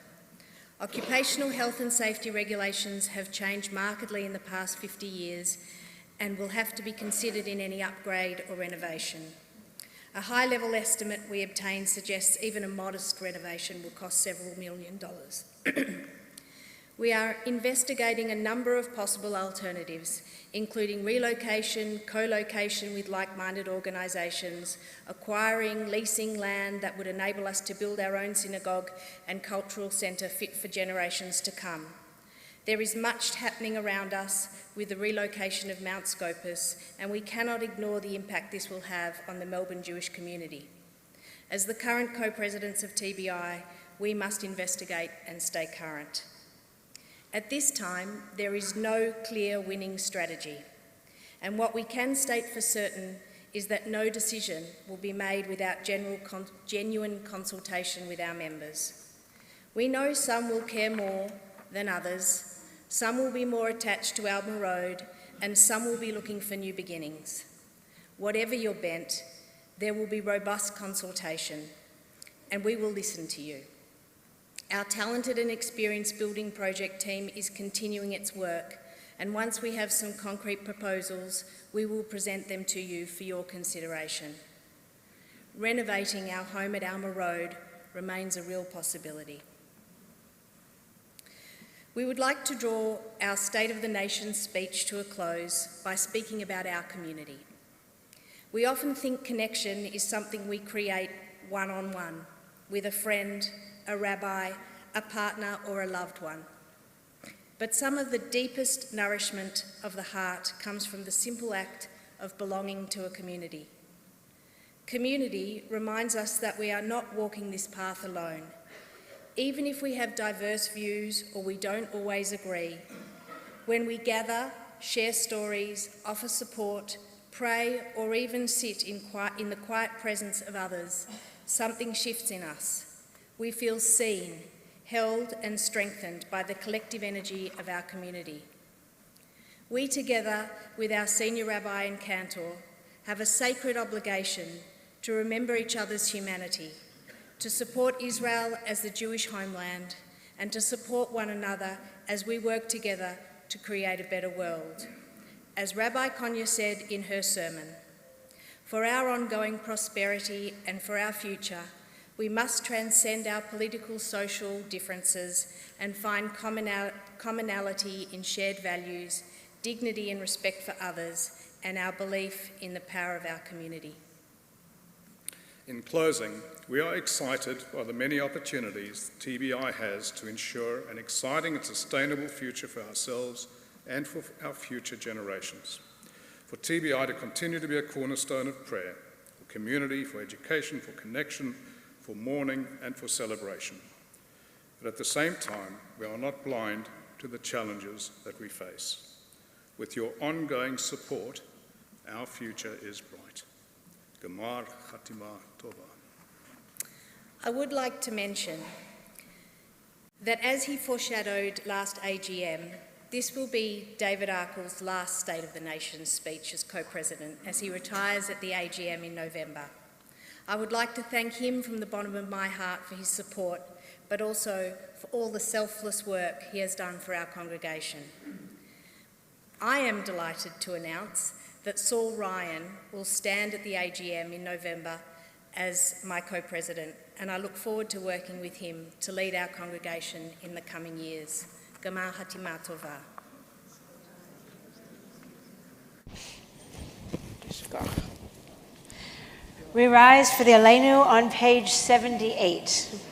Occupational health and safety regulations have changed markedly in the past 50 years and will have to be considered in any upgrade or renovation. A high-level estimate we obtained suggests even a modest renovation will cost several $1 million. We are investigating a number of possible alternatives, including relocation, co-location with like-minded organisations, acquiring, leasing land that would enable us to build our own synagogue and cultural centre fit for generations to come. There is much happening around us with the relocation of Mount Scopus, and we cannot ignore the impact this will have on the Melbourne Jewish community. As the current co-presidents of TBI, we must investigate and stay current. At this time, there is no clear winning strategy, and what we can state for certain is that no decision will be made without genuine consultation with our members. We know some will care more than others, some will be more attached to Alma Road, and some will be looking for new beginnings. Whatever your bent, there will be robust consultation, and we will listen to you. Our talented and experienced building project team is continuing its work, and once we have some concrete proposals, we will present them to you for your consideration. Renovating our home at Alma Road remains a real possibility. We would like to draw our State of the Nation speech to a close by speaking about our community. We often think connection is something we create one-on-one with a friend, a rabbi, a partner, or a loved one. But some of the deepest nourishment of the heart comes from the simple act of belonging to a community. Community reminds us that we are not walking this path alone. Even if we have diverse views or we don't always agree, when we gather, share stories, offer support, pray, or even sit in the quiet presence of others, something shifts in us. We feel seen, held and strengthened by the collective energy of our community. We, together with our senior rabbi and cantor, have a sacred obligation to remember each other's humanity, to support Israel as the Jewish homeland, and to support one another as we work together to create a better world. As Rabbi Konya said in her sermon, for our ongoing prosperity and for our future, we must transcend our political, social differences and find commonality in shared values, dignity and respect for others, and our belief in the power of our community. In closing, we are excited by the many opportunities TBI has to ensure an exciting and sustainable future for ourselves and for our future generations. For TBI to continue to be a cornerstone of prayer, for community, for education, for connection, for mourning and for celebration. But at the same time, we are not blind to the challenges that we face. With your ongoing support, our future is bright. Gemar Chatima Tova. I would like to mention that as he foreshadowed last AGM, this will be David Arkell's last State of the Nation speech as co-president as he retires at the AGM in November. I would like to thank him from the bottom of my heart for his support, but also for all the selfless work he has done for our congregation. I am delighted to announce that Saul Ryan will stand at the AGM in November as my co-president, and I look forward to working with him to lead our congregation in the coming years. Gama Hatima Tova. We rise for the Aleinu on page 78.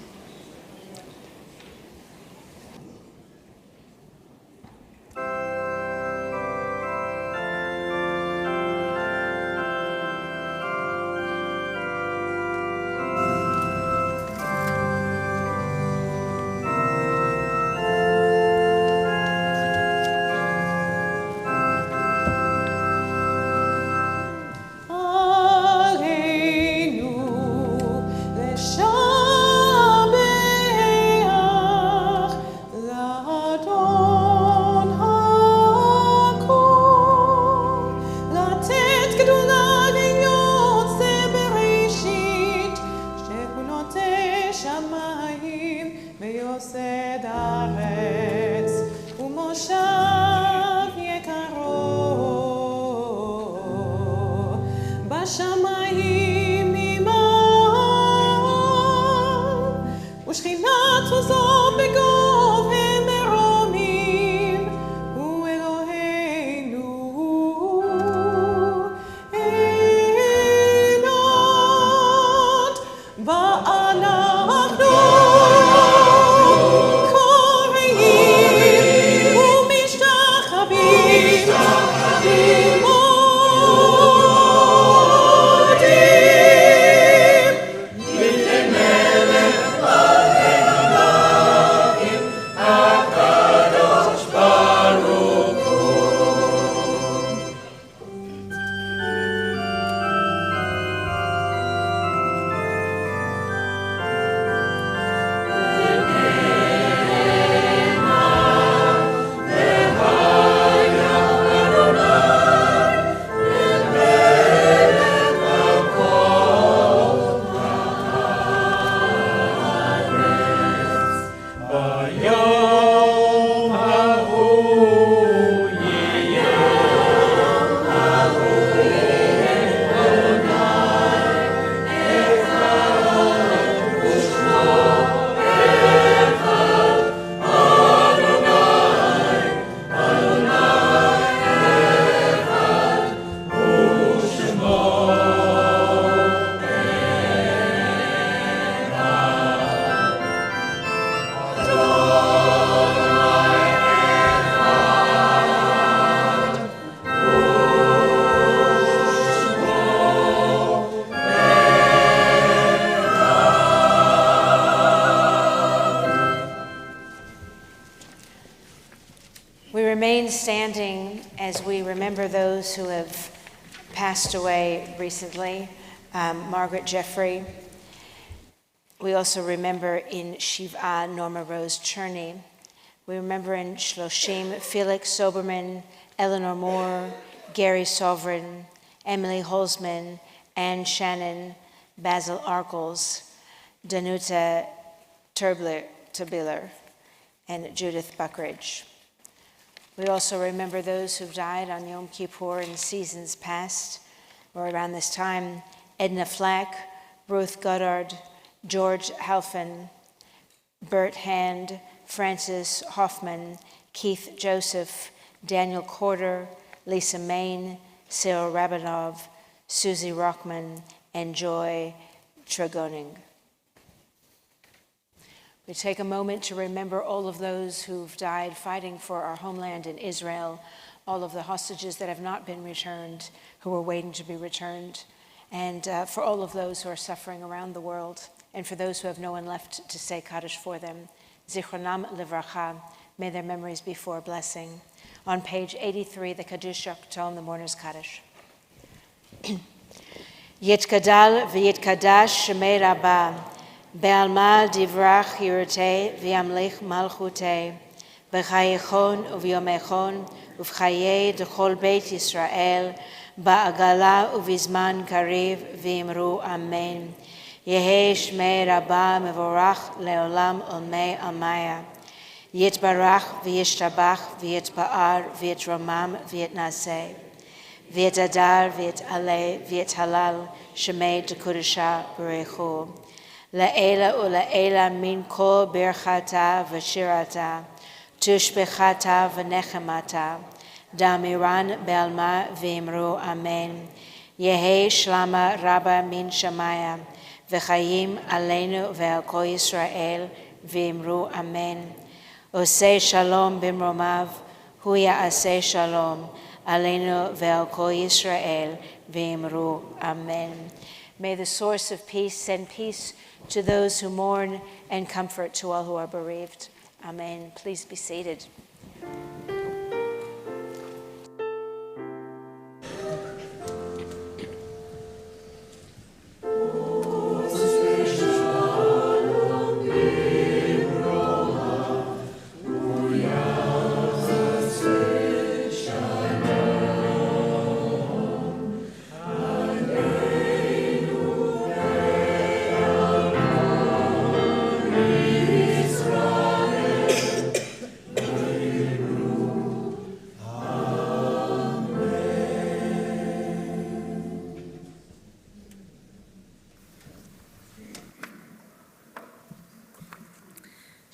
Standing as we remember those who have passed away recently, Margaret Jeffrey. We also remember in Shiva Norma Rose Cherney. We remember in Shloshim Felix Soberman, Eleanor Moore, Gary Sovereign, Emily Holzman, Anne Shannon, Basil Arkles, Danuta Turbiller, and Judith Buckridge. We also remember those who've died on Yom Kippur in seasons past, or around this time: Edna Flack, Ruth Goddard, George Halfin, Bert Hand, Francis Hoffman, Keith Joseph, Daniel Corder, Lisa Main, Cyril Rabinov, Susie Rockman, and Joy Tregoning. We take a moment to remember all of those who've died fighting for our homeland in Israel, all of the hostages that have not been returned, who are waiting to be returned, and for all of those who are suffering around the world, and for those who have no one left to say Kaddish for them. Zichronam Livracha, may their memories be for a blessing. On page 83, the Kaddish Yakton, the Mourner's Kaddish. Yitkadal v'yitkadash shemei Rabbah, Be'alma divrach yirutei v'yamlich malchutei, b'chayechon u'v'yomechon u'v'chayei d'chol Beit Yisrael, ba'agala u'v'zman kariv v'imru amen. Yehei shmei Rabbah mevorach le'olam olmei amaya. Yitbarach v'yishtabach v'yitpa'ar v'yitromam v'yitnaseh. v'et adar, v'et ale, v'et halal, shemei dekudasha berechu. La'ela ula'ela min kol birchata v'shirata, tushbechata v'nechemata, damiran belma v'imru amen. Yehi shlama rabba min shamaya, v'chayim aleinu ve'al kol Yisrael v'imru amen. Oseh shalom bimromav, hu ya'aseh shalom, aleinu ve'al kol Yisrael v'imru amen. May the source of peace send peace to those who mourn and comfort to all who are bereaved. Amen. Please be seated.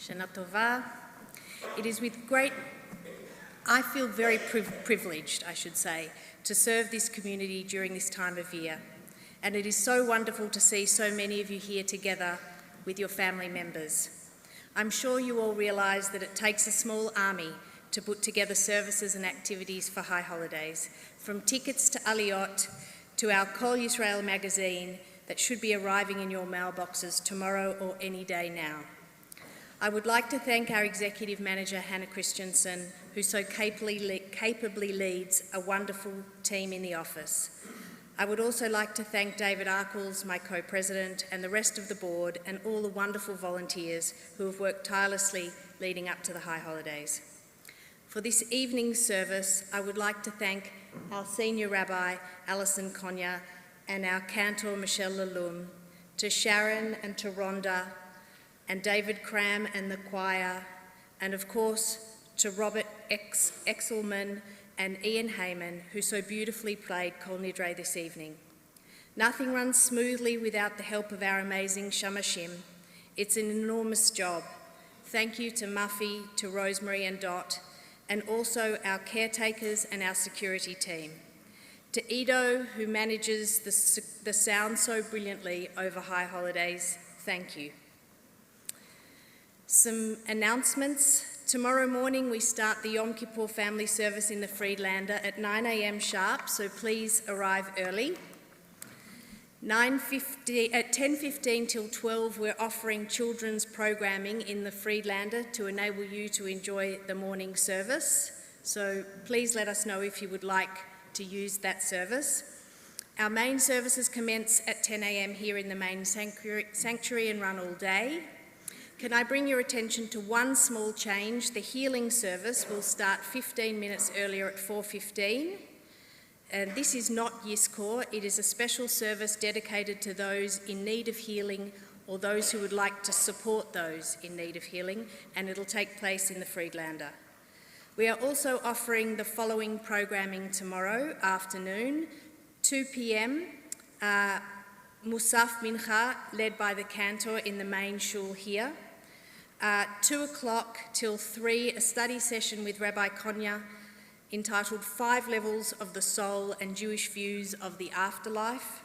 Shana Tova. It is with great, I feel very privileged, I should say, to serve this community during this time of year. And it is so wonderful to see so many of you here together with your family members. I'm sure you all realise that it takes a small army to put together services and activities for high holidays, from tickets to Aliyot to our Kol Yisrael magazine that should be arriving in your mailboxes tomorrow or any day now. I would like to thank our Executive Manager, Hannah Christensen, who so capably leads a wonderful team in the office. I would also like to thank David Arkles, my co-president, and the rest of the board, and all the wonderful volunteers who have worked tirelessly leading up to the high holidays. For this evening's service, I would like to thank our Senior Rabbi, Alison Konya, and our Cantor, Michelle Lalum, to Sharon and to Rhonda, and David Cram and the choir, and of course to Robert Exelman and Ian Heyman, who so beautifully played Kol Nidre this evening. Nothing runs smoothly without the help of our amazing shamashim. It's an enormous job. Thank you to Muffy, to Rosemary and Dot, and also our caretakers and our security team. To Ido, who manages the sound so brilliantly over high holidays, thank you. Some announcements. Tomorrow morning we start the Yom Kippur family service in the Friedlander at 9 a.m. sharp, so please arrive early. At 10:15 till 12 we're offering children's programming in the Friedlander to enable you to enjoy the morning service, so please let us know if you would like to use that service. Our main services commence at 10 a.m. here in the main sanctuary and run all day. Can I bring your attention to one small change? The healing service will start 15 minutes earlier at 4:15. And this is not Yiskor, it is a special service dedicated to those in need of healing or those who would like to support those in need of healing, and it'll take place in the Friedlander. We are also offering the following programming tomorrow afternoon, 2 p.m, Musaf Mincha, led by the cantor in the main shul here. 2 o'clock till 3, a study session with Rabbi Konya entitled 5 Levels of the Soul and Jewish Views of the Afterlife.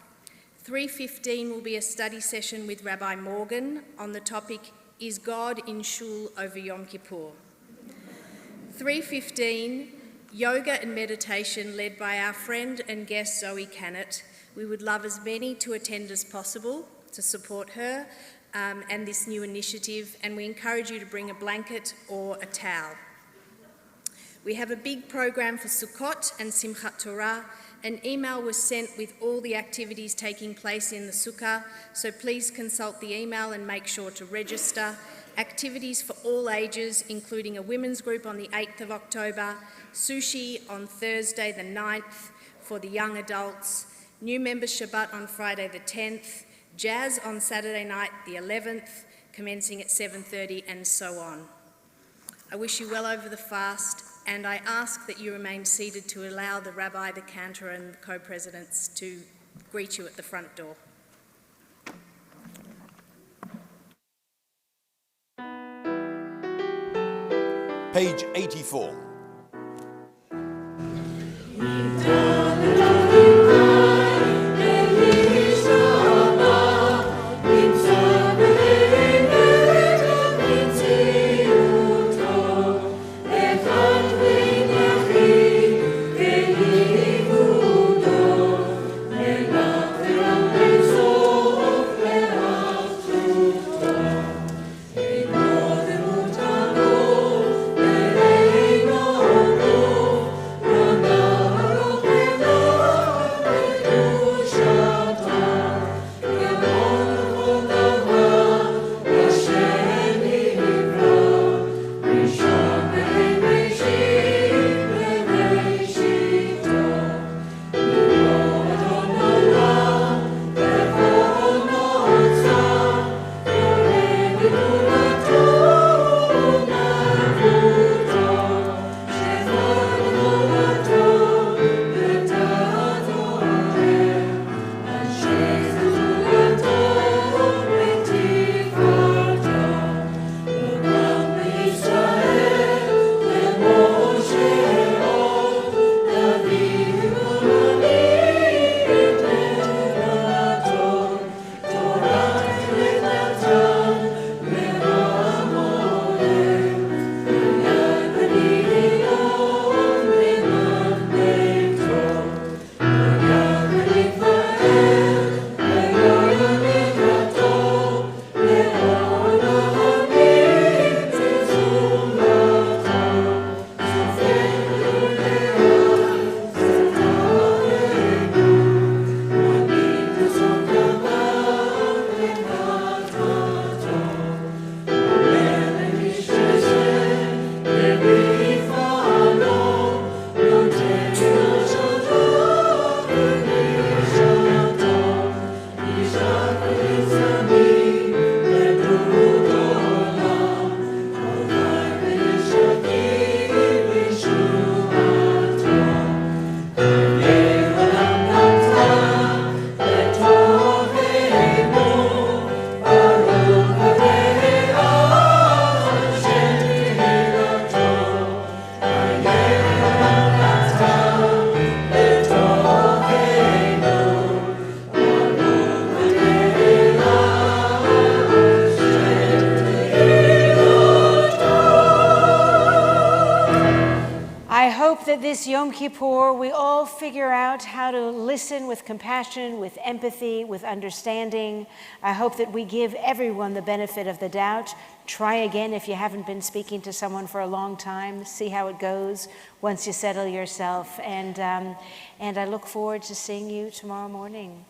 3:15 will be a study session with Rabbi Morgan on the topic, Is God in Shul over Yom Kippur? 3:15, yoga and meditation led by our friend and guest Zoe Cannett. We would love as many to attend as possible to support her and this new initiative, and we encourage you to bring a blanket or a towel. We have a big program for Sukkot and Simchat Torah. An email was sent with all the activities taking place in the Sukkah, so please consult the email and make sure to register. Activities for all ages, including a women's group on the 8th of October, sushi on Thursday the 9th for the young adults, new members Shabbat on Friday the 10th, jazz on Saturday night the 11th, commencing at 7:30, and so on. I wish you well over the fast. and I ask that you remain seated to allow the rabbi, the cantor, and the co-presidents to greet you at the front door. Page 84. That this Yom Kippur, we all figure out how to listen with compassion, with empathy, with understanding. I hope that we give everyone the benefit of the doubt. Try again if you haven't been speaking to someone for a long time. See how it goes once you settle yourself. And I look forward to seeing you tomorrow morning.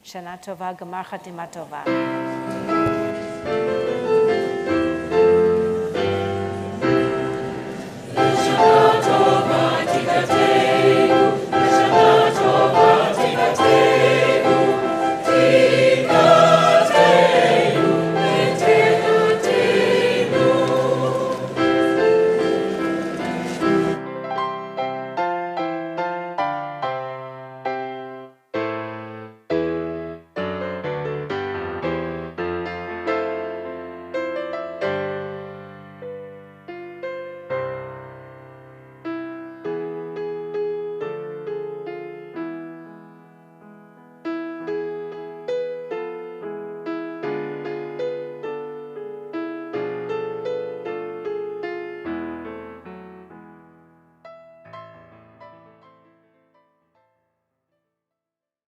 Shana Tova, Gemar Chatima Tova.